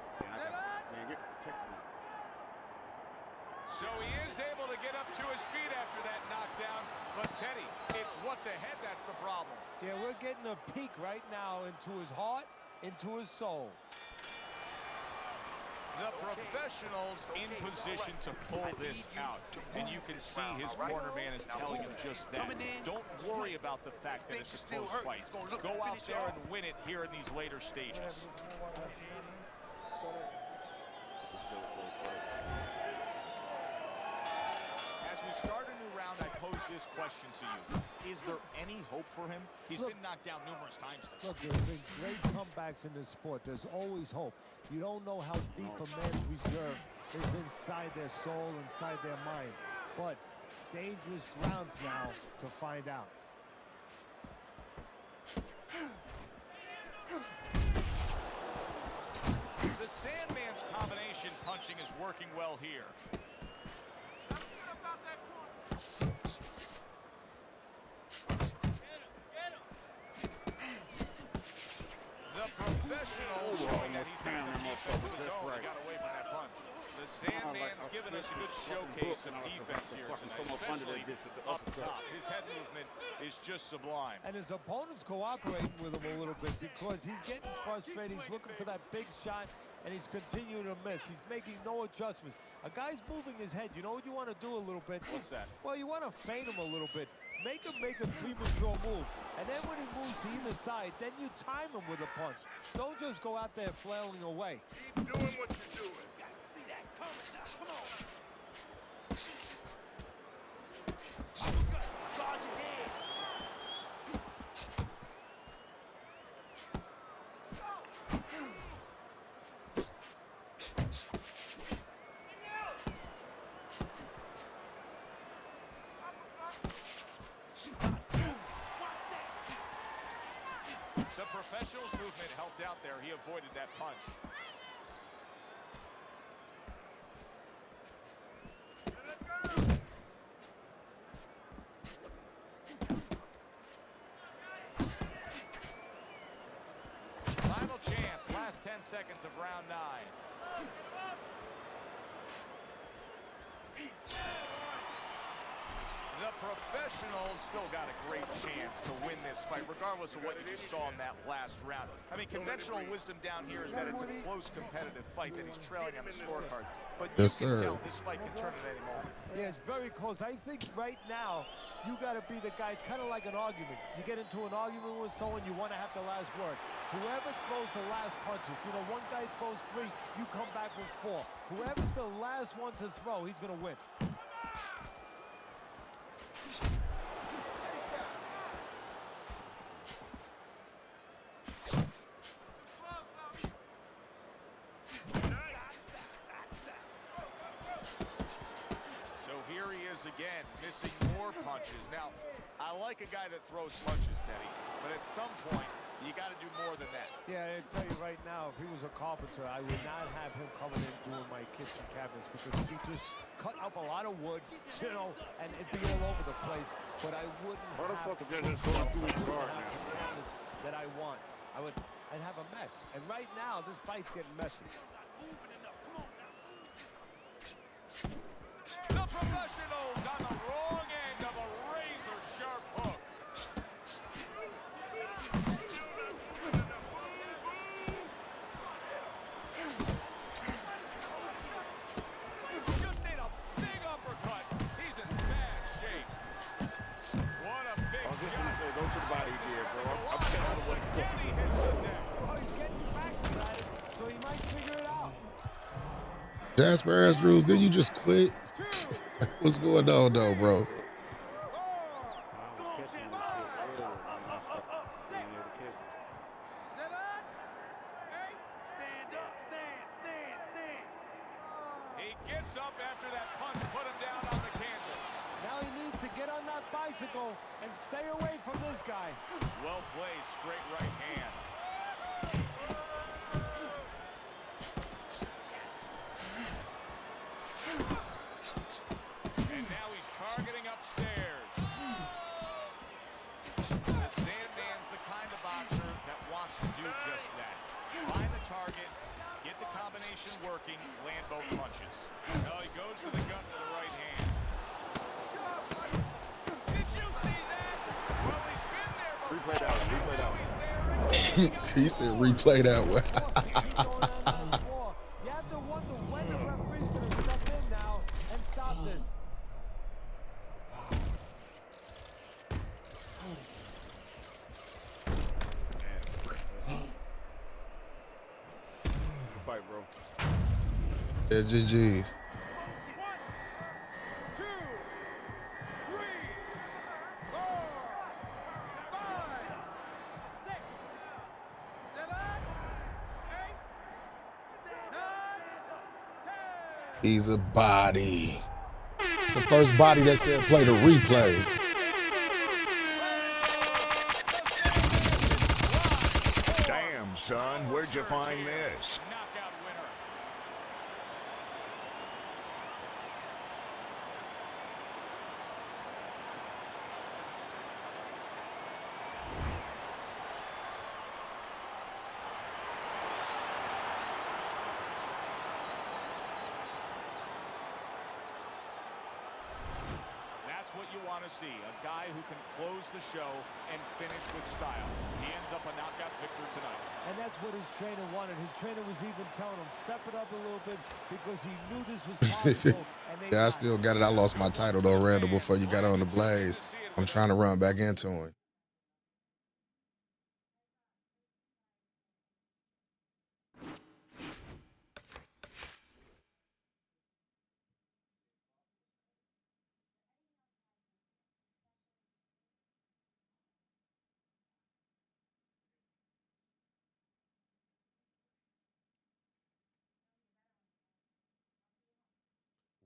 So he is able to get up to his feet after that knockdown. But Teddy, it's what's ahead that's the problem. Yeah, we're getting a peek right now into his heart, into his soul. The professional's in position to pull this out. And you can see his corner man is telling him just that. Don't worry about the fact that it's a close fight. Go out there and win it here in these later stages. As we start a new round, I pose this question to you. Is there any hope for him? He's been knocked down numerous times today. Look, there's been great comebacks in this sport. There's always hope. You don't know how deep a man's reserve is inside their soul, inside their mind. But dangerous rounds now to find out. The Sandman's combination punching is working well here. The professional showing that he's got some defense of his own. He got away from that punch. The Sandman's given us a good showcase of defense here tonight, especially up top. His head movement is just sublime. And his opponent's cooperating with him a little bit because he's getting frustrated. He's looking for that big shot, and he's continuing to miss. He's making no adjustments. A guy's moving his head. You know what you want to do a little bit? What's that? Well, you want to feint him a little bit. make him make a premature move. And then when he moves to either side, then you time him with a punch. Don't just go out there flailing away. Keep doing what you're doing. See that coming now. Come on. Guard your head. The professional's movement helped out there. He avoided that punch. Final chance, last 10 seconds of round 9. The professionals still got a great chance to win this fight, regardless of what you just saw in that last round. I mean, conventional wisdom down here is that it's a close, competitive fight, that he's trailing on the scorecards. But you can tell this fight can turn at any moment. Yeah, it's very close. I think right now, you got to be the guy. It's kind of like an argument. You get into an argument with someone, you want to have the last word. Whoever throws the last punches, you know, one guy throws 3, you come back with 4. Whoever's the last one to throw, he's going to win. Again, missing more punches. Now, I like a guy that throws punches, Teddy, but at some point, you got to do more than that. Yeah, I tell you right now, if he was a carpenter, I would not have him coming in doing my kitchen cabinets because he just cut up a lot of wood, you know, and it'd be all over the place. But I wouldn't have the cabinets that I want. I'd have a mess. And right now, this fight's getting messy. The professionals on the wrong end of a razor-sharp hook. Just did a big uppercut. He's in bad shape. What a big shot. Go to the body here, bro. I'm Again, he hits the deck. Oh, he's getting practice at it, so he might figure it out. Jasper Andrews, did you just quit? What's going on, though, bro? He gets up after that punch, put him down on the canvas. Now he needs to get on that bicycle and stay away from this guy. Well played, straight right hand. And now he's targeting upstairs. The Sandman's the kind of boxer that wants to do just that. Find the target, get the combination working, land both punches. Now he goes to the gut with the right hand. Did you see that? Well, he's been there before. Replay that one, replay that one. He said replay that one. You have to wonder when the referee's going to step in now and stop this. Fight, bro. Yeah, GG's. 1, 2, 3, 4, 5, 6, 7, 8, 9, 10. He's a body. It's the first body that said play the replay. Damn, son, where'd you find this? Knockout winner. That's what you want to see, a guy who can close the show and finish with style. He ends up a knockout victor tonight. And that's what his trainer wanted. His trainer was even telling him, step it up a little bit because he knew this was possible. And they Yeah, I still got it. I lost my title though, Randall, before you got on the Blaze. I'm trying to run back into him.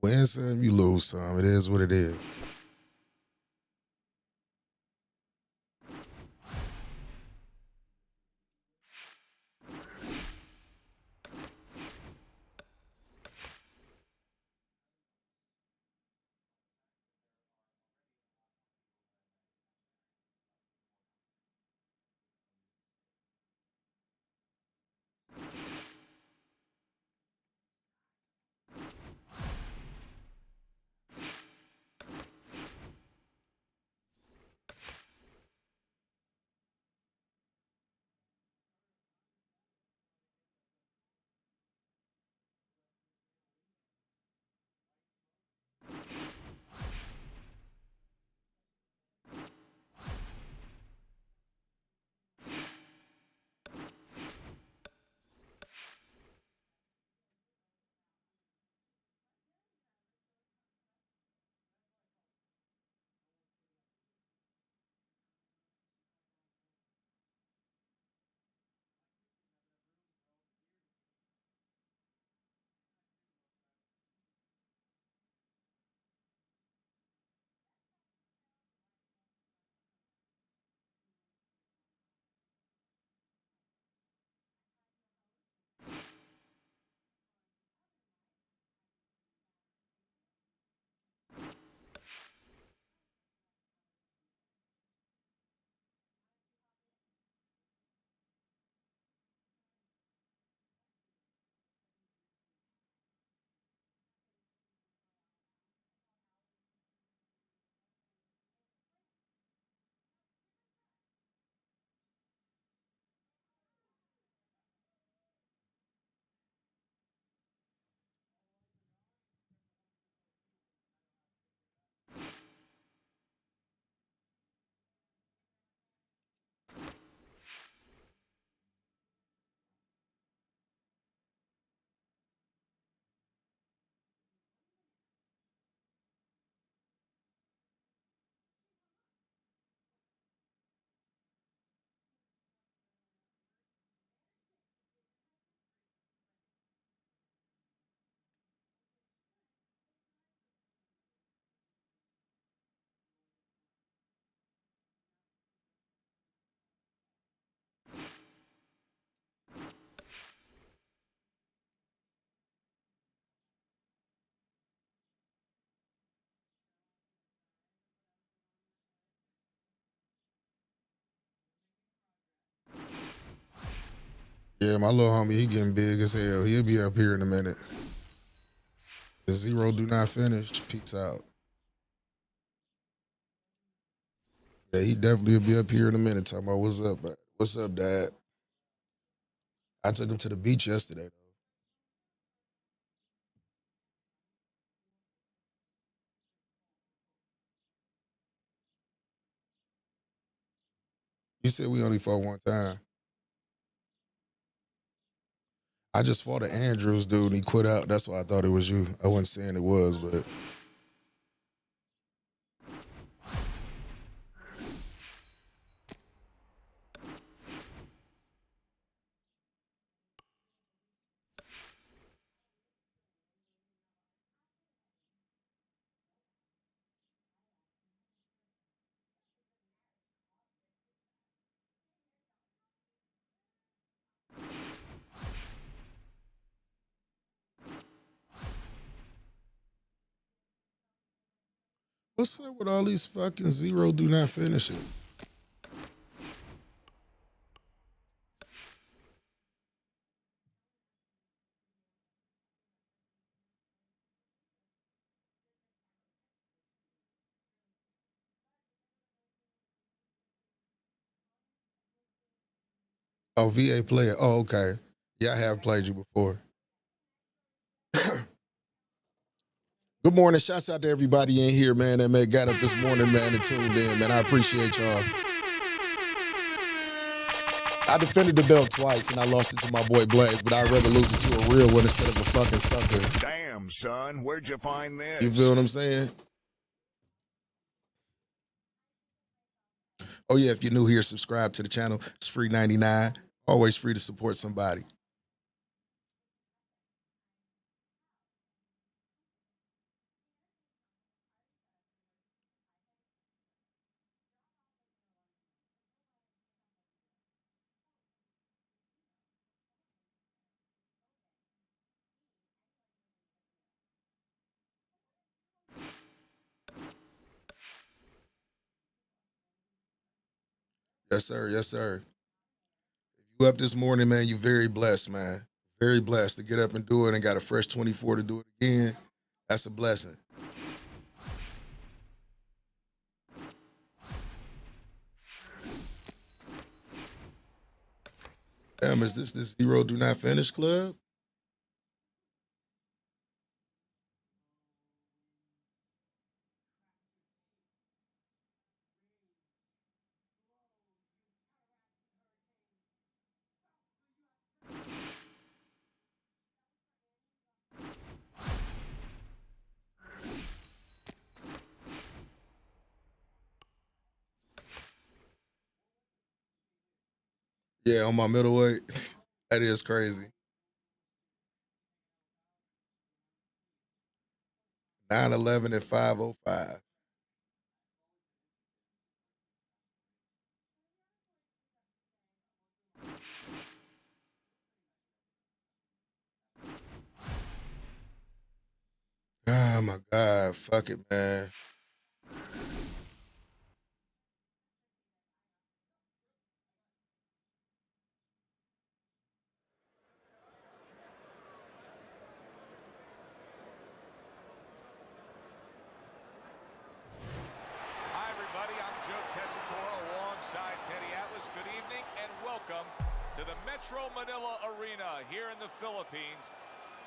Win some, you lose some. It is what it is. Yeah, my little homie, he getting big as hell. He'll be up here in a minute. The zero do not finish. Peace out. Yeah, he definitely will be up here in a minute talking about what's up, man. What's up, Dad? I took him to the beach yesterday. You said we only fought one time. I just fought an Andrews dude and he quit out. That's why I thought it was you. I wasn't saying it was, but what's up with all these fucking zero do not finishes? Oh, VA player. Oh, okay. Yeah, I have played you before. Good morning. Shouts out to everybody in here, man, that got up this morning, man, and tuned in, man. I appreciate y'all. I defended the belt twice, and I lost it to my boy Blaze, but I'd rather lose it to a real one instead of a fucking sucker. Damn, son, where'd you find this? You feel what I'm saying? Oh, yeah, if you're new here, subscribe to the channel. It's free 99. Always free to support somebody. Yes, sir. Yes, sir. If you up this morning, man, you're very blessed, man. Very blessed to get up and do it and got a fresh 24 to do it again. That's a blessing. Damn, is this the Zero Do Not Finish Club? Yeah, on my middleweight. That is crazy. 9-11 and 505. Oh my God, fuck it, man. Hi, everybody. I'm Joe Tessitore alongside Teddy Atlas. Good evening and welcome to the Metro Manila Arena here in the Philippines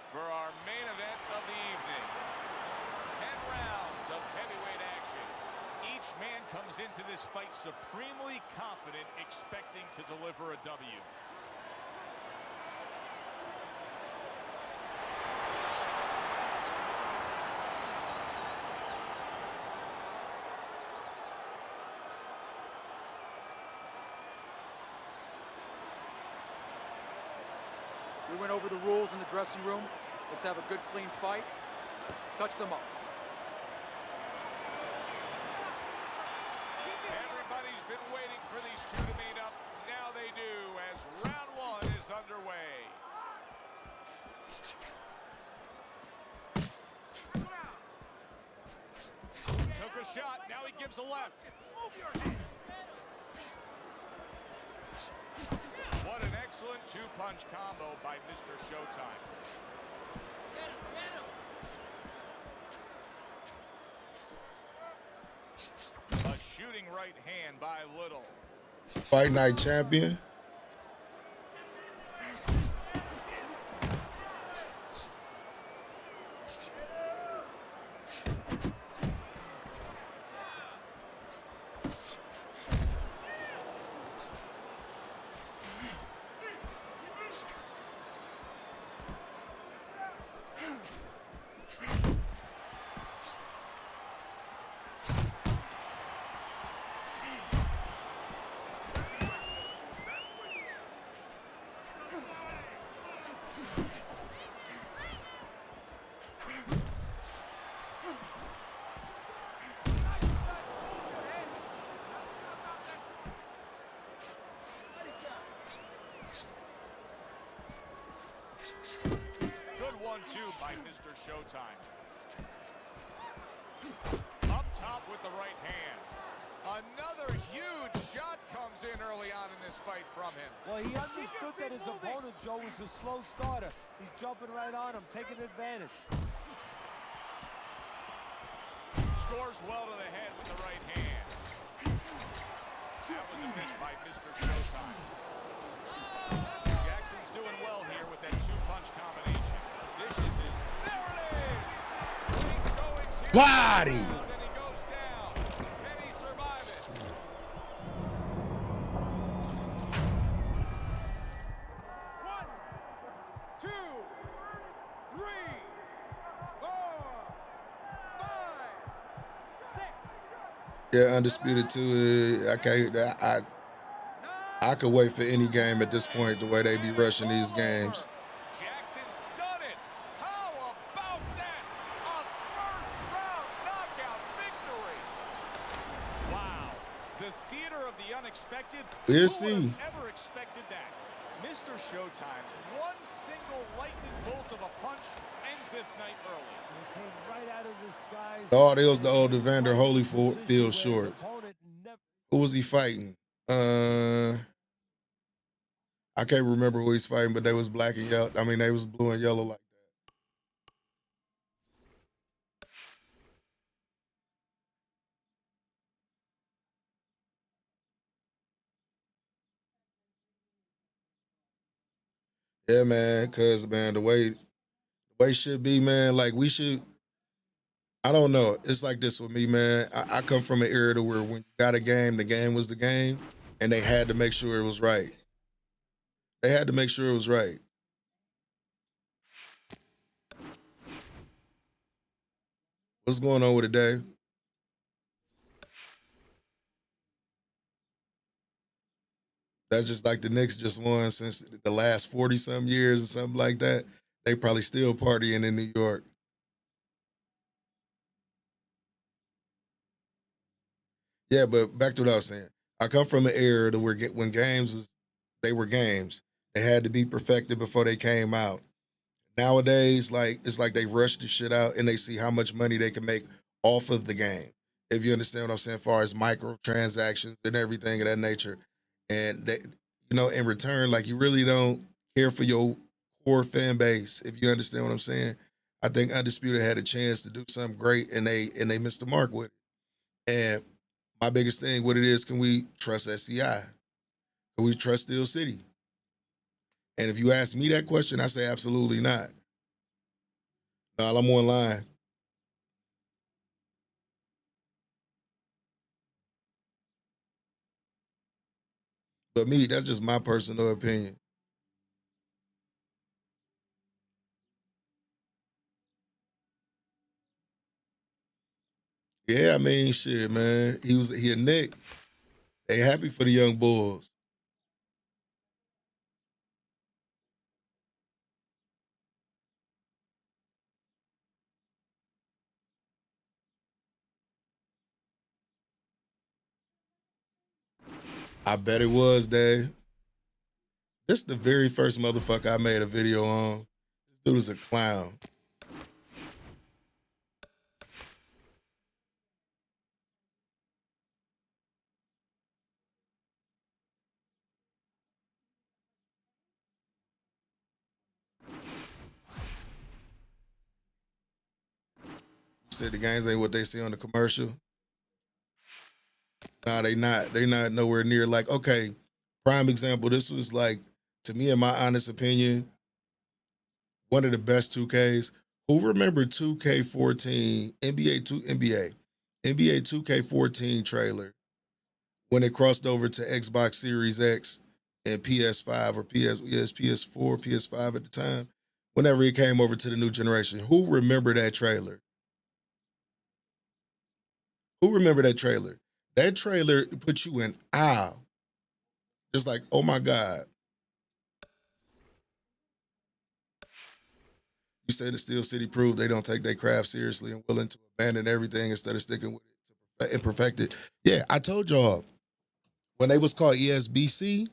for our main event of the evening. 10 rounds of heavyweight action. Each man comes into this fight supremely confident, expecting to deliver a W. We went over the rules in the dressing room. Let's have a good, clean fight. Touch them up. Everybody's been waiting for these two to meet up. Now they do, as round one is underway. Took a shot, now he gives a left. What an excellent two-punch combo by Mr. Showtime. A shooting right hand by Little. Fight Night champion. Good 1-2 by Mr. Showtime. Up top with the right hand. Another huge shot comes in early on in this fight from him. Well, he understood that his opponent, Joe, was a slow starter. He's jumping right on him, taking advantage. Scores well to the head with the right hand. That was a miss by Mr. Showtime. Jackson's doing well here with that two-punch combination. Dishes his. There it is! Winning Body. And he goes down. Can he survive it? One, two, three, 4, 5, 6. Yeah, Undisputed too. I could wait for any game at this point, the way they be rushing these games. Jackson's done it. How about that? A first-round knockout victory. Wow. The theater of the unexpected. We'll Who see. would have ever expected that? Mr. Showtime's one single lightning bolt of a punch ends this night early. It came right out of the skies. Oh, there was the old Evander Holyfield shorts. Who was he fighting? I can't remember who he's fighting, but they was black and yellow. I mean, they was blue and yellow like that. Yeah, man, cause man, the way it should be, man, like we should. I don't know. It's like this with me, man. I come from an era to where when you got a game, the game was the game, and they had to make sure it was right. They had to make sure it was right. What's going on with it, Dave? That's just like the Knicks just won since the last 40-some years or something like that. They probably still partying in New York. Yeah, but back to what I was saying. I come from an era to where when games they were games. They had to be perfected before they came out. Nowadays, like it's like they rush the shit out and they see how much money they can make off of the game. If you understand what I'm saying, as far as microtransactions and everything of that nature. And they, in return, like you really don't care for your core fan base, if you understand what I'm saying. I think Undisputed had a chance to do something great and they missed the mark with it. And my biggest thing, what it is, can we trust SCI? Can we trust Steel City? And if you ask me that question, I say absolutely not. No, I'm online. But me, that's just my personal opinion. Yeah, I mean, shit, man. He a Nick. They happy for the young Bulls. I bet it was, Dave. This is the very first motherfucker I made a video on. This dude is a clown. Said the games ain't what they see on the commercial. Nah, they not nowhere near. Like, okay, prime example, this was like, to me, in my honest opinion, one of the best 2Ks. Who remember 2K14, NBA 2K14 trailer when it crossed over to Xbox Series X and PS5 or PS4, PS5 at the time, whenever it came over to the new generation? Who remember that trailer? Who remember that trailer? That trailer put you in awe. Just like, oh my God. You say the Steel City proved they don't take their craft seriously and willing to abandon everything instead of sticking with it and perfect it. Yeah, I told y'all, when they was called ESBC,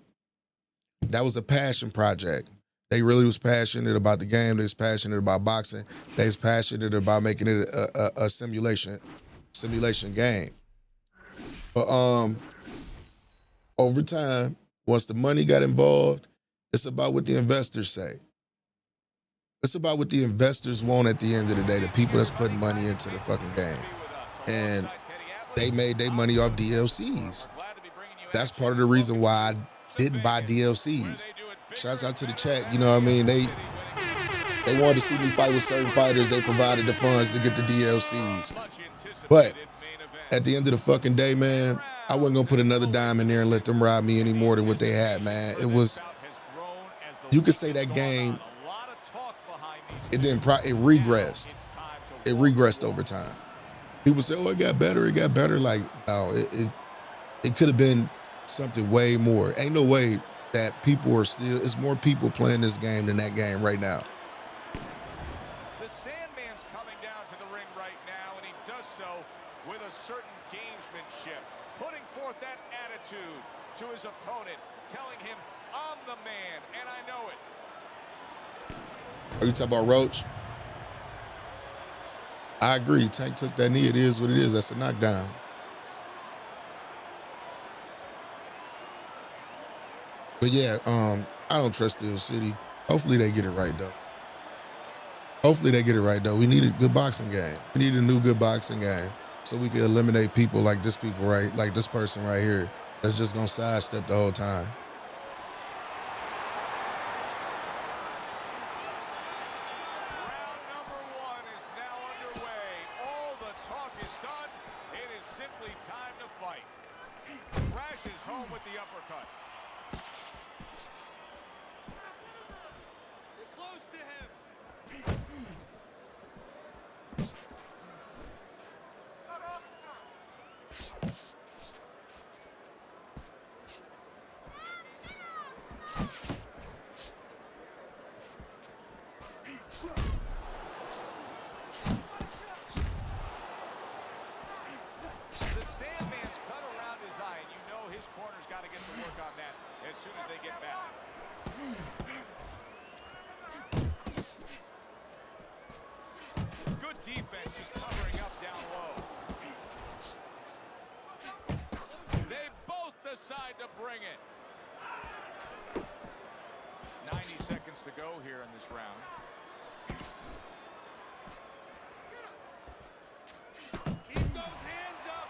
that was a passion project. They really was passionate about the game. They was passionate about boxing. They was passionate about making it a simulation game. But over time, once the money got involved, it's about what the investors say. It's about what the investors want at the end of the day, the people that's putting money into the fucking game. And they made their money off DLCs. That's part of the reason why I didn't buy DLCs. Shouts out to the chat, you know what I mean? They wanted to see me fight with certain fighters. They provided the funds to get the DLCs. But at the end of the fucking day, man, I wasn't going to put another dime in there and let them rob me any more than what they had, man. It was, you could say that game, it regressed. It regressed over time. People say, oh, it got better. It got better. Like, no, it could have been something way more. Ain't no way that people are still, it's more people playing this game than that game right now. The Sandman's coming down to the ring right now, and he does so with a certain gamesmanship, putting forth that attitude to his opponent, telling him, I'm the man, and I know it. Are you talking about Roach? I agree. Tank took that knee. It is what it is. That's a knockdown. But yeah, I don't trust Steel City. Hopefully they get it right though. We need a good boxing game. We need a new good boxing game so we can eliminate people like this person right here that's just gonna sidestep the whole time. Round number 1 is now underway. All the talk is done. It is simply time to fight. Crashes home with the uppercut. You're close to him. The Sandman's cut around his eye, and you know his corner's got to get to work on that as soon as they get back. Good defense, just covering up down low. They both decide to bring it. 90 seconds to go here in this round. Keep those hands up.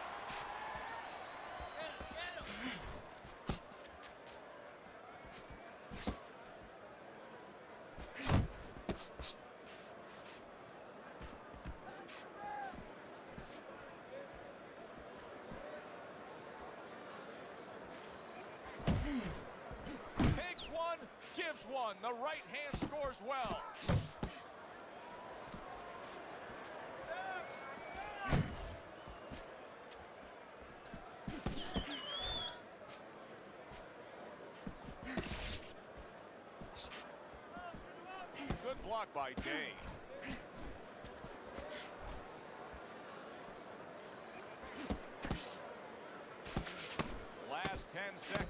Takes one, gives one. The right hand scores well. Good block by Day. Last 10 seconds.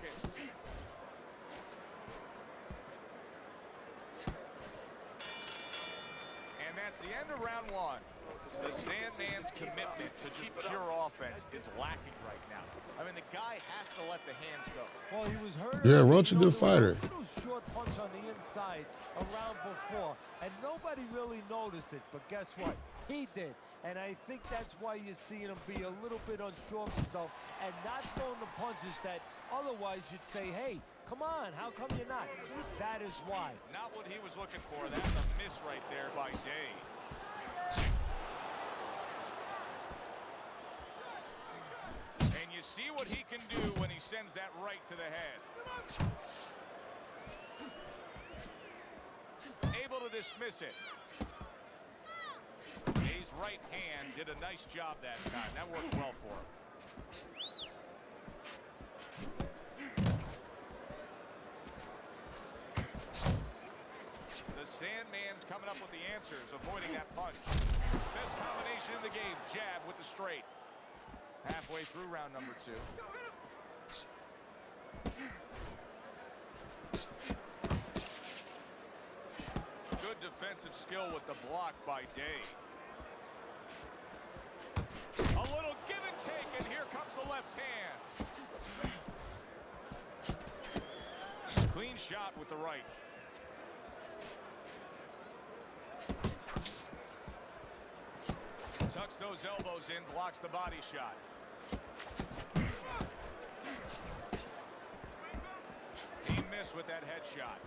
And that's the end of round 1. The Sandman's commitment to just pure offense is lacking right now. I mean, the guy has to let the hands go. Well, he was hurt. Yeah, Roach a good fighter. Little short punch on the inside a round before, and nobody really noticed it. But guess what? He did. And I think that's why you're seeing him be a little bit unsure of himself and not throwing the punches that otherwise you'd say, hey, come on, how come you're not? That is why. Not what he was looking for. That's a miss right there by Day. And you see what he can do when he sends that right to the head. Able to dismiss it. Day's right hand did a nice job that time. That worked well for him. The Sandman's coming up with the answers, avoiding that punch. Best combination in the game, jab with the straight. Halfway through round number 2. Good defensive skill with the block by Day. A little give and take, and here comes the left hand. Clean shot with the right. Tucks those elbows in, blocks the body shot. He missed with that headshot.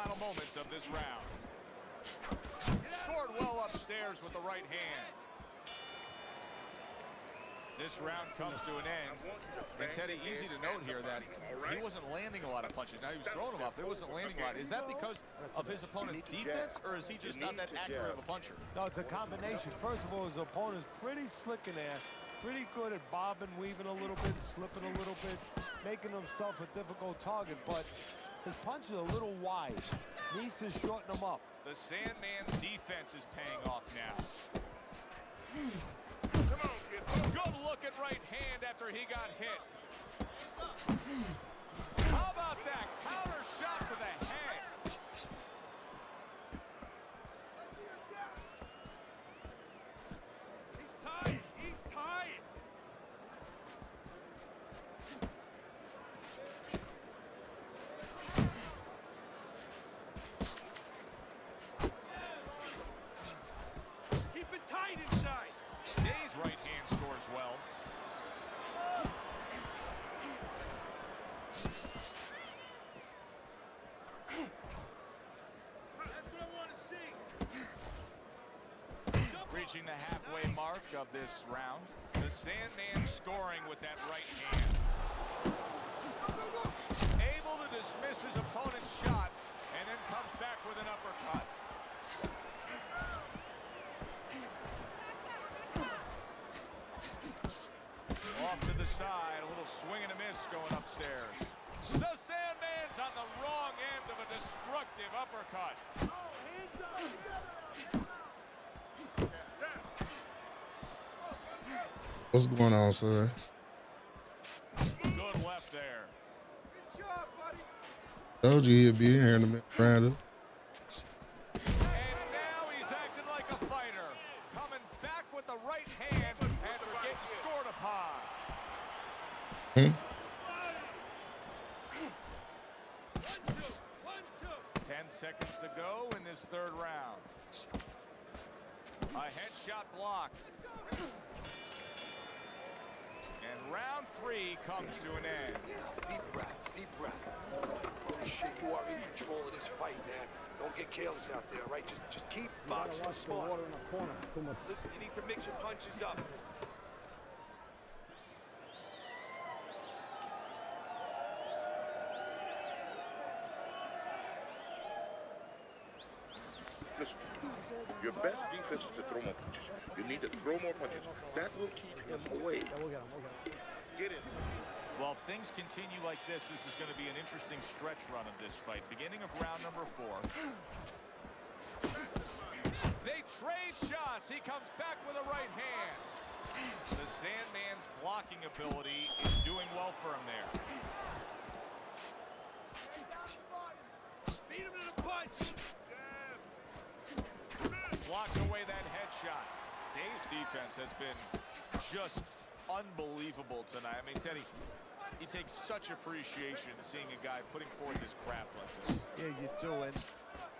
final moments of this round. Scored well upstairs with the right hand. This round comes to an end. And Teddy, easy to note here that he wasn't landing a lot of punches. Now he was throwing them up, but he wasn't landing a lot. Is that because of his opponent's defense, or is he just not that accurate of a puncher? No, it's a combination. First of all, his opponent's pretty slick in there. Pretty good at bobbing, weaving a little bit, slipping a little bit, making himself a difficult target, but his punch is a little wide. Needs to shorten them up. The Sandman's defense is paying off now. Good looking right hand after he got hit. How about that counter shot to the head? He's tired. He's tired. Keep it tight inside. Day's right hand scores well. That's what I want to see. Reaching the halfway mark of this round. The Sandman scoring with that right hand. Able to dismiss his opponent's shot and then comes back with an uppercut. Off to the side, a little swing and a miss going upstairs. The Sandman's on the wrong end of a destructive uppercut. What's going on, sir? Good left there. Good job, buddy. Told you he'd be in here in a minute, Brandon. And now he's acting like a fighter. Coming back with the right hand after getting scored upon. 10 seconds to go in this third round. A headshot blocked. And round 3 comes to an end. Deep breath, deep breath. Holy shit, you are in control of this fight, man. Don't get careless out there, all right? Just keep boxing smart. Listen, you need to mix your punches up. Listen, your best defense is to throw more punches. You need to throw more punches. That will keep him away. Get in. Well, if things continue like this is going to be an interesting stretch run of this fight. Beginning of round number 4. They trade shots. He comes back with a right hand. The Sandman's blocking ability is doing well for him there. Beat him to the punch. Blocks away that headshot. Dave's defense has been just unbelievable tonight. I mean, Teddy, he takes such appreciation seeing a guy putting forth his craft like this. Yeah, you do, and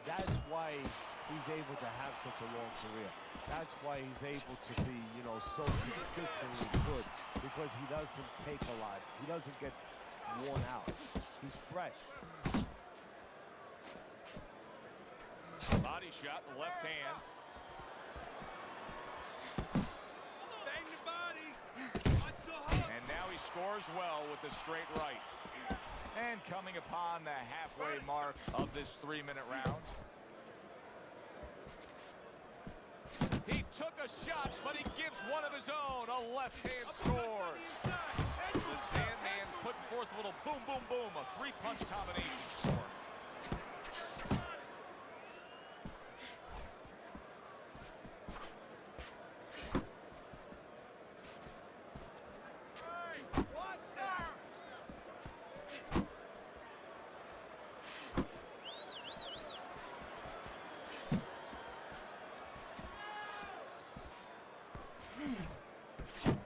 that's why he's able to have such a long career. That's why he's able to be, you know, so consistently good, because he doesn't take a lot. He doesn't get worn out. He's fresh. Body shot in the left hand. Bang the body. Watch the hook. And now he scores well with the straight right. And coming upon the halfway mark of this 3-minute round. He took a shot, but he gives one of his own. A left hand scores. The Sandman's putting forth a little boom, boom, boom. A 3-punch combination score.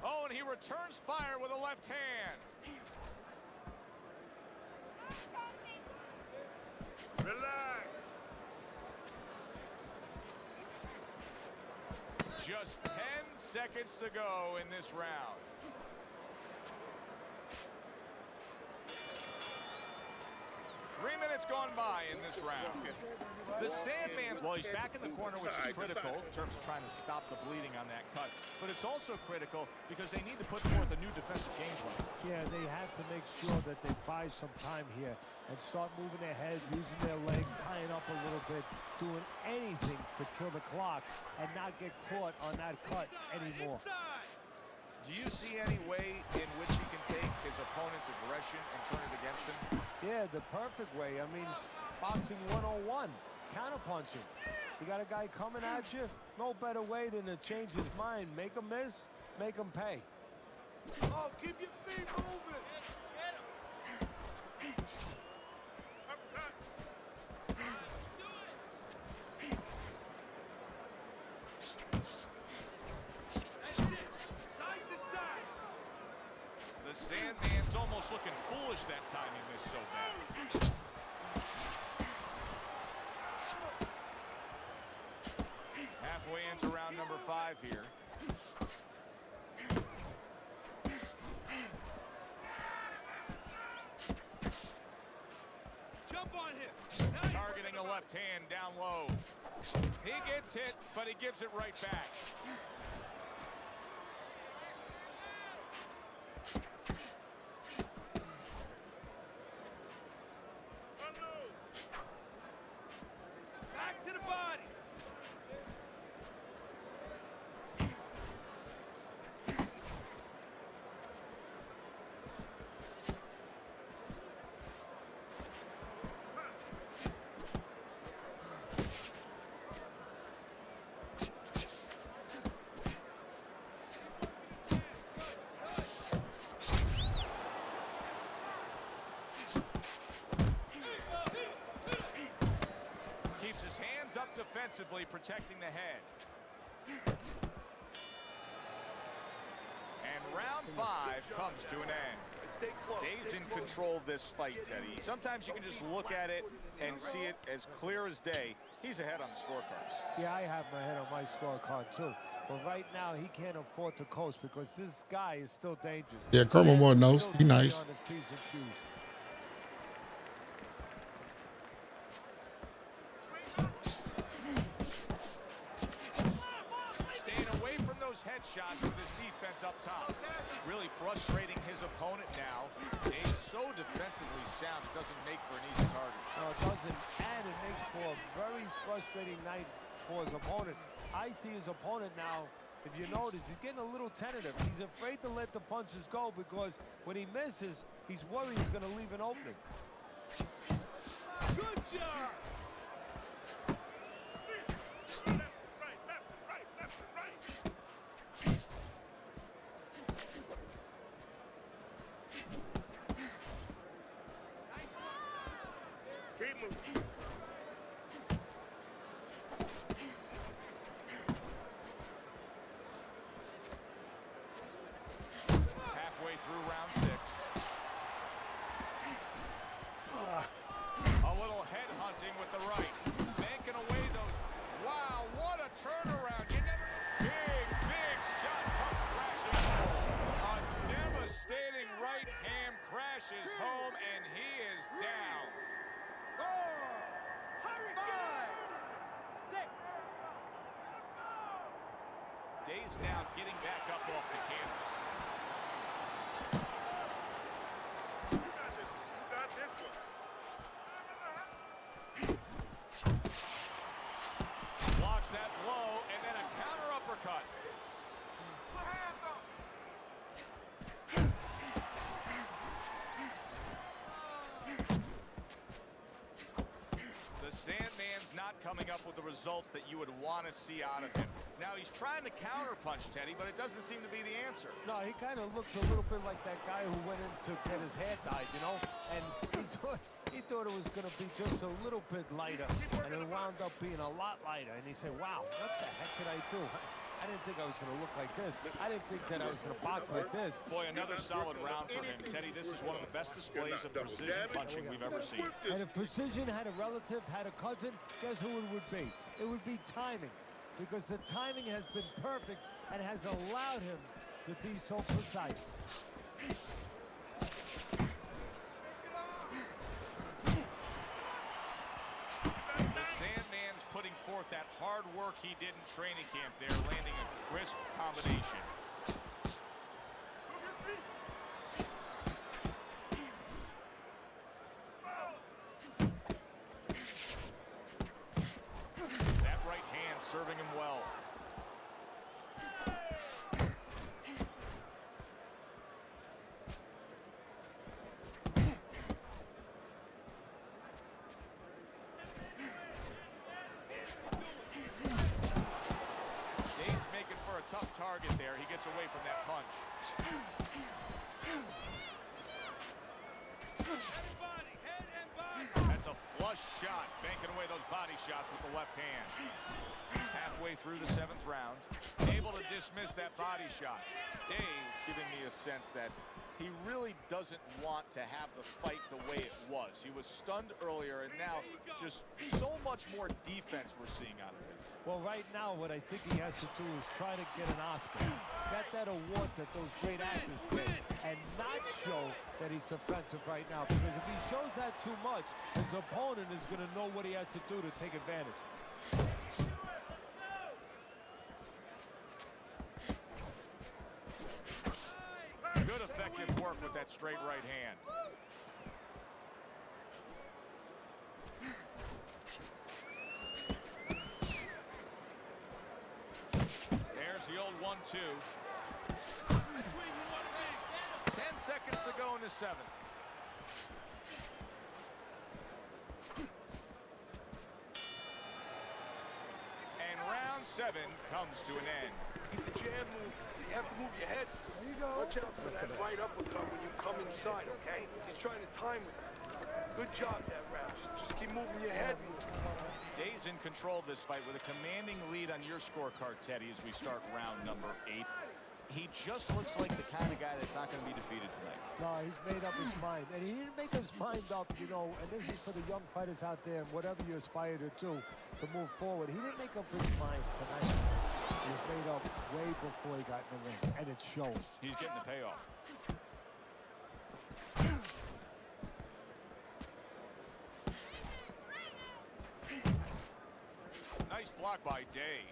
Oh, and he returns fire with a left hand. Relax. Just 10 seconds to go in this round. minutes gone by in this round. The Sandman's, well, he's back in the corner, which is critical in terms of trying to stop the bleeding on that cut. But it's also critical because they need to put forth a new defensive game plan. Yeah, they have to make sure that they buy some time here and start moving their head, using their legs, tying up a little bit, doing anything to kill the clock and not get caught on that cut anymore. Do you see any way in which he can take his opponent's aggression and turn it against him? Yeah, the perfect way. I mean, boxing 101, counterpunching. You got a guy coming at you, no better way than to change his mind. Make him miss, make him pay. Oh, keep your feet moving. The Sandman's almost looking foolish that time he missed so bad. Halfway into round number 5 here. Jump on him. Targeting a left hand down low. He gets hit, but he gives it right back. Back to the body. Keeps his hands up defensively, protecting the head. And round 5 comes to an end. Dave's in control of this fight, Teddy. Sometimes you can just look at it and see it as clear as day. He's ahead on the scorecards. Yeah, I have my head on my scorecard too. But right now, he can't afford to coast because this guy is still dangerous. Yeah, Kerman Moore knows. He nice. On his piece of shoes. Staying away from those headshots with his defense up top. Really frustrating his opponent now. Dave's so defensively sound, it doesn't make for an easy target. No, it doesn't, and it makes for a very frustrating night for his opponent. I see his opponent now, if you notice, he's getting a little tentative. He's afraid to let the punches go because when he misses, he's worried he's going to leave an opening. Good job. Keep moving. Halfway through round 6. A little head hunting with the right. Banking away those. Wow, what a turnaround. You never. Big shot comes crashing home. A devastating right ham crashes home, and he is down. 4, 5, 6. Dave's now getting back up off the canvas. You got this one. Blocks that blow, and then a counter uppercut. Put hands on. The Sandman's not coming up with the results that you would want to see out of him. Now, he's trying to counterpunch, Teddy, but it doesn't seem to be the answer. No, he kind of looks a little bit like that guy who went in to get his hair dyed, you know? And he thought it was going to be just a little bit lighter, and it wound up being a lot lighter. And he said, wow, what the heck did I do? I didn't think I was going to look like this. I didn't think that I was going to box like this. Boy, another solid round for him. Teddy, this is one of the best displays of precision punching we've ever seen. And if precision had a relative, had a cousin, guess who it would be? It would be timing. Because the timing has been perfect and has allowed him to be so precise. work he did in training camp there, landing a crisp combination. That right hand serving him well. Dave's making for a tough target there. He gets away from that punch. That's a flush shot, banking away those body shots with the left hand. Halfway through the 7th round, able to dismiss that body shot. Dave's giving me a sense that he really doesn't want to have the fight the way it was. He was stunned earlier, and now just so much more defense we're seeing out of him. Well, right now, what I think he has to do is try to get an Oscar. Get that award that those great actors get, and not show that he's defensive right now. Because if he shows that too much, his opponent is going to know what he has to do to take advantage. Good effective work with that straight right hand. There's the old 1-2. 10 seconds to go in the 7th. And round 7 comes to an end. Keep the jab move. You have to move your head. There you go. Watch out for that right uppercut when you come inside, okay? He's trying to time it. Good job that round. Just keep moving your head. Dave's in control of this fight with a commanding lead on your scorecard, Teddy, as we start round number 8. He just looks like the kind of guy that's not going to be defeated tonight. No, he's made up his mind. And he didn't make his mind up, you know, and this is for the young fighters out there, and whatever you aspire to do to move forward. He didn't make up his mind tonight. He was made up way before he got in the ring, and it shows. He's getting the payoff. Nice block by Day.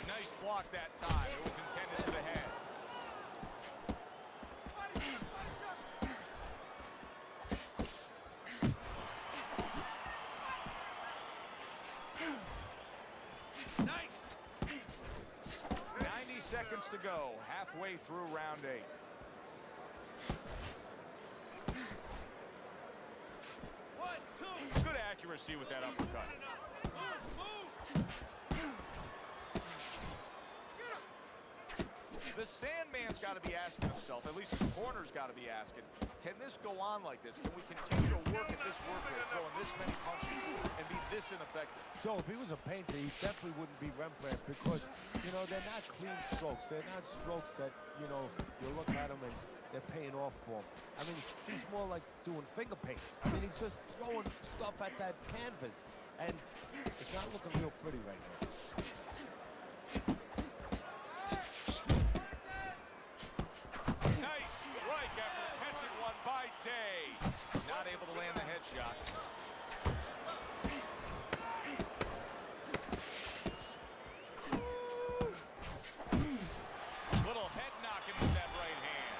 Nice block that time. It was intended to the head. Nice. 90 seconds to go, halfway through round 8. Good accuracy with that uppercut. The Sandman's got to be asking himself, at least his corner's got to be asking, can this go on like this? Can we continue to work at this work rate, throwing this many punches and be this ineffective? So if he was a painter, he definitely wouldn't be Rembrandt because, you know, they're not clean strokes. They're not strokes that, you know, you look at them and they're paying off for him. I mean, he's more like doing finger paints. I mean, he's just throwing stuff at that canvas, and it's not looking real pretty right now. Nice strike after catching one by Day. Not able to land the headshot. Little head knocking with that right hand.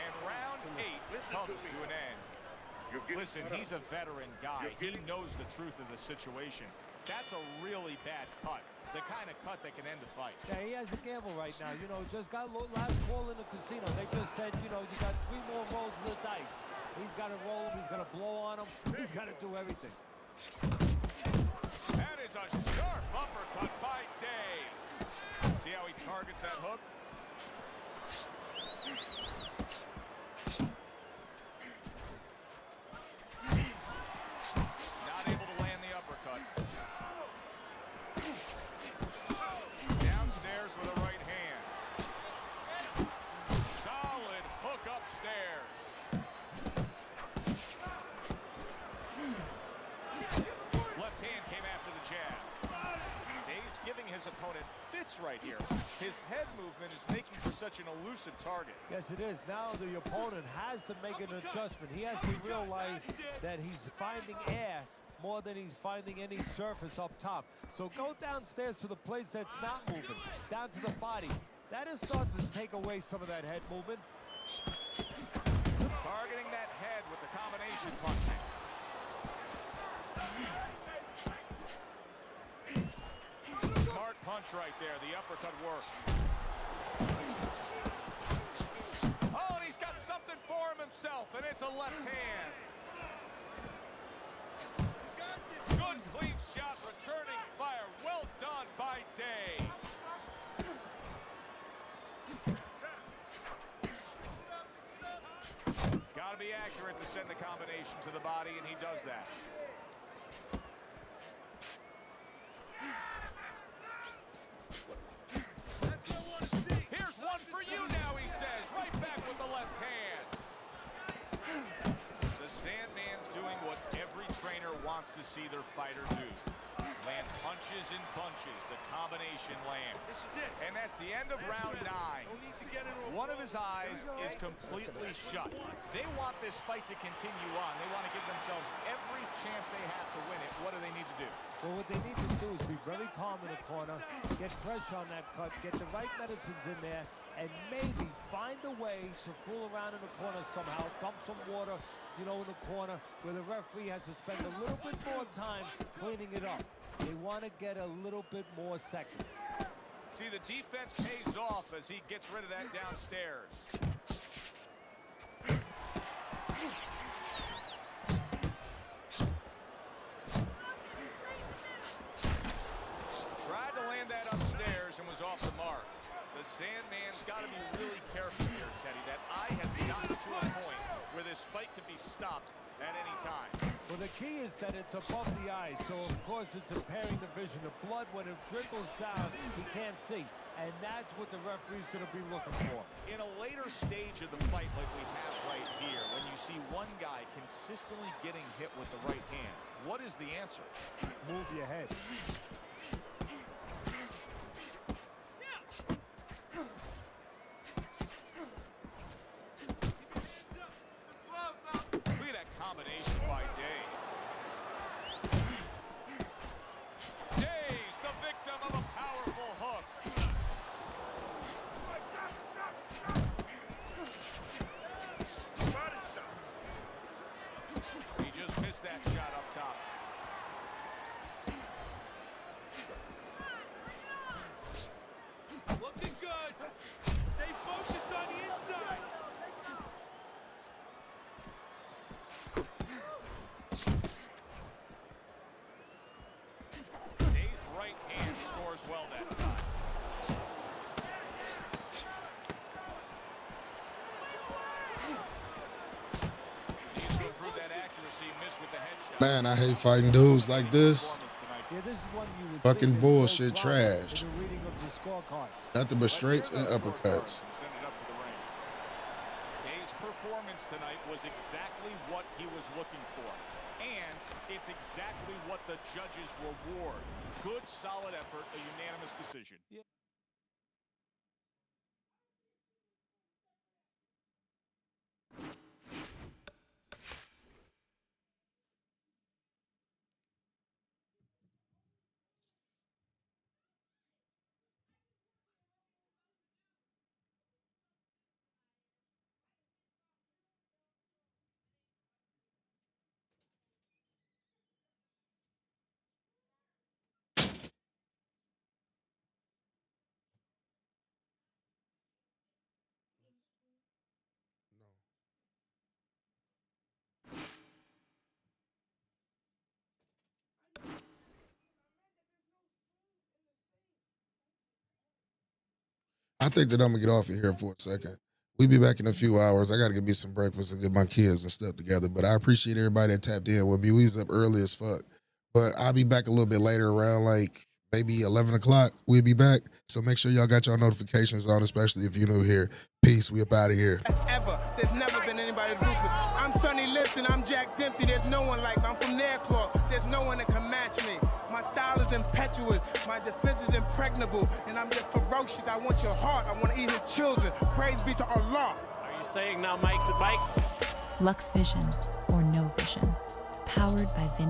And round 8 comes to an end. Listen, he's a veteran guy. He knows the truth of the situation. That's a really bad cut. The kind of cut that can end a fight. Yeah, he has a gamble right now. You know, just got last call in the casino. They just said, you know, you got 3 more rolls of the dice. He's got to roll him. He's got to blow on him. He's got to do everything. That is a sharp uppercut by Dave. See how he targets that hook? Not able to land the uppercut. Downstairs with a right hand. Solid hook upstairs. Left hand came after the jab. Dave's giving his opponent fits right here. His head movement is making for such an elusive target. Yes, it is. Now the opponent has to make an adjustment. He has to realize that he's finding air more than he's finding any surface up top. So go downstairs to the place that's not moving, down to the body. That is starting to take away some of that head movement. Targeting that head with the combination punching. Smart punch right there. The uppercut works. Oh, and he's got something for himself, and it's a left hand. Good clean shot, returning fire. Well done by Day. Got to be accurate to send the combination to the body, and he does that. Here's one for you now, he says. Right back with the left hand. The Sandman's doing what every trainer wants to see their fighter do. Land punches and bunches. The combination lands. And that's the end of round 9. One of his eyes is completely shut. They want this fight to continue on. They want to give themselves every chance they have to win it. What do they need to do? Well, what they need to do is be very calm in the corner, get pressure on that cut, get the right medicines in there, and maybe find a way to fool around in the corner somehow, dump some water, you know, in the corner where the referee has to spend a little bit more time cleaning it up. They want to get a little bit more seconds. See, the defense pays off as he gets rid of that downstairs. Tried to land that upstairs and was off the mark. The Sandman's got to be really careful here, Teddy. That eye has gotten to a point where this fight could be stopped at any time. Well, the key is that it's above the eyes, so of course it's impairing the vision. The blood, when it trickles down, he can't see, and that's what the referee's going to be looking for. In a later stage of the fight like we have right here, when you see one guy consistently getting hit with the right hand, what is the answer? Move your head. Look at that combination by Day. Day's the victim of a powerful hook. He just missed that shot up top. Looking good. Stay focused on the inside. Day's right hand scores well that time. Needs to improve that accuracy. Missed with the headshot. Man, I hate fighting dudes like this. Yeah, this is one you would Fucking think is bullshit, no problem trash. in the reading of the scorecards. Nothing but straights and uppercuts. Send it up to the ring. Day's performance tonight was exactly what he was looking for. And it's exactly what the judges reward. Good, solid effort, a unanimous decision. I think that I'm gonna get off of here for a second. We'll be back in a few hours. I gotta get me some breakfast and get my kids and stuff together. But I appreciate everybody that tapped in with me. We was up early as fuck. But I'll be back a little bit later around like maybe 11 o'clock. We'll be back. So make sure y'all got y'all notifications on, especially if you're new here. Peace. We up out of here. Ever. There's never been anybody ruthless. I'm Sonny Liston. I'm Jack Dempsey. There's no one like me. I'm from Nairclaw. There's no one that can match me. My style is impetuous. impetuous. My defense is impregnable, and I'm just ferocious. I want your heart. I want to eat his children. Praise be to Allah. Are you saying now Mike to Mike? Lux Vision or No Vision. Powered by Vin.